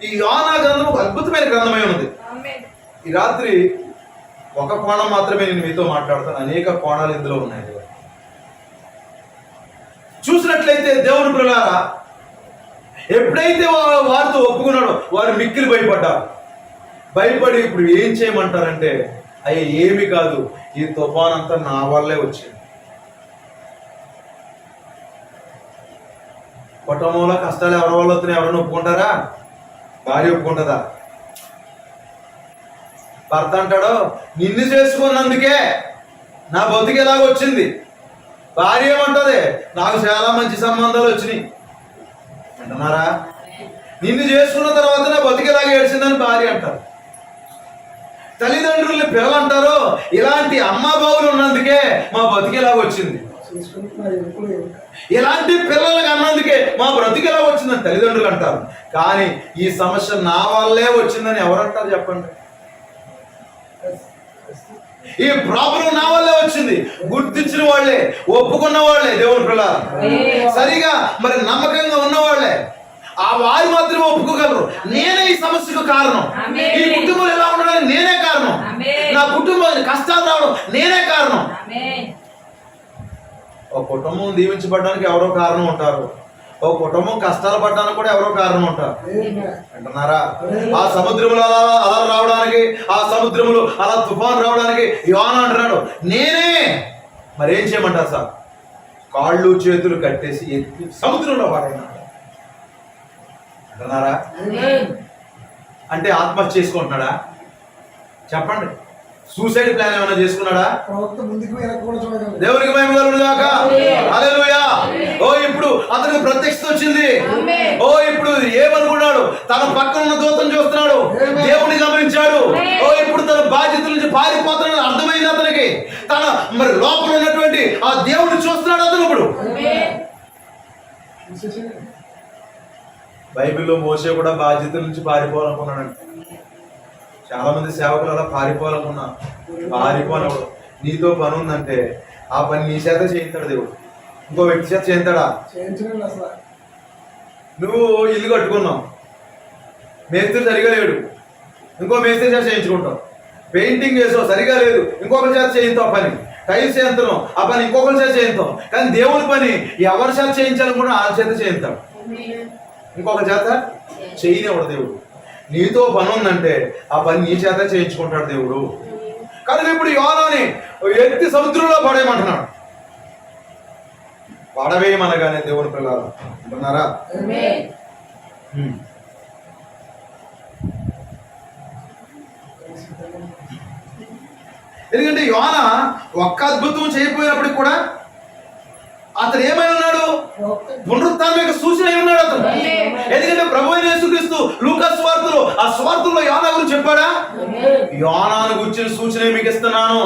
ఈ యోనా గ్రంథం ఒక అద్భుతమైన గ్రంథమై ఉన్నది. ఈ రాత్రి ఒక కోణం మాత్రమే నేను మీతో మాట్లాడతాను, అనేక కోణాలు ఇందులో ఉన్నాయి. చూసినట్లయితే దేవుని పిల్లలారా, ఎప్పుడైతే వారితో ఒప్పుకున్నాడో వారు మిక్కిలి భయపడ్డారు. భయపడి ఇప్పుడు ఏం చేయమంటారంటే, అయ్యే ఏమి కాదు, ఈ తుఫాన్ అంతా నా వల్లే వచ్చింది. కుటుంబంలో కష్టాలు ఎవరి వల్ల వస్తున్నాయి? ఎవరైనా ఒప్పుకుంటారా? భార్య ఒప్పుకుంటుందా? భర్త అంటాడు, నిన్ను చేసుకున్నందుకే నా బతుకు ఎలాగ వచ్చింది. భార్య ఏమంటది, నాకు చాలా మంచి సంబంధాలు వచ్చినాయి అంటున్నారా? నిన్ను చేసుకున్న తర్వాత నా బతుకు ఎలాగ ఏడ్చిందని భార్య అంటారు. తల్లిదండ్రుల్ని పిల్లలు అంటారు, ఇలాంటి అమ్మ బావులు ఉన్నందుకే మా బతుకు ఎలాగ వచ్చింది. ఇలాంటి పిల్లలకి అన్నందుకే మా బ్రతుకు ఎలా వచ్చిందని తల్లిదండ్రులు అంటారు. కానీ ఈ సమస్య నా వల్లే వచ్చిందని ఎవరంటారు చెప్పండి? ఈ ప్రాబ్లం నా వల్లే వచ్చింది గుర్తించిన వాళ్ళే, ఒప్పుకున్న వాళ్ళే దేవుని పిల్లలు. సరిగా మరి నమ్మకంగా ఉన్న వాళ్ళే, ఆ వారు మాత్రమే ఒప్పుకోగలరు. నేనే ఈ సమస్యకు కారణం, ఈ కుటుంబం ఎలా ఉండడానికి నేనే కారణం, నా కుటుంబం కష్టాలు రావడం నేనే కారణం. ఒక కుటుంబం దీవించబడడానికి ఎవరో కారణం ఉంటారు, ఒక కుటుంబం కష్టాలు పడడానికి కూడా ఎవరో కారణం ఉంటారు అంటున్నారా? ఆ సముద్రములు అలా రావడానికి, ఆ సముద్రములు అలా తుఫాన్ రావడానికి యోనా అంటున్నాడు నేనే. మరి ఏం చేయమంటారు సార్? కాళ్ళు చేతులు కట్టేసి ఎత్తి సముద్రంలో పడైనా అంటున్నారా? అంటే ఆత్మహత్య చేసుకుంటున్నాడా? చెప్పండి. సూసైడ్ ప్లాన్ ఏమైనా చేసుకున్నాడా? దేవునికి మహిమ కలుగును గాక. హల్లెలూయా. ఓ ఇప్పుడు అతనికి ప్రత్యక్షత వచ్చింది. ఓ ఇప్పుడు ఏమనుకున్నాడు? తన పక్కన ఉన్న దూతను చూస్తున్నాడు, దేవుని గమనించాడు. ఓ ఇప్పుడు తన బాధ్యతల నుంచి పారిపోతున్నాడు అర్థమైంది అతనికి. తన మరి లోపల ఉన్నటువంటి ఆ దేవుడిని చూస్తున్నాడు అతను. ఇప్పుడు బైబిల్లో మోసే కూడా బాధ్యతల నుంచి పారిపోవాలనుకున్నాడు. చాలా మంది సేవకులు అలా పారిపోవాలనుకున్నారు. పారిపోనప్పుడు నీతో పని ఉందంటే ఆ పని నీ చేత చేయిస్తాడు దేవుడు, ఇంకో వ్యక్తి చేత చేయిస్తాడా? నువ్వు ఇల్లు కట్టుకున్నావు, మేస్త్రి సరిగా లేడు, ఇంకో మేస్త్రి చేత చేయించుకుంటావు. పెయింటింగ్ వేసావు, సరిగా లేదు, ఇంకొకరి చేత చేయిస్తావు పని. టైల్స్ చేయించున్నావు, ఆ పని ఇంకొకరి చేత చేయిస్తావు. కానీ దేవుని పని ఎవరి చేత చేయించాలని కూడా ఆ చేత చేయిస్తాడు, ఇంకొక చేత చేయనివాడు దేవుడు. నీతో పని ఉందంటే ఆ పని నీ చేత చేయించుకుంటాడు దేవుడు. కనుక ఇప్పుడు యోనాని ఎత్తి సముద్రంలో పడేయమంటున్నాడు. పడవేయమనగానే దేవుని పిల్లలు అంటున్నారా? ఎందుకంటే యోనా ఒక్క అద్భుతం చేయకపోయినప్పటికి కూడా అతను ఏమై ఉన్నాడు? పునరుత్థానం యొక్క సూచన అయి ఉన్నాడు అతను. ఎందుకంటే ప్రభు అయిన యేసుక్రీస్తు లూకా సువార్తలో ఆ సువార్తలో యోనా గురించి చెప్పాడా? యోనాను గురించిన సూచన మీకు ఇస్తున్నాను.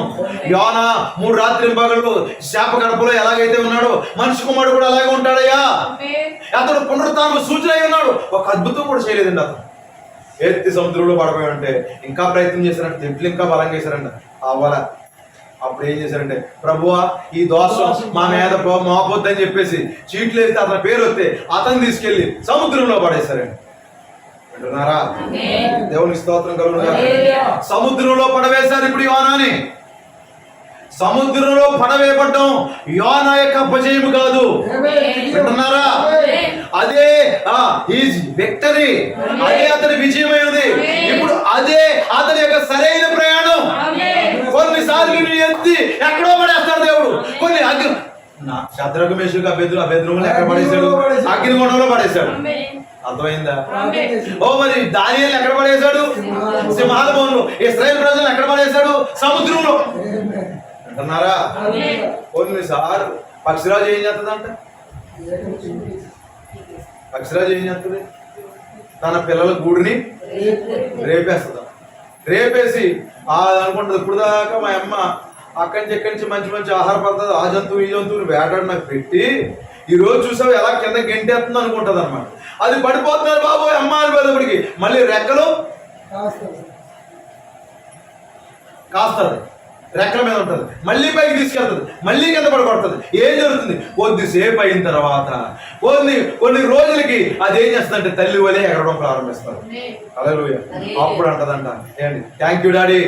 యోనా 3 రాత్రింపగళ్ళు శాప గడపలో ఎలాగైతే ఉన్నాడో మనిషి కుమారుడు కూడా అలాగే ఉంటాడయ్యా. అతడు పునరుత్థానం సూచన అయి ఉన్నాడు. ఒక అద్భుతం కూడా చేయలేదండి అతను. ఎత్తి సముద్రంలో పడబోయి ఉంటే ఇంకా ప్రయత్నం చేశారంటే, తెట్లు ఇంకా బలం చేశారంట అవ్వాలా. అప్పుడు ఏం చేశారంటే, ప్రభువా ఈ దోషం మా మీద మోపొద్దని చెప్పేసి చీట్లు వేస్తే అతని పేరు వస్తే అతను తీసుకెళ్లి సముద్రంలో పడేశారండి. వింటున్నారా? దేవునికి స్తోత్రం కలుగును గాక. సముద్రంలో పడవేశారు ఇప్పుడు యోనాని. సముద్రంలో పడవేయబడ్డం యోనా యొక్క అపజయము కాదు. వింటున్నారా? అదే విక్టరీ, అదే అతని విజయమైనది. ఇప్పుడు అదే అతని యొక్క సరైన ప్రయాణం. కొన్నిసార్లు ఎత్తి ఎక్కడో పడేస్తాడు దేవుడు. కొన్ని శత్రుఘ్న మేషకు అభ్యర్థులు ఎక్కడ పడేశాడు? అగ్నిగుండంలో పడేశాడు. అర్థమైందా? ఓ మరి దానియేలు ఎక్కడ పడేశాడు? సింహాల బోన్లో. ఇశ్రాయేల్ ప్రజలను ఎక్కడ పడేశాడు? సముద్రంలో. అంటున్నారా? కొన్నిసార్లు పక్షిరాజు ఏం చేస్తుందంట? పక్షిరాజు ఏం చేస్తుంది? తన పిల్లల గూడుని రేపేస్తుంది. రేపేసి అనుకుంటుంది, ఇప్పుడు దాకా మా అమ్మ అక్కడి నుంచి ఎక్కడి నుంచి మంచి మంచి ఆహార పదార్థాలు ఆ జంతువు ఈ జంతువుని వేటాడి నాకు పెట్టి ఈ రోజు చూసావు ఎలా కింద గెంటేస్తుంది అనుకుంటుంది అనమాట. అది పడిపోతున్నారు బాబు అమ్మ అని పెద్దప్పటికి మళ్ళీ రెక్కలు కాస్తుంది, రెక్కల మీద ఉంటుంది, మళ్ళీ పైకి తీసుకెళ్తుంది, మళ్ళీ కింద పడగొడుతుంది. ఏం జరుగుతుంది? కొద్దిసేపు అయిన తర్వాత కొన్ని రోజులకి అది ఏం చేస్తుందంటే తల్లి వలే ఎగరడం ప్రారంభిస్తారు. హల్లెలూయా. అప్పుడు అంటదంట, ఏంటి, thank you daddy,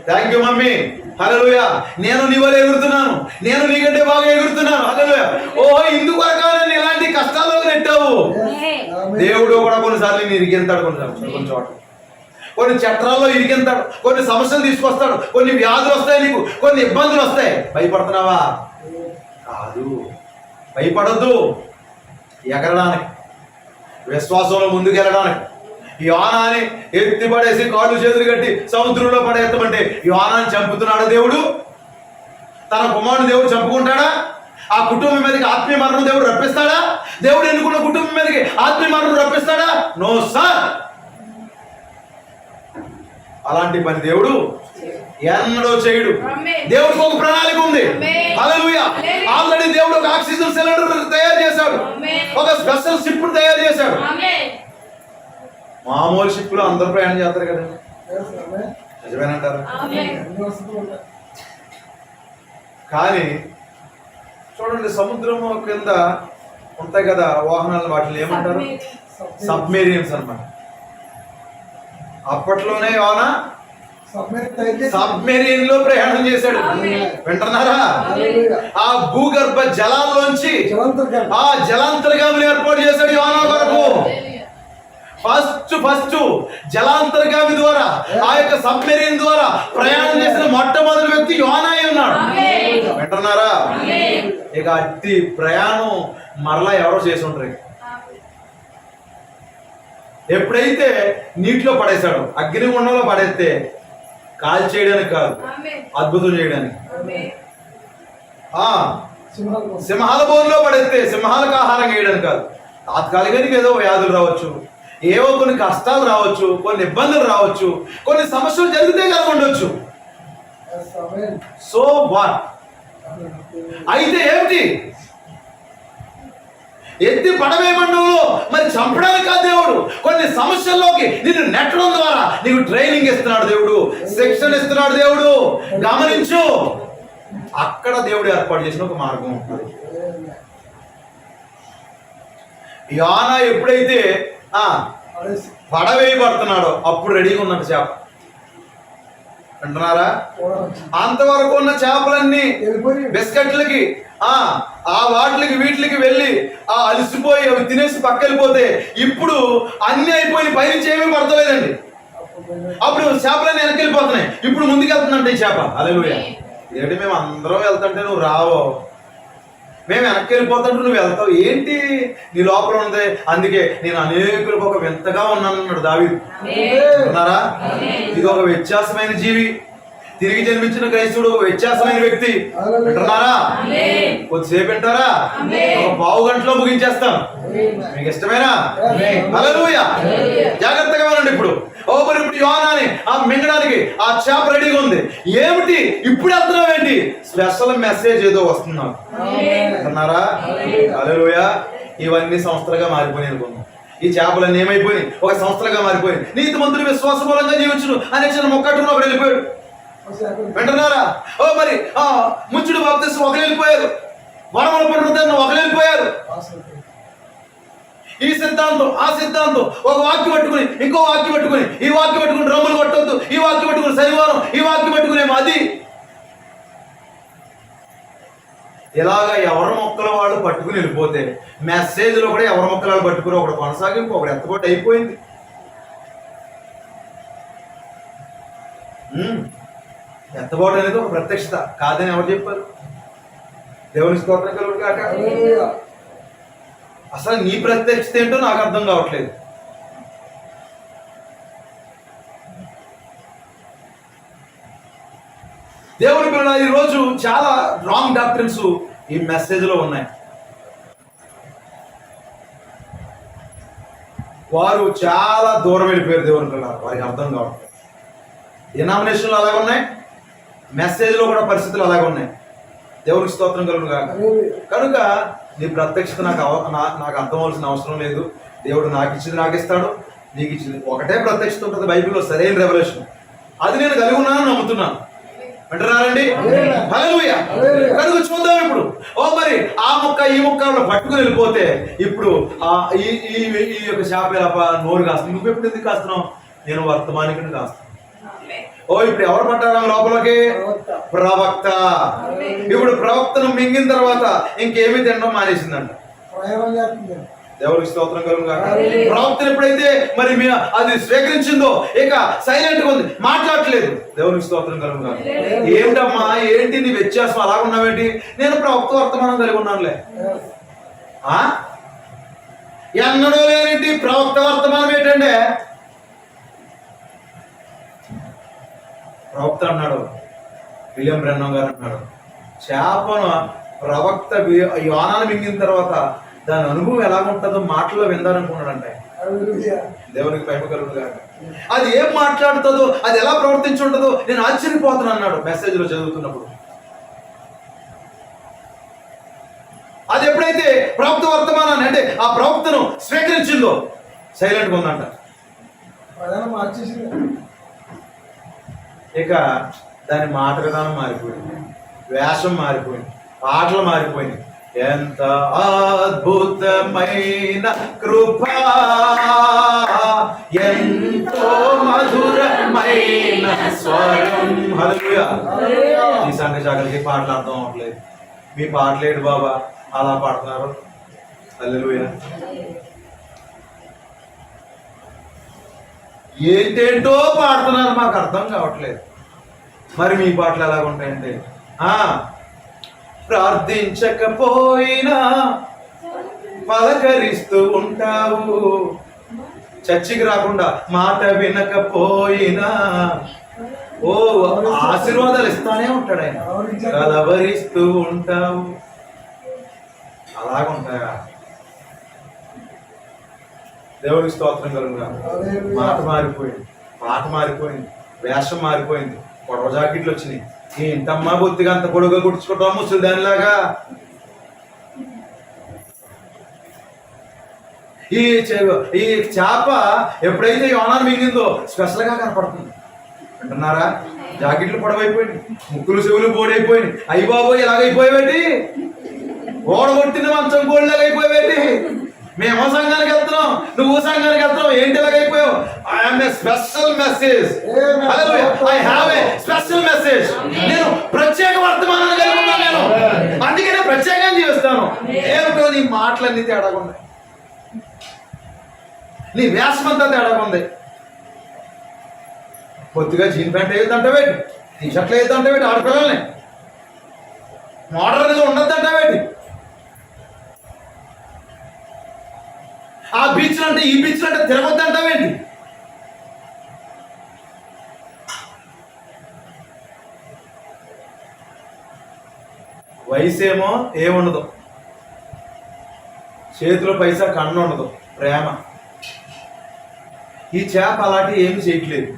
thank you mummy, hallelujah, నేను నీ వలే ఎగురుతున్నాను, నేను నీకంటే బాగా ఎగురుతున్నాను. హల్లెలూయా. ఓహో, ఇందుకు రకాలని ఇలాంటి కష్టాల్లో నెట్టావు. దేవుడు కూడా కొన్నిసార్లు నేను ఇరికెళ్తాడు, కొన్ని చోట్ల కొన్ని చట్టాల్లో ఇరికెళ్తాడు, కొన్ని సమస్యలు తీసుకొస్తాడు, కొన్ని వ్యాధులు వస్తాయి, నీకు కొన్ని ఇబ్బందులు వస్తాయి. భయపడుతున్నావా? కాదు, భయపడద్దు. ఎగరడానికి, విశ్వాసంలో ముందుకెళ్ళడానికి. యోనాని ఎత్తి పడేసి కాళ్ళు చేతులు కట్టి సముద్రంలో పడేస్తామంటే యోనాని చంపుతున్నాడా దేవుడు? తన కుమారుడు దేవుడు చంపుకుంటాడా? ఆ కుటుంబం మీదకి ఆత్మీయ మరణం దేవుడు రప్పిస్తాడా? దేవుడు ఎన్నుకున్న కుటుంబం మీదకి ఆత్మీయ మరణం రప్పిస్తాడా? No sir. అలాంటి పని దేవుడు ఎన్నడూ చేయడు. దేవుడికి ఒక ప్రణాళిక ఉంది. హల్లెలూయా. ఆల్రెడీ దేవుడు ఒక ఆక్సిజన్ సిలిండర్ తయారు చేశాడు, ఒక స్పెషల్ షిప్ తయారు చేశాడు. మామూలు షిప్ లో అందరూ ప్రయాణం చేస్తారు కదా, నిజమేనంటారు? కానీ చూడండి, సముద్రం కింద ఉంటాయి కదా వాహనాలు, వాటిని ఏమంటారు? సబ్మెరీన్స్ అన్నమాట. అప్పట్లోనే యోనా సబ్మెరీన్ లో ప్రయాణం చేశాడు. వింటున్నారా? ఆ భూగర్భ జలాల్లోంచి ఆ జలాంతర్గామిని ఏర్పాటు చేశాడు యోనా కొరకు. ఫస్ట్ జలాంతర్గామి ద్వారా, ఆ యొక్క సబ్మెరీన్ ద్వారా ప్రయాణం చేసిన మొట్టమొదటి వ్యక్తి యోనా అయి ఉన్నాడు. వింటున్నారా? ఇక అట్టి ప్రయాణం మరలా ఎవరో చేసి ఉంటారు. ఎప్పుడైతే నీటిలో పడేశాడు, అగ్నిగుండంలో పడేస్తే కాల్ చేయడానికి కాదు, అద్భుతం చేయడానికి. సింహాల బోన్లో పడేస్తే సింహాలకు ఆహారం వేయడానికి కాదు, తాత్కాలికానికి ఏదో వ్యాధులు రావచ్చు, ఏవో కొన్ని కష్టాలు రావచ్చు, కొన్ని ఇబ్బందులు రావచ్చు, కొన్ని సమస్యలు జరిగితే కలిగి ఉండొచ్చు. So what? అయితే ఏమిటి? ఎత్తి పడవేయమండవులో మరి చంపడానికి కాదు దేవుడు, కొన్ని సమస్యల్లోకి నిన్ను నెట్టడం ద్వారా నీకు ట్రైనింగ్ ఇస్తున్నాడు దేవుడు, శిక్షణ ఇస్తున్నాడు దేవుడు. గమనించు, అక్కడ దేవుడు ఏర్పాటు చేసిన ఒక మార్గం ఉంటుంది. యోనా ఎప్పుడైతే పడవేయబడుతున్నాడో అప్పుడు రెడీగా ఉన్నట్టు చేప. అంటున్నారా? అంతవరకు ఉన్న చేపలన్నీ బిస్కెట్లకి ఆ వాటికి వీటికి వెళ్ళి అలసిపోయి అవి తినేసి పక్కలిపోతే ఇప్పుడు అన్ని అయిపోయి పైనుంచి ఏమీ పడతలేదండి. అప్పుడు చేపలన్నీ వెనక్కి వెళ్ళిపోతున్నాయి, ఇప్పుడు ముందుకెళ్తుందంటే ఈ చేప. హల్లెలూయా. ఏంటి, మేము అందరం వెళ్తుంటే నువ్వు రావో, మేము వెనక్కి వెళ్ళిపోతుంటే నువ్వు వెళ్తావు ఏంటి? నీ లోపల ఉంది, అందుకే నేను అనేకులకు ఒక వింతగా ఉన్నాను అన్నాడు దావీదు. ఉన్నారా? ఇది ఒక వ్యత్యాసమైన జీవి, తిరిగి జన్మించిన క్రైస్తవుడు ఒక వ్యత్యాసమైన వ్యక్తి. వింటున్నారా? కొద్దిసేపు వింటారా? ఒక పావు గంటలో ముగించేస్తాను. మీకు ఇష్టమేనా? హల్లెలూయా. జాగ్రత్తగా వినండి. ఇప్పుడు మరి ఇప్పుడు యోనాని మింగడానికి ఆ చేప రెడీగా ఉంది. ఏమిటి ఇప్పుడు వెళ్తున్నావు ఏంటి? స్పెషల్ మెసేజ్ ఏదో వస్తున్నావు. వింటున్నారా? హల్లెలూయా. ఇవన్నీ సంస్థలుగా మారిపోయి అనుకున్నాం. ఈ చేపలన్నీ ఏమైపోయినాయి? ఒక సంస్థలుగా మారిపోయి. నీతిమంతుడు విశ్వాస మూలంగా జీవించును అనే చిన్న మొక్కట్టును ఒకరు వెళ్ళిపోయాడు. వింటున్నారా? మరి ముంచుడు బాప్తిస్మం ఒకరు వెళ్ళిపోయారు, వరముల పునరుద్ధరణ ఒకరు వెళ్ళిపోయారు. ఈ సిద్ధాంతం ఆ సిద్ధాంతం, ఒక వాక్యం పట్టుకుని ఇంకో వాక్యం పట్టుకుని, ఈ వాక్యం పట్టుకుని రమ్ములు కొట్టొద్దు, ఈ వాక్యం పట్టుకుని శనివారం, ఈ వాక్యం పట్టుకునేమో అది. ఇలాగా ఎవరి మొక్కల వాళ్ళు పట్టుకుని వెళ్ళిపోతే మెసేజ్లో కూడా ఎవరి మొక్కల వాళ్ళు పట్టుకుని ఒకటి కొనసాగింపు, ఒకటి ఎత్తపోటు అయిపోయింది. ఎత్తబోటు అనేది ఒక ప్రత్యక్షత కాదని ఎవరు చెప్పారు? దేవుని స్తోత్రం కలుగును గాక. అసలు నీ ప్రత్యక్షత ఏంటో నాకు అర్థం కావట్లేదు. దేవుని పిల్లల ఈరోజు చాలా రాంగ్ డాక్టర్స్ ఈ మెసేజ్లో ఉన్నాయి. వారు చాలా దూరం వెళ్ళిపోయారు దేవుని పిల్లల, వారికి అర్థం కావట్లేదు. డినామినేషన్లు అలాగే ఉన్నాయి, మెసేజ్లో కూడా పరిస్థితులు అలాగే ఉన్నాయి. దేవునికి స్తోత్రం కలుగును గాక. కనుక నీ ప్రత్యక్షత నాకు అర్థం అవ్వాల్సిన అవసరం లేదు. దేవుడు నాకు ఇచ్చింది నాకు ఇస్తాడు, నీకు ఇచ్చింది ఒకటే ప్రత్యక్షత ఉంటుంది బైబిల్లో, సరైన రెవల్యూషన్. అది నేను కలిగి ఉన్నానని నమ్ముతున్నాను. అంటున్నారండి? హల్లెలూయా. కనుక చూద్దాం ఇప్పుడు. మరి ఆ ముక్క ఈ ముక్క పట్టుకుని వెళ్ళిపోతే ఇప్పుడు ఈ యొక్క శాప నోరు కాస్తుంది. నువ్వు ఎప్పుడు ఎందుకు కాస్తున్నావు? నేను వర్తమానికుని కాస్తాను. ఇప్పుడు ఎవరు పట్టారా లోపలికి? ప్రవక్త. ఇప్పుడు ప్రవక్తను మింగిన తర్వాత ఇంకేమీ తినడం మానేసిందంట. దేవుడికి స్తోత్రం కలుగును గాక. ప్రవక్తను ఎప్పుడైతే మరి అది స్వీకరించిందో ఇక సైలెంట్ గా ఉంది, మాట్లాడట్లేదు. దేవునికి స్తోత్రం కలుగును గాక. ఏమిటమ్మా, ఏంటి నీ వ్యత్యాసం అలాగ ఉన్నావేంటి? నేను ప్రవక్త వర్తమానం కలిగి ఉన్నానులే. ఎన్నడూ లేనిటి ప్రవక్త వర్తమానం ఏంటంటే? ప్రవక్త అన్నాడు, విలియం బ్రెన్నమ్ గారు అన్నాడు, చేపను ప్రవక్త యోనాను మింగిన తర్వాత దాని అనుభవం ఎలాగుంటుందో మాటల్లో విందాలనుకున్నాడంటే. దేవునికి మహిమ కలుగును గాక. అది ఏం మాట్లాడుతుందో, అది ఎలా ప్రవర్తించి ఉంటుందో నేను ఆశ్చర్యపోతాను అన్నాడు మెసేజ్లో చదువుతున్నప్పుడు. అది ఎప్పుడైతే ప్రవక్త వర్తమానాన్ని అంటే ఆ ప్రవక్తను స్వీకరించిందో సైలెంట్గా ఉందంట. ఇక దాని మాట విధానం మారిపోయింది, వేషం మారిపోయింది, పాటలు మారిపోయింది. ఎంత అద్భుతమైన కృప, ఎంతో మధురమైన స్వరం. హల్లెలూయా. ఈ సంఘ శాఖలకి పాటలు అర్థం అవ్వట్లేదు. మీ పాటలేడు బాబా అలా పాడుతున్నారు. హల్లెలూయా. ఏంటేంటో పాడుతున్నారు, మాకు అర్థం కావట్లేదు. మరి మీ పాటలు ఎలాగుంటాయంటే, ప్రార్థించకపోయినా పలకరిస్తూ ఉంటావు, చర్చికి రాకుండా మాట వినకపోయినా ఆశీర్వాదాలు ఇస్తానే ఉంటాడు ఆయన, కలవరిస్తూ ఉంటావు. అలాగుంటాయా? దేవుడికి స్తోత్రం కలుగుగా. మాట మారిపోయింది, పాట మారిపోయింది, వేషం మారిపోయింది, పొడవ జాకెట్లు వచ్చినాయి. ఏంటమ్మా బొత్తిగా అంత పొడుగా కుడుచుకుంటాం ముసలి దానిలాగా? ఈ చేప ఎప్పుడైతే యోనాను మింగిందో స్పెషల్గా కనపడుతుంది. అంటున్నారా? జాకెట్లు పొడవైపోయింది, ముక్కులు చెవులు బోడైపోయింది. అయ్యి బాబోయ్ ఎలాగైపోయావేటి? ఓడగొట్టిన మంచం కోళ్ళలాగా అయిపోయావేటి? మేము సంఘానికి వెళ్తున్నాం, నువ్వు సంఘానికి వెళ్తున్నావు, ఏంటి ఎలాగైపోయావు? I'm a special message. I have a special message. నేను ప్రత్యేక వర్తమానాన్ని కలిగి ఉన్నాను. నేను అందుకే నేను ప్రత్యేకంగా జీవిస్తాను. ఏమిటో నీ మాటలన్నీ తేడాగా ఉన్నాయి, నీ వేషం అంతా తేడాగా ఉంది. కొద్దిగా జీన్ ప్యాంట్ వేయొద్దంటావేటి, టీ షర్ట్లు వేయొద్దంటావేటి, ఆడపిల్లల్ని మోడర్న్గా ఉండొద్దంటావేటి, ఆ బీచ్లు అంటే ఈ బీచ్లు అంటే తిరగొద్దంటావేంటి? వయసేమో ఏముండదు, చేతిలో పైసా కన్ను ఉండదు, ప్రేమ. ఈ చేప అలాంటివి ఏమి చేయట్లేదు.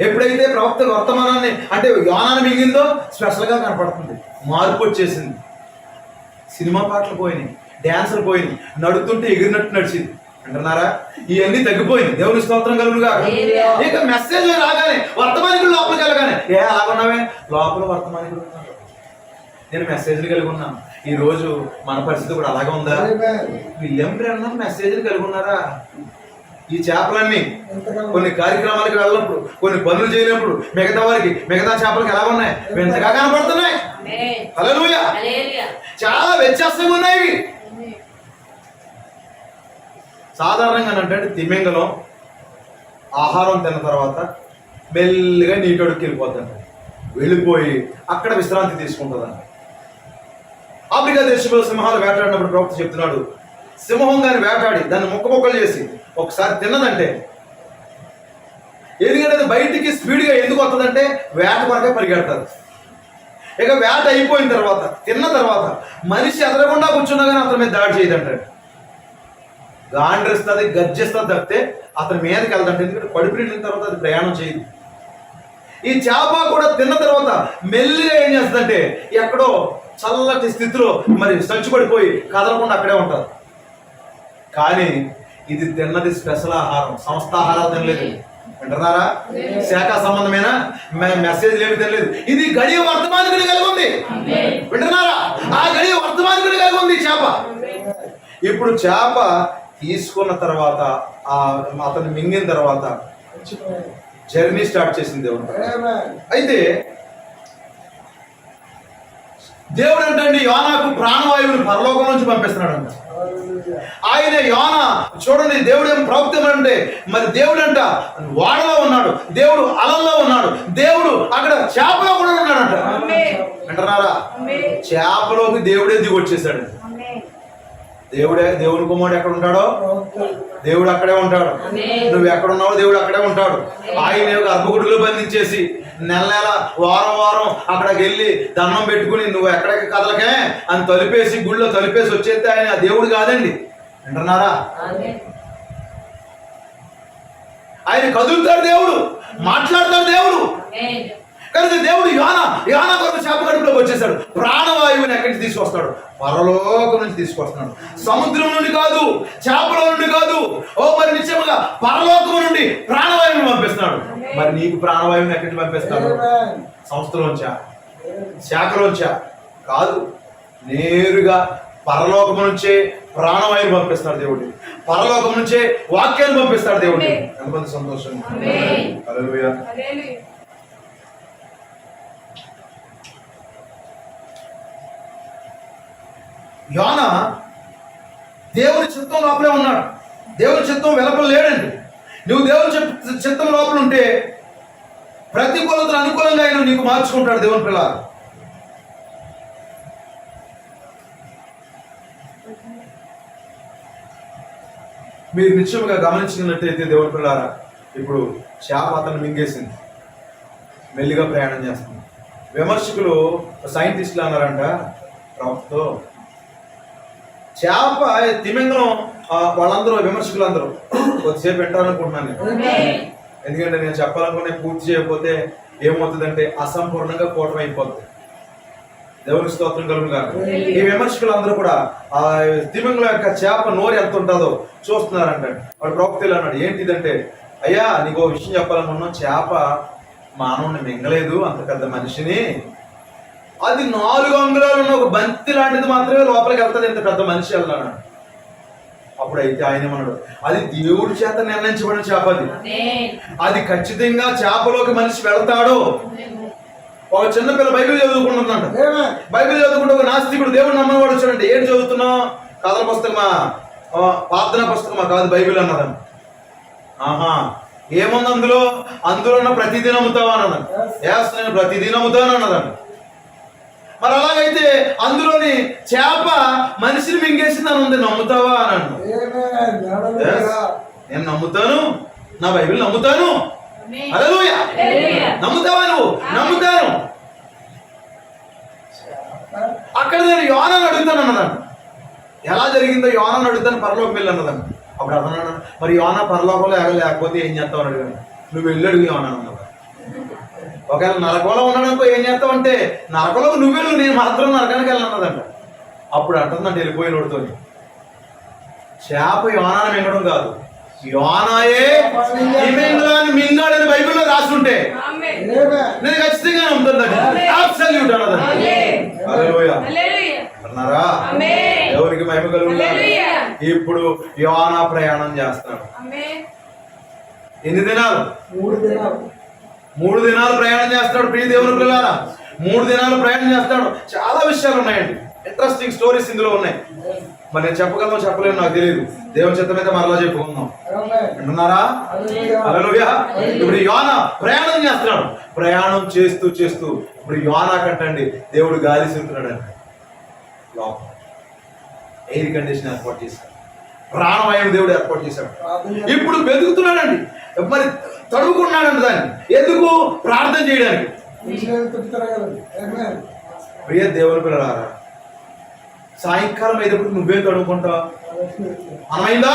ఎప్పుడైతే ప్రవక్త వర్తమానాన్ని అంటే యోనాను మింగిందో స్పెషల్గా కనపడుతుంది, మార్పు వచ్చేసింది. సినిమా పాటలు పోయినాయి, డ్యాన్సులు పోయినాయి, నడుతుంటే ఎగిరినట్టు నడిచింది. అంటున్నారా? ఇవన్నీ తగ్గిపోయింది. దేవుని స్తోత్రం కలుగుగా. ఇక మెసేజ్ రాగానే వర్తమానికులు లోపలికి వెళ్ళగానే అలాగున్నావే, లోపల వర్తమానికులు ఉన్నారు. నేను మెసేజ్లు కలిగి ఉన్నాను. ఈ రోజు మన పరిస్థితి కూడా అలాగే ఉందా? విలియం బ్రెన్నమ్ మెసేజ్లు కలిగి ఉన్నారా? ఈ చేపలన్నీ కొన్ని కార్యక్రమాలకు వెళ్ళినప్పుడు, కొన్ని పనులు చేయనప్పుడు మిగతా వారికి, మిగతా చేపలకి ఎలా ఉన్నాయి? వింతగా కనపడుతున్నాయి. హల్లెలూయా. చాలా వ్యత్యాసంగా ఉన్నాయి. సాధారణంగా అంటే తిమింగలం ఆహారం తిన్న తర్వాత మెల్లిగా నీటొడుక్కి వెళ్ళిపోద్దంట, వెళ్ళిపోయి అక్కడ విశ్రాంతి తీసుకుంటుందంట. ఆఫ్రికా దేశంలో సింహాలు వేటాడినప్పుడు ప్రవక్త చెప్తున్నాడు, సింహం గాని వేటాడి దాన్ని ముక్కలు చేసి ఒకసారి తిన్నదంటే, ఎందుకంటే అది బయటికి స్పీడ్గా ఎందుకు వస్తుందంటే వేట కొరకే పరిగెడతారు. ఇక వేట అయిపోయిన తర్వాత తిన్న తర్వాత మనిషి ఎదరకుండా కూర్చున్నా కానీ అతని మీద దాడి చేయదంటాడు. గాండ్రిస్తుంది, గర్జిస్తుంది తప్పితే అతని మీదకి వెళ్దంటే, ఎందుకంటే కడుపు నిండిన తర్వాత అది ప్రయాణం చేయదు. ఈ చేప కూడా తిన్న తర్వాత మెల్లిగా ఏం చేస్తుందంటే ఎక్కడో చల్లటి స్థితిలో మరి సంచుపడిపోయి కదలకుండా అక్కడే ఉంటారు. కానీ ఇది తిన్నది స్పెషల్ ఆహారం, సంస్థాహారాలు తినలేదు. వింటున్నారా? శాఖ సంబంధమైన మెసేజ్ ఏమి తెలియదు. ఇది గడియ వర్తమానికుడి కలిగి ఉంది. వింటున్నారా? ఆ గడియ వర్తమానికుడి కలిగి ఉంది చేప. ఇప్పుడు చేప తీసుకున్న తర్వాత అతన్ని మింగిన తర్వాత జర్నీ స్టార్ట్ చేసింది దేవుడు. అయితే దేవుడు అంటే యోనాకు ప్రాణవాయువుని పరలోకం నుంచి పంపిస్తున్నాడు అంట. ఆయన యోన చూడండి, దేవుడు ఏం ప్రవక్త అంటే, మరి దేవుడు అంట వాడలో ఉన్నాడు, దేవుడు అలంలో ఉన్నాడు, దేవుడు అక్కడ చేపలో కూడా ఉన్నాడంట. అంటున్నారా? చేపలోకి దేవుడే దిగి వచ్చేసాడు. దేవుని కుమారుడు ఎక్కడ ఉంటాడో దేవుడు అక్కడే ఉంటాడు. నువ్వు ఎక్కడున్నావో దేవుడు అక్కడే ఉంటాడు. ఆయన గర్భగుడిలో బంధించేసి నెల వారం అక్కడికి వెళ్ళి దండం పెట్టుకుని నువ్వు ఎక్కడికి కదలకే అని తలిపేసి గుళ్ళో తలిపేసి వచ్చేస్తే ఆయన దేవుడు కాదండి. వింటున్నారా? ఆయన కదులుతాడు దేవుడు, మాట్లాడతాడు దేవుడు. కనుక దేవుడు యోనా కొరకు చేప కడుపులోకి వచ్చేసాడు. ప్రాణవాయువుని ఎక్కడి నుంచి తీసుకొస్తాడు? పరలోకం నుంచి తీసుకొస్తున్నాడు. సముద్రం నుండి కాదు, చేపల నుండి కాదు, మరి నిశ్చయముగా పరలోకం నుండి ప్రాణవాయువుని పంపిస్తున్నాడు. మరి నీకు ప్రాణవాయువుని ఎక్కడి నుంచి పంపిస్తాడు? సంస్థలోంచా, శాఖలోంచా కాదు, నేరుగా పరలోకం నుంచే ప్రాణవాయువుని పంపిస్తాడు దేవుడు. పరలోకం నుంచే వాక్యాన్ని పంపిస్తాడు దేవుడు. ఎంతమంది సంతోషం! హల్లెలూయా. యోన దేవుని చిత్తం లోపలే ఉన్నాడు. దేవుని చిత్తం వెలుపల లేడండి. నువ్వు దేవుని చిత్తం లోపల ఉంటే ప్రతికూలతను అనుకూలంగా ఆయన నీకు మార్చుకుంటాడు. దేవుని పిల్లలు, మీరు నిశ్చయంగా గమనించినట్టయితే దేవుని పిల్లారా, ఇప్పుడు చేప అతను మింగేసింది, మెల్లిగా ప్రయాణం చేస్తుంది. విమర్శకులు సైంటిస్టులు అన్నారంట ప్రవక్తతో, చేప తిమింగలం వాళ్ళందరూ విమర్శకులు అందరూ కొద్దిసేపు పెట్టాలనుకుంటున్నాను. ఎందుకంటే నేను చెప్పాలనుకునే పూర్తి చేయకపోతే ఏమవుతుందంటే అసంపూర్ణంగా కూటమి అయిపోతుంది. దేవుని స్తోత్రం కలుగును గాక. ఈ విమర్శకులు అందరూ కూడా ఆ తిమింగలం యొక్క చేప నోరు ఎంత ఉంటుందో చూస్తున్నారంట. వాడు ప్రవక్తలు అన్నాడు, ఏంటిదంటే, అయ్యా నీకు విషయం చెప్పాలనుకున్నాం, చేప మానవుని మింగలేదు, అంత పెద్ద మనిషిని, అది 4 అంగుళాలు ఉన్న ఒక బంతి లాంటిది మాత్రమే లోపలికి వెళ్తుంది, ఇంత పెద్ద మనిషి వెళ్ళాడు. అప్పుడైతే ఆయన ఏమన్నాడు, అది దేవుడి చేత నిర్ణయించబడిన చేప, అది ఖచ్చితంగా చేపలోకి మనిషి వెళ్తాడు. ఒక చిన్నపిల్ల బైబిల్ చదువుకుంటుందంట. బైబిల్ చదువుకుంటే ఒక నాస్తికుడు దేవుడు నమ్మనివాడు వచ్చాడంటే, ఏం చదువుతున్నావు? కథల పుస్తకమా, ప్రార్థనా పుస్తకమా? కాదు, బైబిల్ అన్నదంట. ఆహా, ఏముంది అందులో? అందులో ఉన్న ప్రతిదిన నమ్ముతావా అన్నదంట. యాస్, నేను ప్రతిదిన నమ్ముతాను అన్నదంట. మరి అలాగైతే అందులోని చేప మనిషిని మింగేసింది అని ఉంది, నమ్ముతావా అని అన్నాడు. నేను నమ్ముతాను, నా బైబిల్ నమ్ముతాను. హల్లెలూయా. నమ్ముతావా నువ్వు? నమ్ముతాను. అక్కడ నేను యోనాను అడుగుతాను అన్నదాన్ని. ఎలా జరిగిందో యోనాను అడుగుతాను, పరలోకం వెళ్ళి అన్నదాన్ని. అప్పుడు అన్నాడు, మరి యోనా పరలోకంలో లేకపోతే ఏం చేస్తావు అని అడిగాను. నువ్వు వెళ్ళి అడుగు యోనాను అన్నదా. ఒకవేళ నరకంలో ఉన్నాడనుకో ఏం చేస్తావు అంటే, నరకంలో నువ్వు వెళ్ళు, నేను మాత్రం నరకానికి వెళ్ళన్నదంట. అప్పుడు అంటుందంటే వెళ్ళిపోయినోడితో, చేప యోనాను మింగడం కాదు, యోనాయే తిమింగలాన్ని మింగాడని బైబిల్లో రాస్తుంటే నేను ఖచ్చితంగా నమ్ముతుందండి. అబ్సల్యూట్ అన్నదండి. హల్లెలూయా అన్నారా? ఎవరికి మహిమ కలుగుతుంది. ఇప్పుడు యోనా ప్రయాణం చేస్తాడు. ఎన్ని దినాలు? 3 దినాలు ప్రయాణం చేస్తాడు. ప్రియ దేవుని పిల్లారా, 3 దినాలు ప్రయాణం చేస్తాడు. చాలా విషయాలు ఉన్నాయండి, ఇంట్రెస్టింగ్ స్టోరీస్ ఇందులో ఉన్నాయి. మరి నేను చెప్పగలను చెప్పలేను నాకు తెలియదు. దేవుని చిత్తం అయితే మరలా చెప్పుకుందాం. వింటున్నారా? హల్లెలూయా. ఇప్పుడు యోనా ప్రయాణం చేస్తున్నాడు. ప్రయాణం చేస్తూ చేస్తూ ఇప్పుడు యోనా కంటండి దేవుడు గాలి చెప్తున్నాడు అండి. లోపల ఎయిర్ కండిషన్ ఏర్పాటు చేశాడు. ప్రాణవాయువు దేవుడు ఏర్పాటు చేశాడు. ఇప్పుడు వెతుకుతున్నాడండి, మరి తడువుకున్నాడండి దాన్ని. ఎందుకు? ప్రార్థన చేయడానికి. ప్రియ దేవుని పిల్లలారా, సాయంకాలం అయ్యేటప్పుడు నువ్వే తడువుకుంటావు. అమైందా?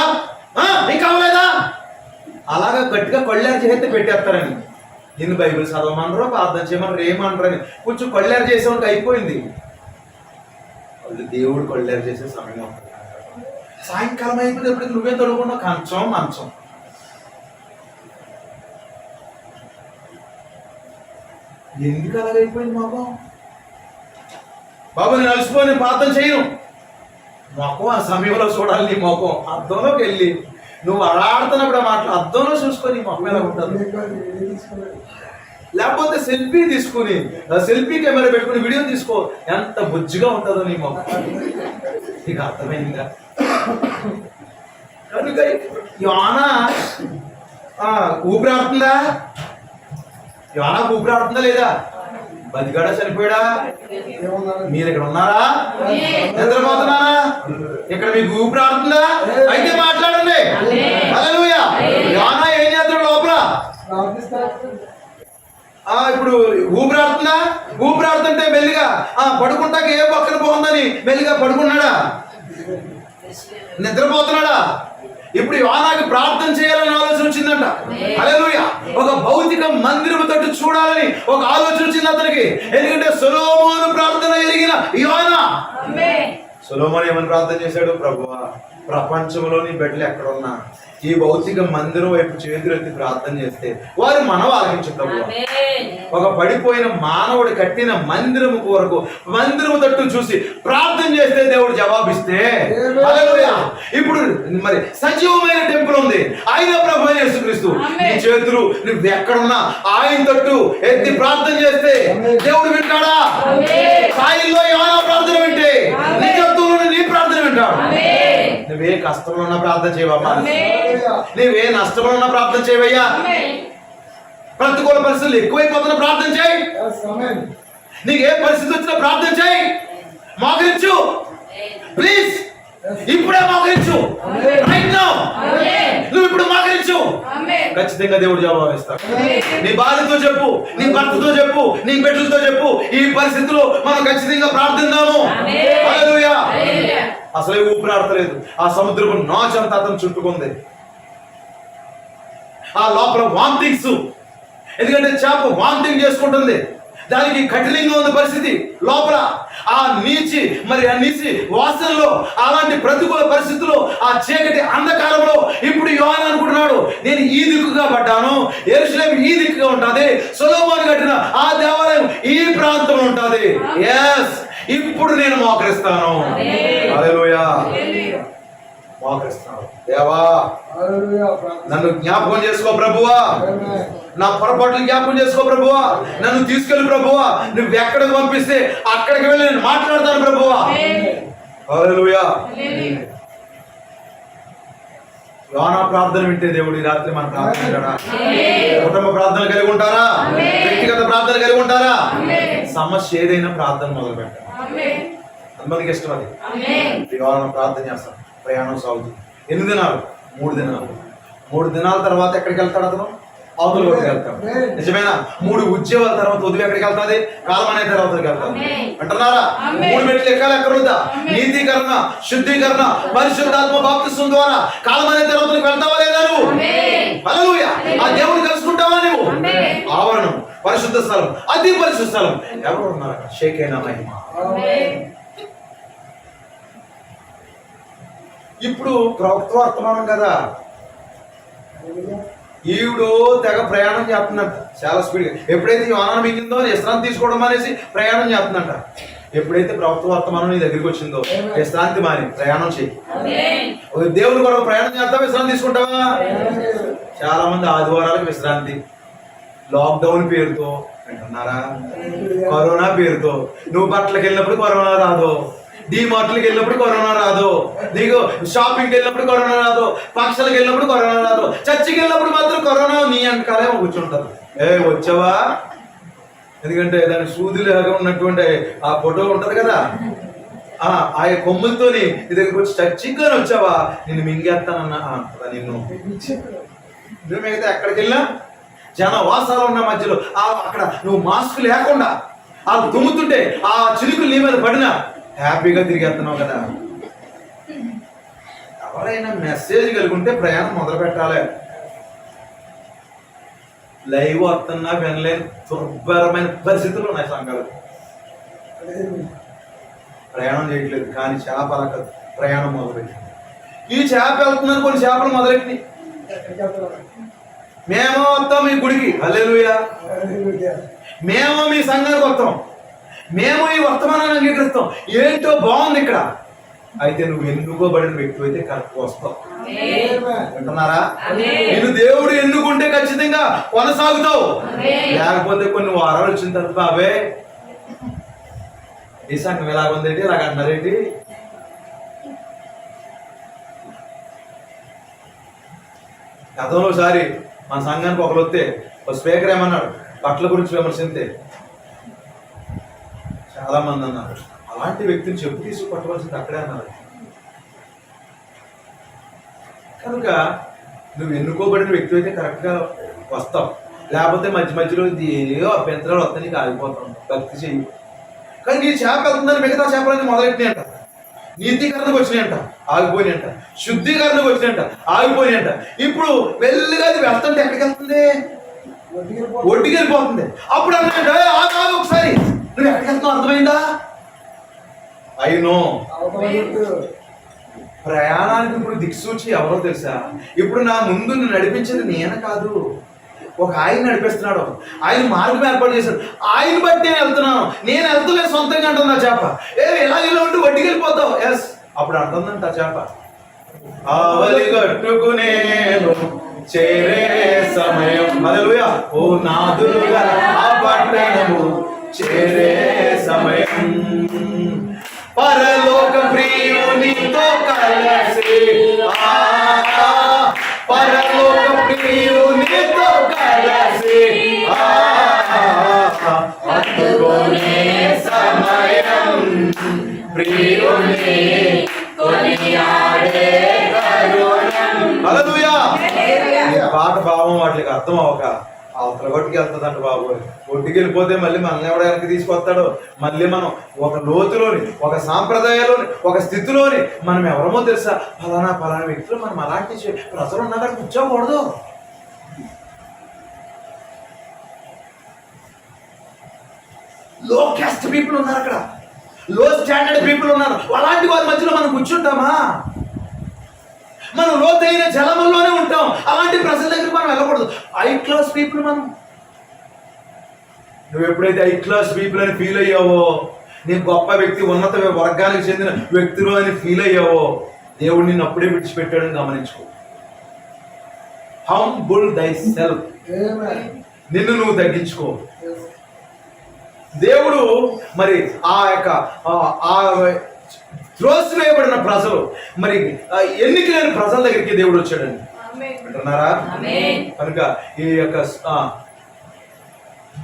ఇంకా అవలేదా? అలాగా గట్టిగా కళ్ళేరు చేస్తే పెట్టేస్తారని. నిన్ను బైబిల్ చదవమనరు, ప్రార్థన చేయమనరు, ఏమనరని కొంచెం కళ్ళేరు చేసేవాడికి అయిపోయింది. వాళ్ళు దేవుడు కళ్ళేరు చేసే సమయం ఉంటుంది. సాయంకాలం అయిపోయినప్పుడు నువ్వే తడుకున్నావు, కంచం మంచం. ఎందుకు అలాగైపోయింది మొఖం? బాబు నేను అలసిపోయి నేను ప్రార్థన చేయను. మొఖం ఆ సమయంలో చూడాలి. నీ మొఖం అద్దంలోకి వెళ్ళి నువ్వు అడాడుతున్నప్పుడు ఆ మాటలు అద్దంలో చూసుకొని నీ మొఖం ఎలా ఉంటుంది. లేకపోతే సెల్ఫీ తీసుకుని సెల్ఫీ కెమెరా పెట్టుకుని వీడియో తీసుకో, ఎంత బుజ్జిగా ఉంటుందో నీ మొఖం. నీకు అర్థమైందా? కనుక యోనా ఊపిరాడుతుందా? యోనా ఊపిరాడుతుందా లేదా? బతికాడా చనిపోయాడా? మీరు ఇక్కడ ఉన్నారా? నిద్రపోతున్నారా? ఇక్కడ మీకు ఊపిరాడుతుందా? అయితే మాట్లాడండి. హల్లెలూయా. యోనా ఏం చేస్తాడు లోపల? ఇప్పుడు ఊపిరాడుతుందా? ఊపిరాడుతుంటే మెల్లిగా పడుకుంటాక ఏ పక్కన పోతుందని మెల్లిగా పడుకున్నాడా? నిద్రపోతున్నాడా? ఇప్పుడు యోనాకి ప్రార్థన చేయాలని ఆలోచన వచ్చిందంట. హల్లెలూయా. ఒక భౌతిక మందిరము తట్టు చూడాలని ఒక ఆలోచన వచ్చింది అతనికి. ఎందుకంటే సొలొమోను ప్రార్థన ఎరిగిన యోనా. సొలొమోను ఏమని ప్రార్థన చేశాడు? ప్రభువా, ప్రపంచంలోని బిడ్డలు ఎక్కడున్నా ఈ భౌతిక మందిరం వైపు చేతులెత్తి ప్రార్థన చేస్తే వారు మనవ ఆలకించు ప్రభువా. ఒక పడిపోయిన మానవుడు కట్టిన మందిరము కొరకు మందిరము తట్టు చూసి ప్రార్థన చేస్తే దేవుడు జవాబిస్తే, హల్లెలూయా. ఇప్పుడు మరి సజీవమైన టెంపుల్ ఉంది, ఆయన ప్రభు యేసుక్రీస్తు. నీ చేతులు నువ్వు ఎక్కడున్నా ఆయన తట్టు ఎత్తి ప్రార్థన చేస్తే దేవుడు వింటాడా? సాయిల్లో యోనా ప్రార్థన వింటే నిజత్వంలో నీ ప్రార్థన వింటాడు. నువ్వే కష్టంలో ఉన్న ప్రార్థన చేయవమ్మా, నువ్వే నష్టంలో ఉన్న ప్రార్థన చేయవయ్యా. ప్రతికూల పరిస్థితులు ఎక్కువైపోతున్న ప్రార్థన చేయి. నీకు ఏ పరిస్థితి వచ్చినా ప్రార్థన చేయి. మోకరించు ప్లీజ్. ఇప్పుడే మోకరించు. నువ్వు ఇప్పుడు మోకరించు, ఖచ్చితంగా దేవుడు జవాబు ఇస్తాడు. నీ భార్యతో చెప్పు, నీ భర్తతో చెప్పు, నీ బిడ్డలతో చెప్పు, ఈ పరిస్థితిలో మనం ఖచ్చితంగా ప్రార్థిద్దాము. హల్లెలూయా. అసలే ఊపిరాడతలేదు. ఆ సముద్రపు నాచంతా అతను చుట్టుకుంది. ఆ లోపల వాంతింగ్స్, ఎందుకంటే చేప వాంతింగ్ చేసుకుంటుంది. దానికి కఠినంగా ఉంది పరిస్థితి లోపల. ఆ నీచి వాసనలో, అలాంటి ప్రతికూల పరిస్థితుల్లో, ఆ చీకటి అంధకారంలో ఇప్పుడు యోనా అనుకుంటున్నాడు, నేను ఈ దిక్కుగా పడ్డాను, యెరూషలేము ఈ దిక్కుగా ఉంటుంది, సొలొమోను కట్టిన ఆ దేవాలయం ఈ ప్రాంతంలో ఉంటుంది. ఎస్, ఇప్పుడు నేను మోకరిస్తాను. హల్లెలూయా. మోకరిస్తాను. దేవా, నన్ను జ్ఞాపకం చేసుకో ప్రభువా. నా పొరపాట్లు జ్ఞాపకం చేసుకో ప్రభువా. నన్ను తీసుకెళ్ళి ప్రభువా. నువ్వు ఎక్కడికి పంపిస్తే అక్కడికి వెళ్ళి నేను మాట్లాడతాను ప్రభువా. హల్లెలూయా. యోనా ప్రార్థన వింటే దేవుడు ఈ రాత్రి మన ప్రార్థన వింటాడా? కుటుంబ ప్రార్థన కలిగి ఉంటారా? వ్యక్తిగత ప్రార్థన కలిగి ఉంటారా? సమస్య ఏదైనా ప్రార్థన మొదలు పెట్టాలి. అందరికి ఇష్టం అది. యోనా ప్రార్థన చేస్తాం. ప్రయాణం సాగుతుంది. ఎన్ని దినాలు? 3 దినాలు. 3 దినాల తర్వాత ఎక్కడికి వెళ్తాడు అతను? అవతల వరకు వెళ్తాడు. నిజమేనా? 3 ఉద్యోగాల తర్వాత వదిలి ఎక్కడికి వెళ్తాది? కాలం అనే తర్వాత వెళ్తాది అంటున్నారా? 3 మెట్లు ఎక్కాలి. ఎక్కడ ఉందా? నీతీకరణ, శుద్ధీకరణ, పరిశుద్ధాత్మ బాప్తిస్మం ద్వారా కాలం అనే తర్వాతకి వెళ్తావా లేదా నువ్వు? హల్లెలూయా. ఆ దేవుని కలుసుకుంటావా నువ్వు? ఆవరణం, పరిశుద్ధ స్థలం, అతి పరిశుద్ధ స్థలం. ఎవరు ఉన్నారు? షేకేనా మహిమ. ఇప్పుడు ప్రవక్త వర్తమానం కదా, ఈవిడు తెగ ప్రయాణం చేస్తున్నట్ట చాలా స్పీడ్గా. ఎప్పుడైతే యోనా మింగిందో విశ్రాంతి తీసుకోవడం అనేసి ప్రయాణం చేస్తున్నట్ట. ఎప్పుడైతే ప్రవక్త వర్తమానం నీ దగ్గరికి వచ్చిందో విశ్రాంతి మాని ప్రయాణం చేయి. దేవుని కొరకు ప్రయాణం చేస్తావా? విశ్రాంతి తీసుకుంటావా? చాలా మంది ఆదివారాలకు విశ్రాంతి, లాక్డౌన్ పేరుతో వింటున్నారా? కరోనా పేరుతో నువ్వు బట్టలకు వెళ్ళినప్పుడు కరోనా రాదు, డిమార్ట్లకు వెళ్ళినప్పుడు కరోనా రాదు, నీకు షాపింగ్కి వెళ్ళినప్పుడు కరోనా రాదు, పక్షులకు వెళ్ళినప్పుడు కరోనా రాదు, చర్చికి వెళ్ళినప్పుడు మాత్రం కరోనా నీ వెనకాలే కూర్చుంటారు. వచ్చావా? ఎందుకంటే దాని సూదిలాగా ఉన్నటువంటి ఆ ఫోటో ఉంటది కదా, ఆ కొమ్ములతోని నీ దగ్గరకు వచ్చి చచ్చిగ్గానే వచ్చావా నిన్ను మింగేస్తానన్నా కదా నిన్ను. నువ్వు మిగతా ఎక్కడికి వెళ్ళినా జనవాసాలు ఉన్న మధ్యలో అక్కడ నువ్వు మాస్క్ లేకుండా ఆ తుమ్ముతుంటే ఆ చిలుకులు నీ మీద పడినా హ్యాపీగా తిరిగేస్తున్నావు కదా. ఎవరైనా మెసేజ్ కలిగి ఉంటే ప్రయాణం మొదలు పెట్టాలి. లైవ్ వస్తున్నా వినలేని దుర్భరమైన పరిస్థితులు ఉన్నాయి సంఘాలు. ప్రయాణం చేయట్లేదు కానీ చేపల ప్రయాణం మొదలుపెట్టి ఈ చేప వెళ్తుందని కొన్ని చేపలు మొదలెట్టి మేము వస్తాం మీ గుడికి, హల్లెలూయా, మేము మీ సంఘానికి వస్తాం, మేము ఈ వర్తమానాన్ని అంగీకరిస్తాం. ఏంటో బాగుంది ఇక్కడ. అయితే నువ్వు ఎన్నుకోబడిన వ్యక్తి అయితే కరెక్ట్ వస్తావు. వింటున్నారా? నేను దేవుడు ఎన్నుకుంటే ఖచ్చితంగా కొనసాగుతావు. లేకపోతే కొన్ని వారాలు వచ్చిన తర్వాత బాబే ఈ సంఘం ఎలాగుందేంటి ఇలాగ అంటున్నారేంటి. గతంలో ఒకసారి మన సంఘానికి ఒకరు వస్తే ఒక స్పీకర్ ఏమన్నాడు, బట్టల గురించి విమర్శింతే చాలా మంది అన్నారు. అలాంటి వ్యక్తిని చెప్పు తీసుకు పట్టవలసింది అక్కడే అన్నారు. కనుక నువ్వు ఎన్నుకోబడిన వ్యక్తి అయితే కరెక్ట్గా వస్తావు. లేకపోతే మధ్య మధ్యలో ఏదో అభ్యంతరాలు వస్తాయి, నీకు ఆగిపోతాం. భక్తి చెయ్యి. కానీ నీ చేప వెళ్తుందని మిగతా చేపలన్నీ మొదలెట్టినాయంట. నీతీకరణకు వచ్చినాయంట, ఆగిపోయినాయంట. శుద్ధీకరణకు వచ్చినాయంట, ఆగిపోయినాయంట. ఇప్పుడు వెళ్ళిగా అది వెళ్తుంటే ఎక్కడికి వెళ్తుంది? ఒడ్డుకి వెళ్ళిపోతుంది. అప్పుడు అన్నాడు ఆగు ఒకసారి, నువ్వు ఎక్కడికి వెళ్తున్నావు అర్థమైందా? అయినో ప్రయాణానికి ఇప్పుడు దిక్సూచి ఎవరో తెలుసా? ఇప్పుడు నా ముందు నడిపించేది నేను కాదు, ఒక ఆయన నడిపిస్తున్నాడు. ఆయన మార్గం ఏర్పాటు చేశాడు. ఆయన బట్టి నేను వెళ్తున్నాను. నేను వెళ్తలేదు సొంతంగా అంటుంది ఆ చేప. ఇలా ఇలా ఉండి వడ్డీకి వెళ్ళిపోతావు. ఎస్, అప్పుడు అంటుందంట ఆ చేప, ఆవలి కట్టుకునేను చేరే సమయం, హల్లెలూయా, ఓ నాదులుగా ఆ పట్టణము చేరే సమయం, పరలోక ప్రియునితో కలిసి, పరలోక ప్రియునితో కలిసి అందుకునే సమయం, ప్రియుని కొనియాడే తరుణం. హల్లెలూయా. పాట భావం వాటికి అర్థం అవ్వక అవతల కొట్టుకి వెళ్తుందంట బాబు. ఒడ్డుకి వెళ్ళిపోతే మళ్ళీ మనల్ని ఎవడ వెనక్కి తీసుకొస్తాడో, మళ్ళీ మనం ఒక లోతులోని, ఒక సాంప్రదాయాలోని, ఒక స్థితిలోని మనం ఎవరమో తెలుసా? ఫలానా వ్యక్తులు మనం అలాంటి ప్రజలు ఉన్నాక కూర్చోకూడదు. లో క్యాస్ట్ పీపుల్ ఉన్నారు అక్కడ, లో స్టాండర్డ్ పీపుల్ ఉన్నారు. అలాంటి వారి మధ్యలో మనం కూర్చుంటామా? మనం లోతైన జలముల్లోనే ఉంటాం. అలాంటి ప్రజల దగ్గరికి మనం వెళ్ళకూడదు. హై క్లాస్ పీపుల్ మనం. నువ్వు ఎప్పుడైతే హై క్లాస్ పీపుల్ అని ఫీల్ అయ్యావో, నీ గొప్ప వ్యక్తి, ఉన్నత వర్గానికి చెందిన వ్యక్తులు అని ఫీల్ అయ్యావో, దేవుడు నిన్ను అప్పుడే విడిచిపెట్టాడని గమనించుకో. హంబుల్ దై సెల్ఫ్, నిన్ను నువ్వు తగ్గించుకో. దేవుడు మరి ఆ యొక్క త్రోసివేయబడిన ప్రజలు, మరి ఎన్నికలేని ప్రజల దగ్గరికి దేవుడు వచ్చాడండి. అంటున్నారా? కనుక ఈ యొక్క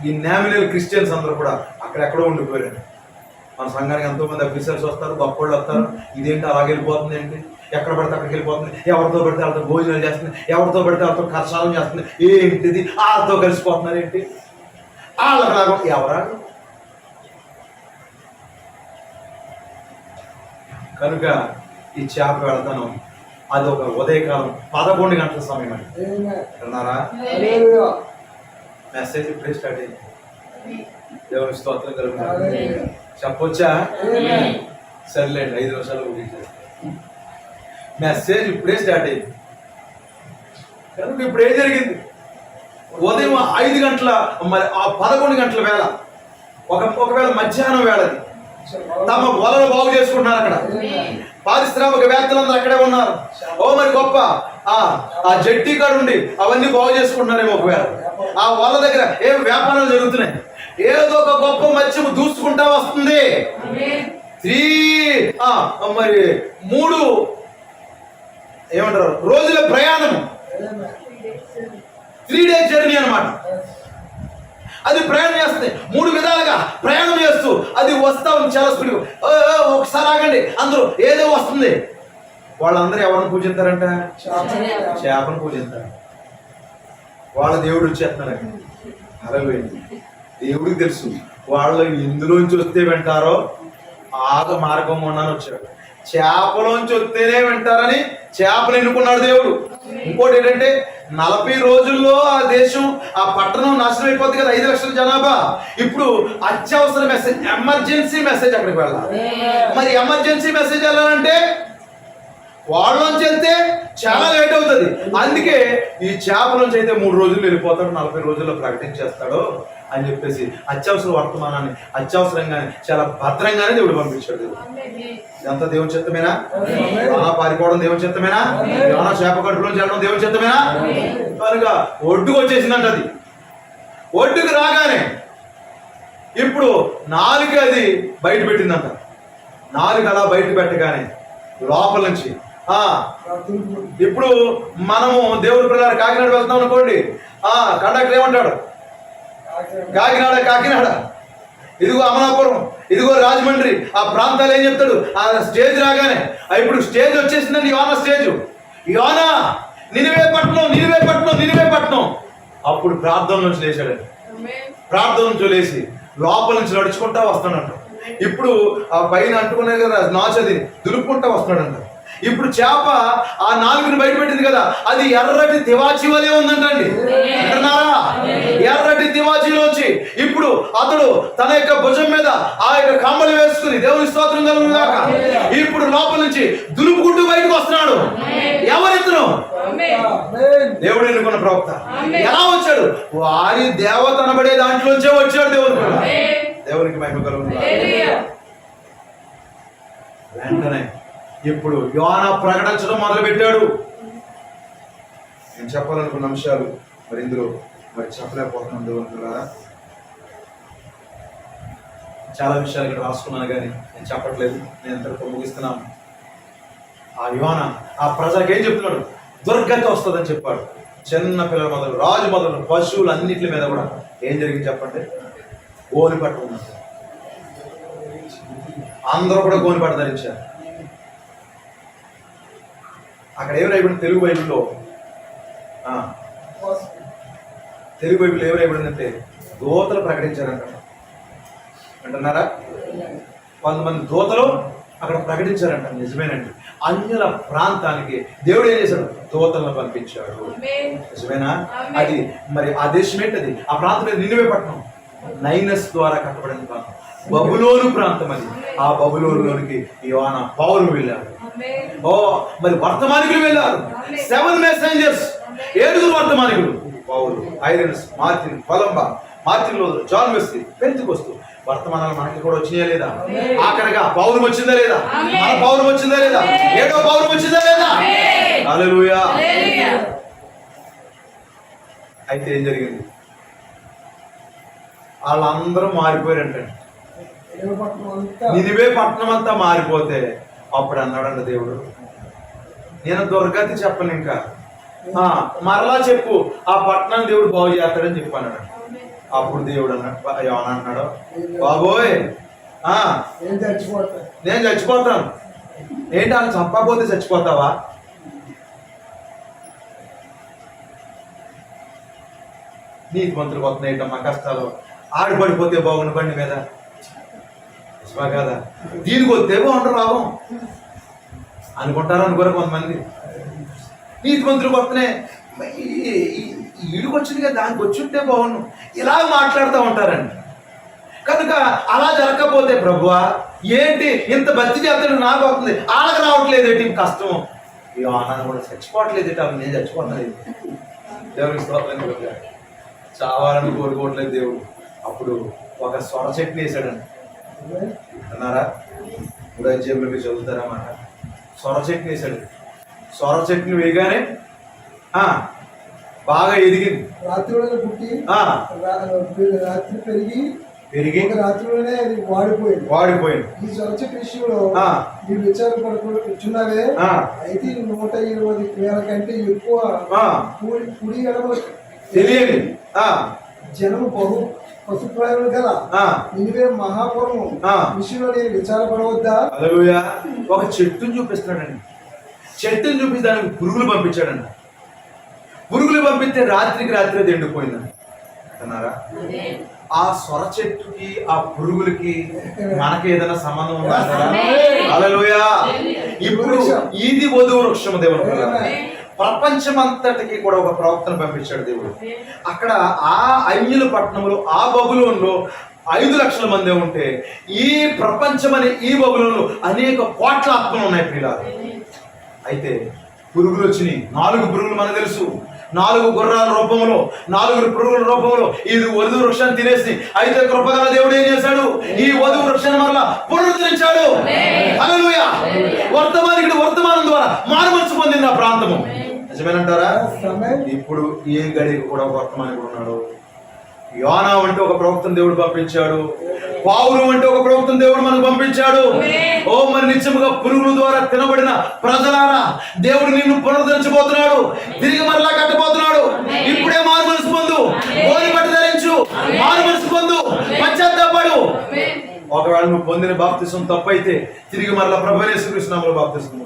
ఈ నామినల్ క్రిస్టియన్స్ అందరూ కూడా అక్కడెక్కడో ఉండిపోయారండి. మన సంఘానికి ఎంతో మంది అఫీసర్స్ వస్తారు, గొప్పవాళ్ళు వస్తారు. ఇదేంటి అలాగే వెళ్ళిపోతుంది ఏంటి? ఎక్కడ పడితే అక్కడికి వెళ్ళిపోతుంది. ఎవరితో పడితే వాళ్ళతో భోజనాలు చేస్తుంది, ఎవరితో పడితే వాళ్ళతో కరసాలం చేస్తుంది. ఏంటిది? వాళ్ళతో కలిసిపోతున్నారు ఏంటి? వాళ్ళకి లాగా ఎవరా? కనుక ఈ చేప వెళతాను, అది ఒక ఉదయకాలం 11 గంటల సమయం అండి. విన్నారా? మెసేజ్ ఇప్పుడే స్టార్ట్ అయింది. దేవుని స్తోత్రం కలుగుతారు. చెప్పొచ్చా? సర్లేండి, 5 నిమిషాలు ముగించారు. మెసేజ్ ఇప్పుడే స్టార్ట్ అయింది. కనుక ఇప్పుడు ఏం జరిగింది? ఉదయం 5 గంటల, మరి 11 గంటల వేళ, ఒకవేళ మధ్యాహ్నం వేళది తమ వలలు బాగు చేసుకుంటున్నారు. అక్కడ పారిశ్రామికవేత్తలందరూ అక్కడే ఉన్నారు. ఓ మరి గొప్ప ఆ జట్టి కాడ ఉండి అవన్నీ బాగు చేసుకుంటున్నారేమో. ఒకవేళ ఆ వల దగ్గర ఏం వ్యాపారాలు జరుగుతున్నాయి. ఏదో ఒక గొప్ప మత్స్యం దూసుకుంటా వస్తుంది. 3 ఏమంటారు రోజుల ప్రయాణం, 3 days జర్నీ అన్నమాట. అది ప్రయాణం చేస్తుంది 3 విధాలుగా ప్రయాణం చేస్తూ అది వస్తా ఉంది చాలా స్పీడ్. ఒకసారి ఆగండి, అందరూ ఏదో వస్తుంది. వాళ్ళందరూ ఎవరిని పూజిస్తారంట? చేపను పూజిస్తారు. వాళ్ళ దేవుడు వచ్చేస్తున్నారు. హల్లెలూయా. దేవుడికి తెలుసు వాళ్ళు ఎందులోంచి వస్తే వింటారో ఆగ మార్గం ఉన్నాను వచ్చాడు. చేపలోంచి వస్తేనే వింటారని చేపలు ఎన్నుకున్నాడు దేవుడు. ఇంకోటి ఏంటంటే 40 రోజుల్లో ఆ దేశం, ఆ పట్టణం నాశనం అయిపోతుంది కదా, 5 లక్షల జనాభా. ఇప్పుడు అత్యవసర మెసేజ్, ఎమర్జెన్సీ మెసేజ్ అక్కడికి వెళ్ళాలి. మరి ఎమర్జెన్సీ మెసేజ్ వెళ్ళాలంటే వాళ్ళలోంచి వెళ్తే చాలా లేట్ అవుతుంది. అందుకే ఈ చేపల నుంచి అయితే 3 రోజులు వెళ్ళిపోతాడు, 40 రోజుల్లో ప్రకటించేస్తాడు అని చెప్పేసి అత్యవసర వర్తమానాన్ని అత్యవసరంగానే చాలా భద్రంగానే దేవుడు పంపించాడు. ఎంత దేవుని చిత్తమేనా? పారిపోవడం దేవుని చిత్తమేనా? చేప కడుపులోంచి వెళ్ళడం దేవుని చిత్తమేనా? కనుక ఒడ్డుకు వచ్చేసిందంట. అది ఒడ్డుకు రాగానే ఇప్పుడు 4 అది బయట పెట్టిందంట. 4 అలా బయట పెట్టగానే లోపల నుంచి ఇప్పుడు మనము దేవుడి పిల్లలు కాకినాడ వెళ్తాం అనుకోండి, కండక్టర్ ఏమంటాడు? కాకినాడ, ఇదిగో అమలాపురం, ఇదిగో రాజమండ్రి, ఆ ప్రాంతాలు ఏం చెప్తాడు? ఆ స్టేజ్ రాగానే ఇప్పుడు స్టేజ్ వచ్చేసిందండి. యోనా స్టేజ్, యోనా నినివే పట్టణం. అప్పుడు ప్రార్థన నుంచి లేచాడండి. ప్రార్థన నుంచి లేచి లోపల నుంచి నడుచుకుంటా వస్తాడంట. ఇప్పుడు ఆ పైన అంటుకునే కదా నాచది దులుపుకుంటా వస్తున్నాడంట. ఇప్పుడు చేప ఆ 4ని బయట పెట్టింది కదా, అది ఎర్రటి తివాచి వలే ఉందంటండి. అంటున్నారా? ఎర్రటి తివాచీలోంచి ఇప్పుడు అతడు తన యొక్క భుజం మీద ఆ యొక్క కమ్మలు వేసుకుని దేవుని స్తోత్రం కలుగుగాక ఇప్పుడు లోపల నుంచి దులుపుకుంటూ బయటకు వస్తున్నాడు. ఎవరితను? దేవుడు ఎన్నుకున్న ప్రవక్త. ఎలా వచ్చాడు? వారి దేవత అనబడే దాంట్లోంచే వచ్చాడు దేవుడు. దేవునికి మహిమ కలుగుగాక. వెంటనే ఇప్పుడు యోనా ప్రకటించడం మొదలు పెట్టాడు. నేను చెప్పాలనుకున్న అంశాలు మరి ఇందులో చెప్పలేకపోతున్నాను దేవునులారా. చాలా విషయాలు ఇక్కడ రాసుకున్నాను కానీ నేను చెప్పట్లేదు. నేను ఎంతటితో ముగిస్తున్నాను. ఆ యోనా ఆ ప్రజలకు ఏం చెప్తున్నాడు? దుర్గతి వస్తుందని చెప్పాడు. చిన్న పిల్లల మొదలు, రాజు మొదలు, పశువులు అన్నింటి మీద కూడా ఏం జరిగింది చెప్పండి? గోనిపట్ట ఉన్నది. అందరూ కూడా గోనిపట్ట ధరించారు. అక్కడ ఏం రాయబడింది? తెలుగు బైబిల్లో ఏం రాయబడిందంటే దూతలు ప్రకటించారంట. అంటున్నారా? కొంతమంది దూతలు అక్కడ ప్రకటించారంట. నిజమేనండి. అన్యుల ప్రాంతానికి దేవుడు ఏం చేశాడు? దూతలను పంపించాడు. నిజమేనా? అది మరి ఆ దేశం ఏంటది? ఆ ప్రాంతం మీద నినివే పట్టణం, నైనస్ ద్వారా కట్టబడిన ప్రాంతం, బబులోను ప్రాంతం. అది ఆ బబులోనులోనికి యోనా పౌలు వెళ్ళాడు. మరి వర్తమానికులు వెళ్ళారు. 7 మెసెంజర్స్, 7 వర్తమానికులు. పౌలు, ఐరన్స్, Martin, Columba, Martin Luther, John Wesley, పెంతెకోస్తు. వర్తమానాలు మనకి కూడా వచ్చినాయా లేదా? ఆఖరిగా పౌరం వచ్చిందా లేదా? మన పౌరం వచ్చిందా లేదా? 7వ పౌరం వచ్చిందా లేదా? హల్లెలూయా. అయితే ఏం జరిగింది? వాళ్ళందరూ మారిపోయారంటే, నినివే పట్టణం అంతా మారిపోతే అప్పుడు అన్నాడంట దేవుడు, నేను దుర్గతి చెప్పను ఇంకా, మరలా చెప్పు, ఆ పట్టణాన్ని దేవుడు బాగు చేస్తాడని చెప్పాడు. అప్పుడు దేవుడు అన్నాడు, యోనా అన్నాడు, బాబోయ్ నేను చచ్చిపోతాను. ఏంటి వాళ్ళు చంపకపోతే చచ్చిపోతావా? నీతి మంత్రులు వస్తున్నాయి మా కష్టాలు, ఆడిపడిపోతే బాగుండు బండి మీద కదా, దీనికి వస్తే బాగుంటారు లాభం అనుకుంటారు అనుకోరు కొంతమంది. నీతి మంత్రులు వస్తున్నాయి, ఈడికి వచ్చింది కదా దానికి వచ్చి ఉంటే బాగుండు, ఇలా మాట్లాడుతూ ఉంటారండి. కనుక అలా జరగకపోతే ప్రభువా ఏంటి ఇంత భక్తి చేస్తాడు నాకు వస్తుంది, వాళ్ళకి రావట్లేదు ఏంటి కష్టం, ఈ ఆనందం కూడా చచ్చిపోవట్లేదు ఏంటి, నేను చచ్చిపోతలేదు. దేవునికి స్తోత్రం. చావాలని కోరుకోవట్లేదు దేవుడు. అప్పుడు ఒక సొర చెట్టు వేసాడండి. అన్నారా? 3వ అధ్యాయంలో మీరు చదువుతారన్నమాట. సొర చెట్టు వేసాడు. సొర చెట్టుని వేయగానే బాగా ఎదిగింది. పెరిగి రాత్రిలోనే అది వాడిపోయింది. ఈ సొర చెట్టు విషయంలో మీరు విచారపడుతున్నావే, అయితే 120,000 కంటే ఎక్కువ కుడి ఎడమ తెలియని జనము బహు పశుప్రాయులు గల నినివే మహాపురము విషయంలో నేను విచారపడవద్దా? హల్లెలూయా. ఒక చెట్టును చూపిస్తున్నాడండి. చెట్టును చూపించి దానికి పురుగులు పంపించాడండి. పురుగులు పంపిస్తే రాత్రికి రాత్రి అది ఎండిపోయిందండి. అన్నారా? ఆ సొర చెట్టుకి ఆ పురుగులకి మనకి ఏదైనా సంబంధం ఉందా? హల్లెలూయా. ఇప్పుడు ఇది వధువు వృక్షము దేవుడు. ప్రపంచమంతటికి కూడా ఒక ప్రవక్తను పంపించాడు దేవుడు. అక్కడ ఆ అన్యుల పట్టణంలో ఆ బబులోనులో 5 లక్షల మంది ఉంటే ఈ ప్రపంచం అనే ఈ బబులోనులో అనేక కోట్ల ఆత్మలు ఉన్నాయి ప్రియులారా. అయితే పురుగులు వచ్చినాయి. 4 పురుగులు మనకు తెలుసు. 4 గుర్రాల రూపంలో 4 పురుగుల రూపంలో ఈ వధువు వృక్షాన్ని తినేసి, అయితే కృపగల దేవుడు ఏం చేశాడు? ఈ వధువు వృక్షాన్ని మరలా పునరుద్ధరించాడు. హల్లెలూయా. వర్తమానం ద్వారా మారుమనసు పొందింది ఆ ప్రాంతము. నిజమేనంటారా? ఇప్పుడు ఏ గడికి కూడా వర్తమానికుడు ఉన్నాడు. యోనా అంటే ఒక ప్రవక్తను దేవుడు పంపించాడు. పావులు అంటే ఒక ప్రవక్తను దేవుడు మనకు పంపించాడు. ఓ మరి నిత్యముగా పురుగుల ద్వారా తినబడిన ప్రజలారా, దేవుడు నిన్ను పునరుద్ధరించబోతున్నాడు. తిరిగి మరలా కట్టబోతున్నాడు. ఇప్పుడే మారు మనసు పొందు. గోని బట్ట ధరించు. మారు మనసు పొందు. పశ్చాత్తాపడు. ఒకవేళ నువ్వు పొందిన బాప్తిసం తప్పైతే తిరిగి మరలా ప్రభువైన యేసుక్రీస్తు నామములో బాప్తిసం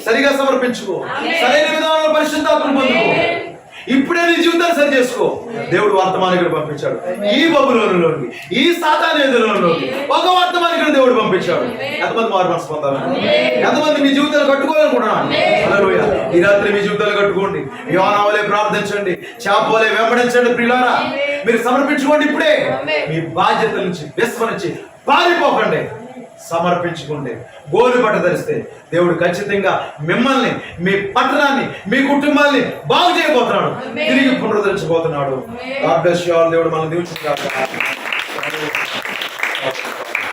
సరిగా సమర్పించుకో. సరైన విధానంలో పరిశుద్ధాత్మను పొందుకో. ఇప్పుడే నీ జీవితాన్ని సరి చేసుకో. దేవుడు వర్తమానికుడు పంపించాడు. ఈ బబులోనులోకి, ఈ సాతాను ఎదురులోకి ఒక వర్తమానికుడు దేవుడు పంపించాడు. ఎంతమంది మారు మనసు పొందాలి? ఎంతమంది మీ జీవితాలు కట్టుకోవాలనుకుంటున్నాను? హల్లెలూయా. ఈ రాత్రి మీ జీవితాలు కట్టుకోండి. యోనా వలె ప్రార్థించండి. చేప వలె వెంబడించండి ప్రియులారా. మీరు సమర్పించుకోండి. ఇప్పుడే మీ బాధ్యతల నుంచి విస్మరించి పారిపోకండి. సమర్పించుకుంటే, గోలు పట్ట ధరిస్తే దేవుడు ఖచ్చితంగా మిమ్మల్ని, మీ పట్టణాన్ని, మీ కుటుంబాన్ని బాగు చేయబోతున్నాడు. తిరిగి పునరుద్ధరించబోతున్నాడు. God bless you all. దేవుడు మనల్ని దీవించుగాక.